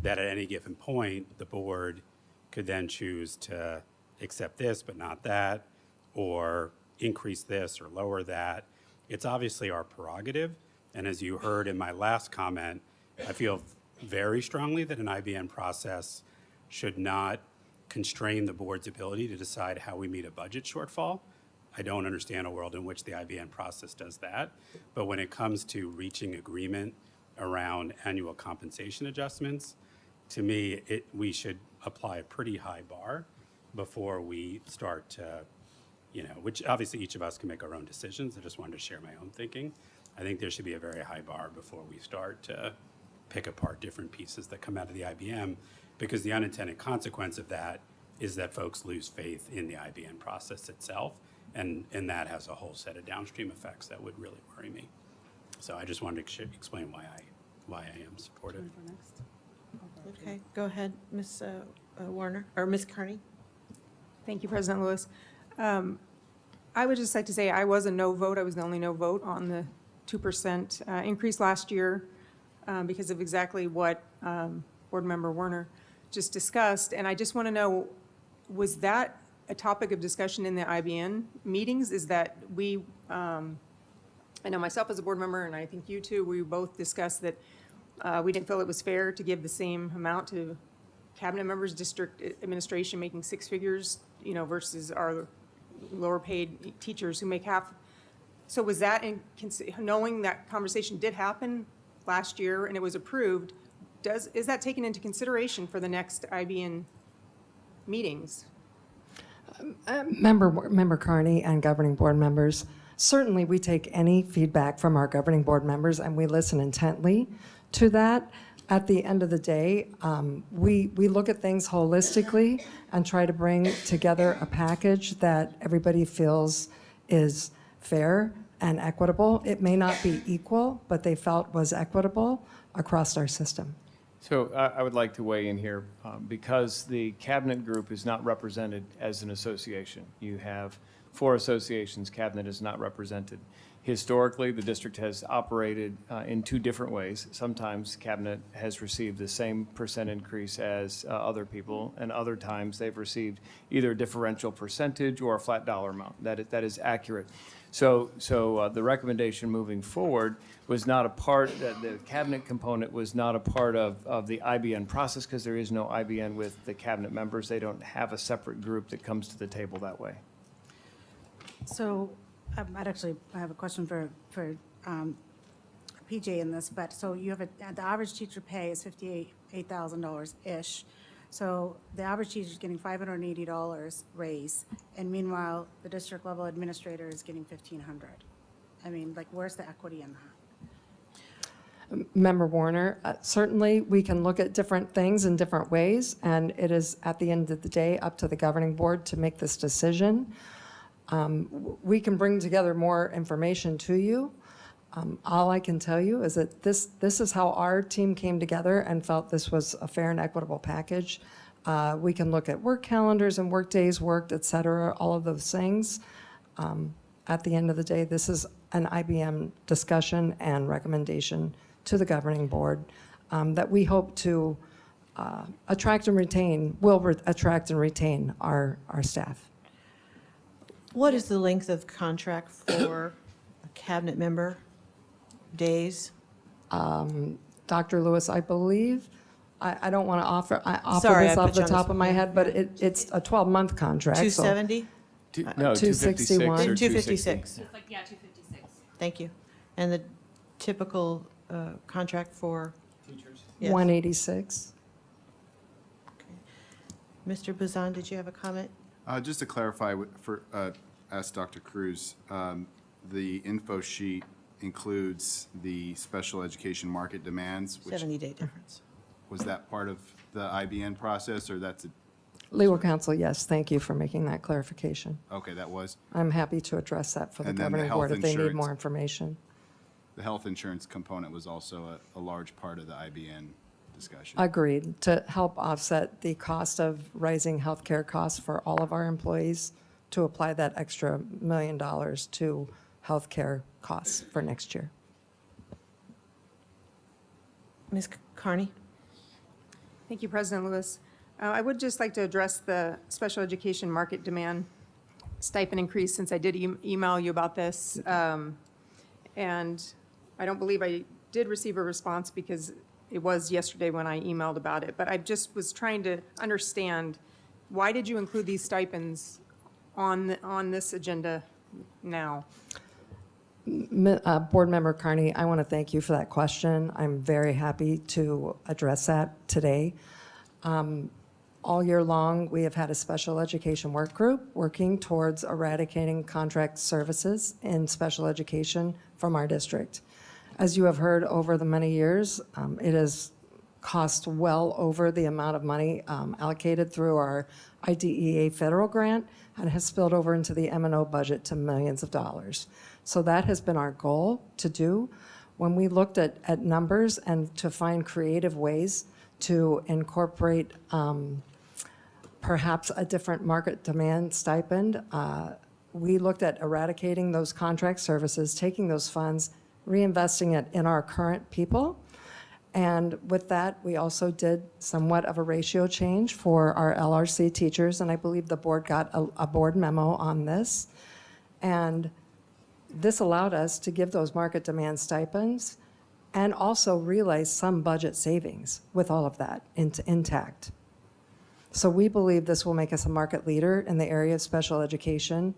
that at any given point, the board could then choose to accept this but not that, or increase this or lower that. It's obviously our prerogative, and as you heard in my last comment, I feel very strongly that an IBN process should not constrain the board's ability to decide how we meet a budget shortfall. I don't understand a world in which the IBN process does that, but when it comes to reaching agreement around annual compensation adjustments, to me, we should apply a pretty high bar before we start to, which obviously each of us can make our own decisions. I just wanted to share my own thinking. I think there should be a very high bar before we start to pick apart different pieces that come out of the IBM, because the unintended consequence of that is that folks lose faith in the IBN process itself, and that has a whole set of downstream effects that would really worry me. So I just wanted to explain why I am supportive. Okay, go ahead, Ms. Warner, or Ms. Kearney. Thank you, President Lewis. I would just like to say I was a no vote. I was the only no vote on the 2% increase last year. because of exactly what Board Member Werner just discussed. And I just want to know, was that a topic of discussion in the IBN meetings? Is that we, I know myself as a board member, and I think you too, we both discussed that we didn't feel it was fair to give the same amount to cabinet members, district administration making six figures, versus our lower paid teachers who make half. So was that knowing that conversation did happen last year and it was approved, is that taken into consideration for the next IBN meetings? Member Carney and governing board members, certainly we take any feedback from our governing board members and we listen intently to that. At the end of the day, we look at things holistically and try to bring together a package that everybody feels is fair and equitable. It may not be equal, but they felt was equitable across our system. So I would like to weigh in here because the cabinet group is not represented as an association. You have 4 associations, cabinet is not represented. Historically, the district has operated in 2 different ways. Sometimes cabinet has received the same percent increase as other people, and other times they've received either a differential percentage or a flat dollar amount. That is accurate. So the recommendation moving forward was not a part, the cabinet component was not a part of the IBN process because there is no IBN with the cabinet members. They don't have a separate group that comes to the table that way. So I have a question for PJ in this, but so you have the average teacher pay is $58,000-ish. So the average teacher is getting $580 raise, and meanwhile, the district level administrator is getting $1,500. I mean, where's the equity in that? Member Warner, certainly we can look at different things in different ways, and it is at the end of the day up to the governing board to make this decision. We can bring together more information to you. All I can tell you is that this is how our team came together and felt this was a fair and equitable package. We can look at work calendars and work days worked, et cetera, all of those things. At the end of the day, this is an IBM discussion and recommendation to the governing board that we hope to attract and retain, attract and retain our staff. What is the length of contract for a cabinet member? Days? Dr. Lewis, I believe, I don't want to offer Sorry, this I off put you the on top the of my spot. head, but it's a 12-month contract. so- 270? No, 256 or 256. 260. Yeah, 256. Thank you. And the typical contract for? Teachers. Yes. 186. Mr. Bazan, did you have a comment? Just to clarify, ask Dr. Cruz, the info sheet includes the special education market demands, which 70-day difference. was that part of the IBN process, or that's Legal counsel, yes, thank you for making that clarification. okay, that was? I'm happy to address that for the And then the governing board health if they need insurance. more information. The health insurance component was also a large part of the IBN discussion. Agreed, to help offset the cost of rising healthcare costs for all of our employees, to apply that extra $1 million to healthcare costs for next year. Ms. Carney? Thank you, President Lewis. I would just like to address the special education market demand stipend increase, since I did email you about this. And I don't believe I did receive a response because it was yesterday when I emailed about it. But I just was trying to understand, why did you include these stipends on this agenda now? Board Member Carney, I want to thank you for that question. I'm very happy to address that today. All year long, we have had a special education work group working towards eradicating contract services in special education from our district. As you have heard over the many years, it has cost well over the amount of money allocated through our IDEA federal grant, and has spilled over into the M&O budget to millions of dollars. So that has been our goal to do. When we looked at numbers and to find creative ways to incorporate perhaps a different market demand stipend, we looked at eradicating those contract services, taking those funds, reinvesting it in our current people, And with that, we also did somewhat of a ratio change for our LRC teachers, and I believe the board got a board memo on this. And this allowed us to give those market demand stipends and also realize some budget savings with all of that intact. So we believe this will make us a market leader in the area of special education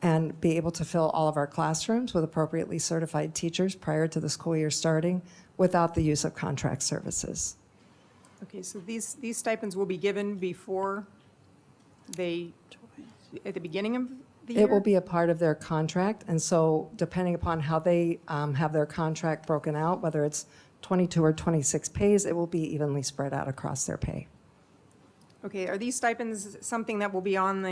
and be able to fill all of our classrooms with appropriately certified teachers prior to the school year starting without the use of contract services. Okay, so these stipends will be given before they, at the beginning of the year? It will be a part of their contract, and so depending upon how they have their contract broken out, whether it's 22 or 26 pays, it will be evenly spread out across their pay. Okay, are these stipends something that will be on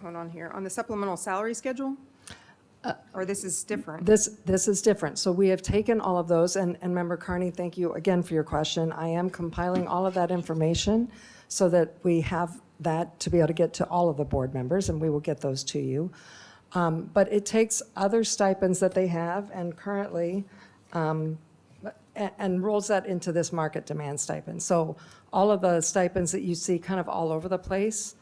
hold on here, on the supplemental salary schedule? Or this is different? This is different. So we have taken all of those, and Member Carney, thank you again for your question. I am compiling all of that information so that we have that to be able to get to all of the board members, and we will get those to you. But it takes other stipends that they have and currently, and rolls that into this market demand stipend. So all of the stipends that you see kind of all over the place,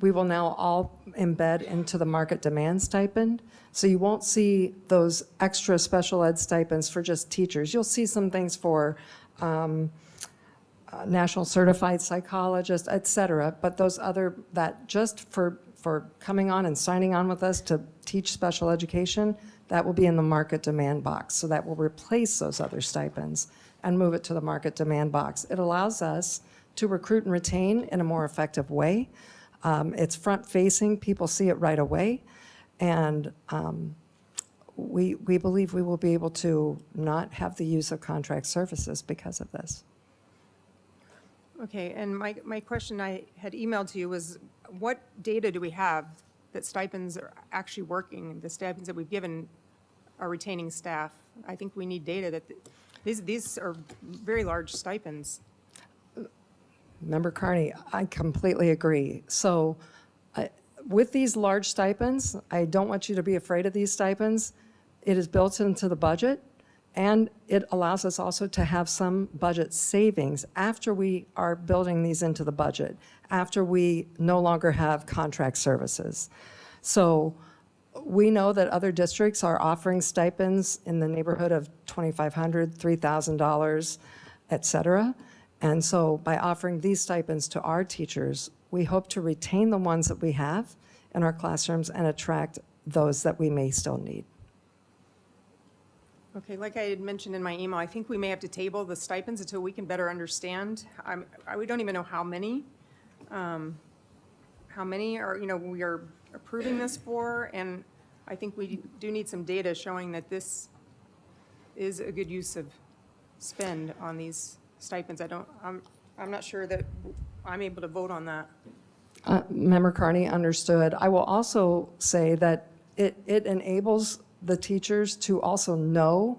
we will now all embed into the market demand stipend. So you won't see those extra special ed stipends for just teachers. You'll see some things for national certified psychologists, et cetera, but those other, that just for coming on and signing on with us to teach special education, that will be in the market demand box. So that will replace those other stipends and move it to the market demand box. It allows us to recruit and retain in a more effective way. It's front-facing, people see it right away, and we believe we will be able to not have the use of contract services because of this. Okay, and my question I had emailed to you was, what data do we have that stipends are actually working, the stipends that we've given are retaining staff? I think we need data that, these are very large stipends. Member Carney, I completely agree. So with these large stipends, I don't want you to be afraid of these stipends. It is built into the budget, and it allows us also to have some budget savings after we are building these into the budget, after we no longer have contract services. So we know that other districts are offering stipends in the neighborhood of $2,500, $3,000, et cetera. And so by offering these stipends to our teachers, we hope to retain the ones that we have in our classrooms and attract those that we may still need. Okay, like I had mentioned in my email, I think we may have to table the stipends until we can better understand. We don't even know how many are, we are approving this for, and I think we do need some data showing that this is a good use of spend on these stipends. I'm not sure that I'm able to vote on that. Member Carney, understood. I will also say that it enables the teachers to also know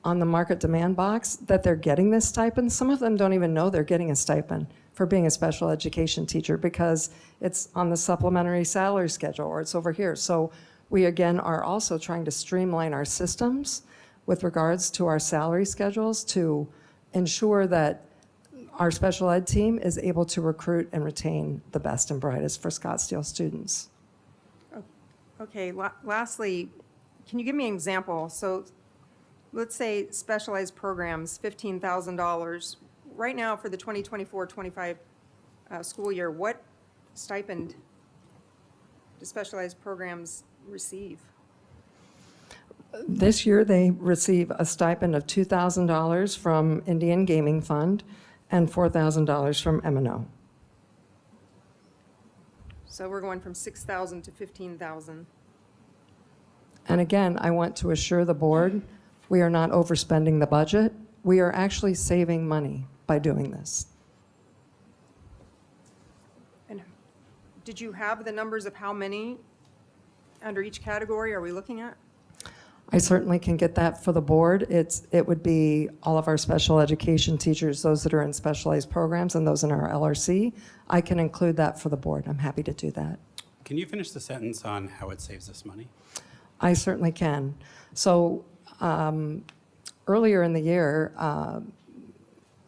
on the market demand box that they're getting this stipend. Some of them don't even know they're getting a stipend for being a special education teacher because it's on the supplementary salary schedule or it's over here. So we again are also trying to streamline our systems with regards to our salary schedules to ensure that our special ed team is able to recruit and retain the best and brightest for Scottsdale students. Okay, lastly, can you give me an example? So let's say specialized programs, $15,000. Right now for the 2024-25 school year, what stipend do specialized programs receive? This year, they receive a stipend of $2,000 from Indian Gaming Fund and $4,000 from M&O. So we're going from 6,000 to 15,000. And again, I want to assure the board, we are not overspending the budget. We are actually saving money by doing this. And did you have the numbers of how many under each category are we looking at? I certainly can get that for the board. It would be all of our special education teachers, those that are in specialized programs and those in our LRC. I can include that for the board. I'm happy to do that. Can you finish the sentence on how it saves us money? I certainly can. So earlier in the year,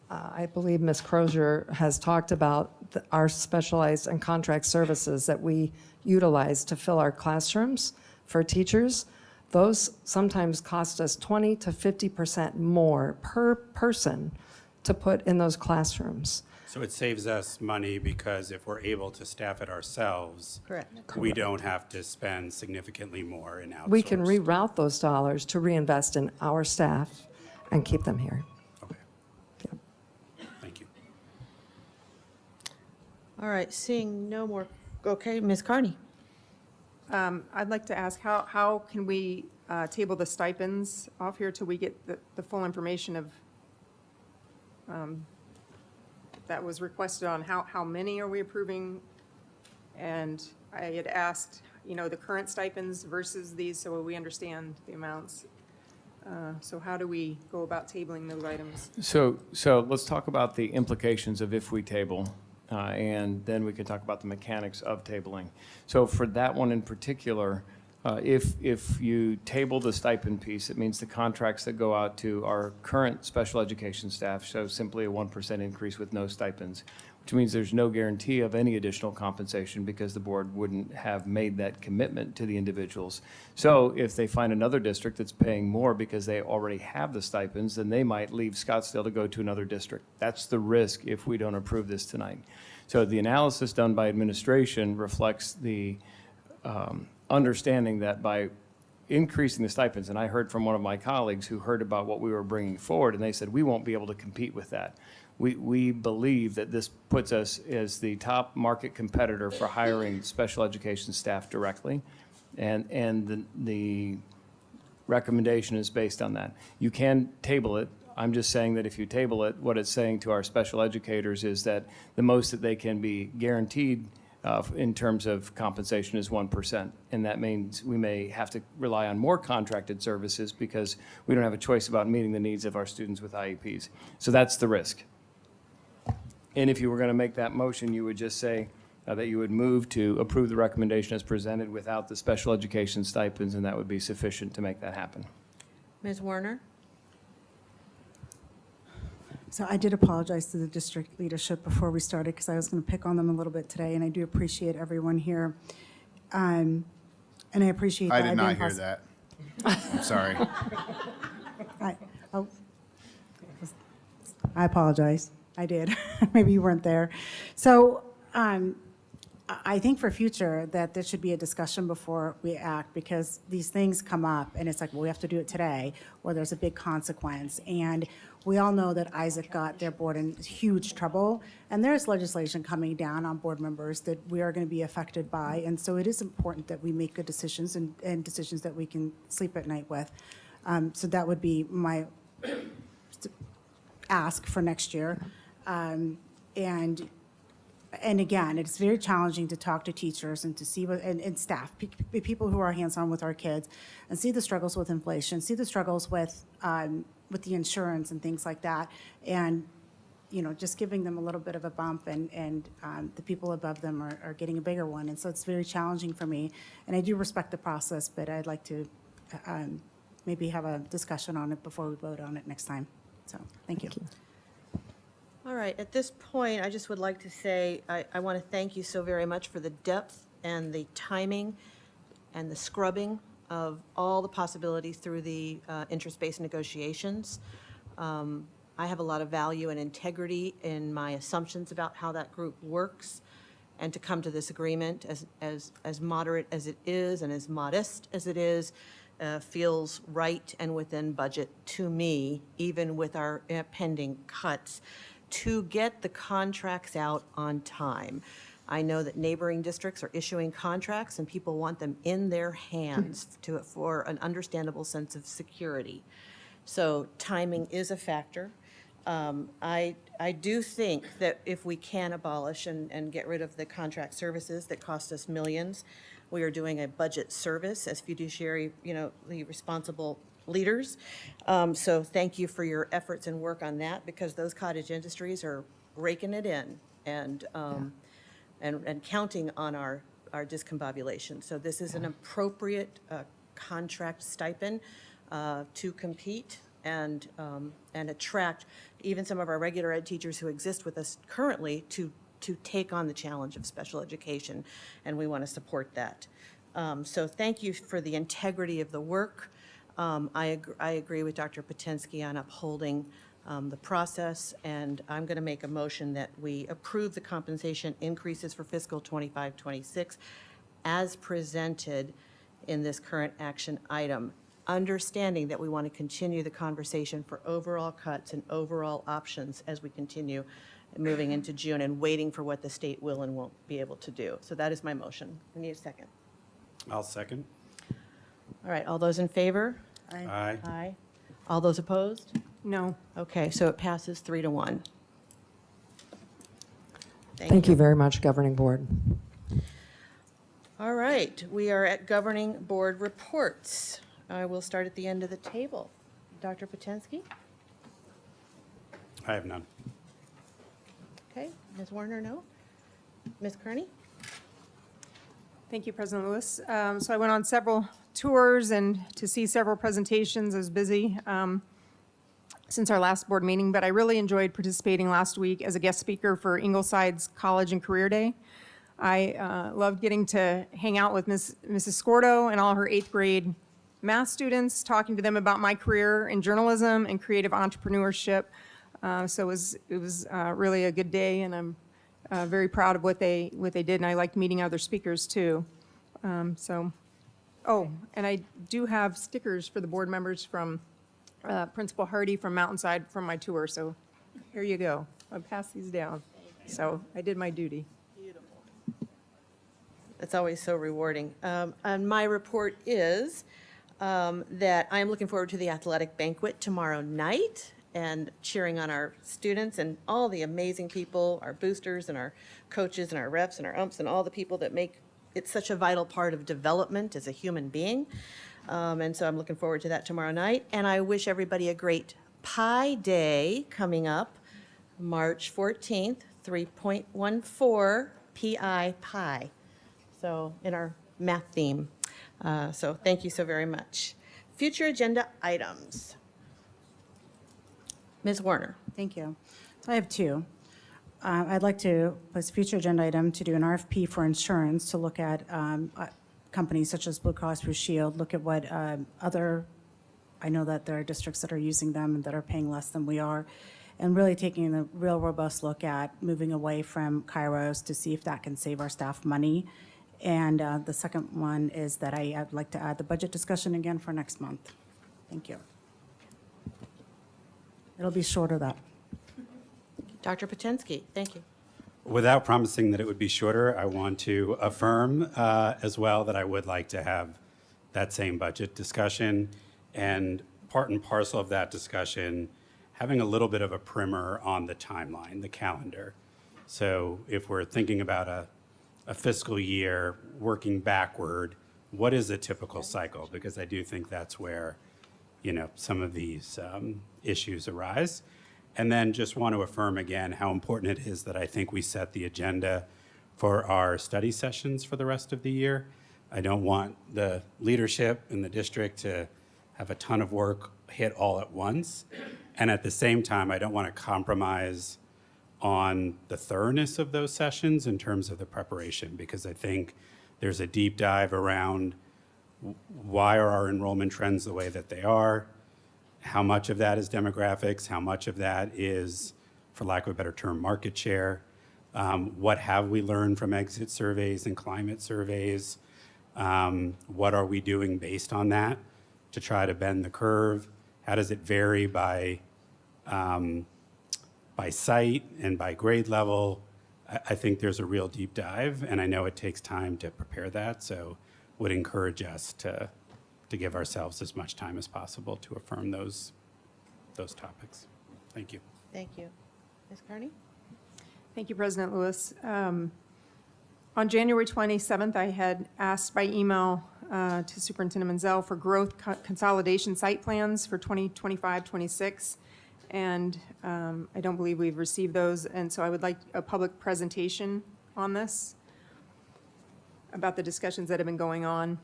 I believe Ms. Crozier has talked about our specialized and contract services that we utilize to fill our classrooms for teachers. Those sometimes cost us 20 to 50% more per person to put in those classrooms. So it saves us money because if we're able to staff it ourselves, Correct. we don't have to spend significantly more in outsource. We can reroute those dollars to reinvest in our staff and keep them here. Thank you. All right, seeing no more, okay, Ms. Carney. I'd like to ask, how can we table the stipends off here till we get the full information of, that was requested on how many are we approving? And I had asked, the current stipends versus these, so we understand the amounts. So how do we go about tabling those items? So let's talk about the implications of if we table, and then we can talk about the mechanics of tabling. So for that one in particular, if you table the stipend piece, it means the contracts that go out to our current special education staff show simply a 1% increase with no stipends, which means there's no guarantee of any additional compensation because the board wouldn't have made that commitment to the individuals. So if they find another district that's paying more because they already have the stipends, then they might leave Scottsdale to go to another district. That's the risk if we don't approve this tonight. So the analysis done by administration reflects the understanding that by increasing the stipends, and I heard from one of my colleagues who heard about what we were bringing forward, and they said, we won't be able to compete with that. We believe that this puts us as the top market competitor for hiring special education staff directly, and the recommendation is based on that. You can table it. I'm just saying that if you table it, what it's saying to our special educators is that the most that they can be guaranteed in terms of compensation is 1%. And that means we may have to rely on more contracted services because we don't have a choice about meeting the needs of our students with IEPs. So that's the risk. And if you were going to make that motion, you would just say that you would move to approve the recommendation as presented without the special education stipends, and that would be sufficient to make that happen. Ms. Werner? So I did apologize to the district leadership before we started because I was going to pick on them a little bit today, and I do appreciate everyone here. And I appreciate that. I did not hear that. I'm sorry. I apologize. I did. Maybe you weren't there. So I think for future that there should be a discussion before we act, because these things come up and it's like, well, we have to do it today, or there's a big consequence. And we all know that Isaac got their board in huge trouble, and there's legislation coming down on board members that we are going to be affected by. And so it is important that we make good decisions and decisions that we can sleep at night with. So that would be my ask for next year. And again, it's very challenging to talk to teachers and to see what, and staff, people who are hands-on with our kids, and see the struggles with inflation, see the struggles with the insurance and things like that, and just giving them a little bit of a bump, and the people above them are getting a bigger one, and so it's very challenging for me. And I do respect the process, but I'd like to maybe have a discussion on it before we vote on it next time. So, thank you. All right, at this point, I just would like to say, I want to thank you so very much for the depth and the timing and the scrubbing of all the possibilities through the interest-based negotiations. I have a lot of value and integrity in my assumptions about how that group works, and to come to this agreement as moderate as it is and as modest as it is, feels right and within budget to me, even with our pending cuts, to get the contracts out on time. I know that neighboring districts are issuing contracts and people want them in their hands for an understandable sense of security. So timing is a factor. I do think that if we can abolish and get rid of the contract services that cost us millions, we are doing a budget service as fiduciary, the responsible leaders. So thank you for your efforts and work on that, because those cottage industries are raking it in and counting on our discombobulation. So this is an appropriate contract stipend to compete and attract even some of our regular ed teachers who exist with us currently to take on the challenge of special education, and we want to support that. So thank you for the integrity of the work. I agree with Dr. Patinsky on upholding the process, and I'm going to make a motion that we approve the compensation increases for fiscal 25-26 as presented in this current action item, understanding that we want to continue the conversation for overall cuts and overall options as we continue moving into June and waiting for what the state will and won't be able to do. So that is my motion. I need a second. I'll second. All right, all those in favor? Aye. Aye. All those opposed? No. Okay, so it passes 3-1. Thank you very much, Governing Board. All right, we are at Governing Board reports. I will start at the end of the table. Dr. Patinsky? I have none. Okay, Ms. Warner, no? Ms. Kearney? Thank you, President Lewis. So I went on several tours and to see several presentations. I was busy since our last board meeting, but I really enjoyed participating last week as a guest speaker for Ingleside's College and Career Day. I loved getting to hang out with Mrs. Scordo and all her 8th grade math students, talking to them about my career in journalism and creative entrepreneurship. So it was really a good day, and I'm very proud of what they did, and I liked meeting other speakers too. Oh, and I do have stickers for the board members from Principal Hardy from Mountainside from my tour, so here you go. I'll pass these down. So I did my duty. That's always so rewarding. And my report is that I'm looking forward to the athletic banquet tomorrow night and cheering on our students and all the amazing people, our boosters and our coaches and our reps and our umps and all the people that make it such a vital part of development as a human being. And so I'm looking forward to that tomorrow night. And I wish everybody a great Pi Day coming up, March 14th, 3.14 PI Pi. So in our math theme. So thank you so very much. Future agenda items. Ms. Warner. Thank you. So I have two. I'd like to, as a future agenda item, to do an RFP for insurance to look at companies such as Blue Cross Blue Shield, look at what I know that there are districts that are using them and that are paying less than we are, and really taking a real robust look at moving away from Kairos to see if that can save our staff money. And the second one is that I'd like to add the budget discussion again for next month. Thank you. It'll be shorter, that. Dr. Patinsky, thank you. Without promising that it would be shorter, I want to affirm as well that I would like to have that same budget discussion, and part and parcel of that discussion, having a little bit of a primer on the timeline, the calendar. So if we're thinking about a fiscal year, working backward, what is a typical cycle? Because I do think that's where, some of these issues arise. And then just want to affirm again how important it is that I think we set the agenda for our study sessions for the rest of the year. I don't want the leadership in the district to have a ton of work hit all at once. And at the same time, I don't want to compromise on the thoroughness of those sessions in terms of the preparation, because I think there's a deep dive around why are our enrollment trends the way that they are, how much of that is demographics, how much of that is, for lack of a better term, market share, what have we learned from exit surveys and climate surveys, what are we doing based on that to try to bend the curve, how does it vary by site and by grade level. I think there's a real deep dive, and I know it takes time to prepare that, so would encourage us to give ourselves as much time as possible to affirm those topics. Thank you. Thank you. Ms. Kearney? Thank you, President Lewis. On January 27th, I had asked by email to Superintendent Menzel for growth consolidation site plans for 2025-26, and I don't believe we've received those, and so I would like a public presentation on this, about the discussions that have been going on.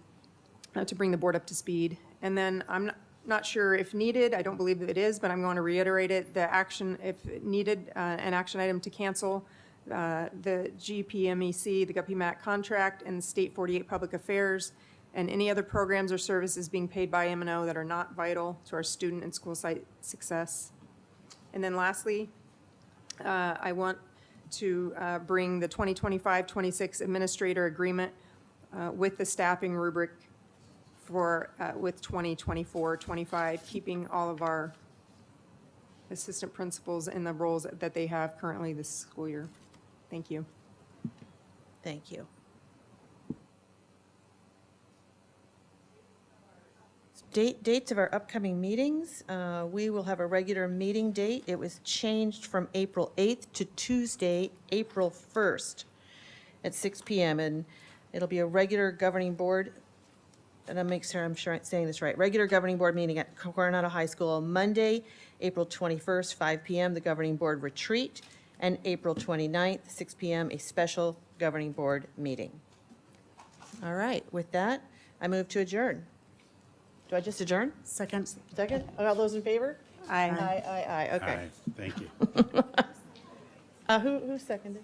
to bring the board up to speed. And then I'm not sure if needed, I don't believe it is, but I'm going to reiterate it, the action, if needed, an action item to cancel the GPMEC, the GupPMAC contract, and the State 48 Public Affairs, and any other programs or services being paid by M&O that are not vital to our student and school site success. And then lastly, I want to bring the 2025-26 administrator agreement with the staffing rubric for, with 2024-25, keeping all of our assistant principals in the roles that they have currently this school year. Thank you. Thank you. Dates of our upcoming meetings. We will have a regular meeting date. It was changed from April 8th to Tuesday, April 1st at 6 p.m. And it'll be a regular governing board, and I'll make sure I'm saying this right. Regular governing board meeting at Coronado High School Monday, April 21st, 5 p.m., the governing board retreat, and April 29th, 6 p.m., a special governing board meeting. All right, with that, I move to adjourn. Do I just adjourn? Second. Second? All those in favor? Aye. Aye, okay. Aye. Thank you. Who seconded?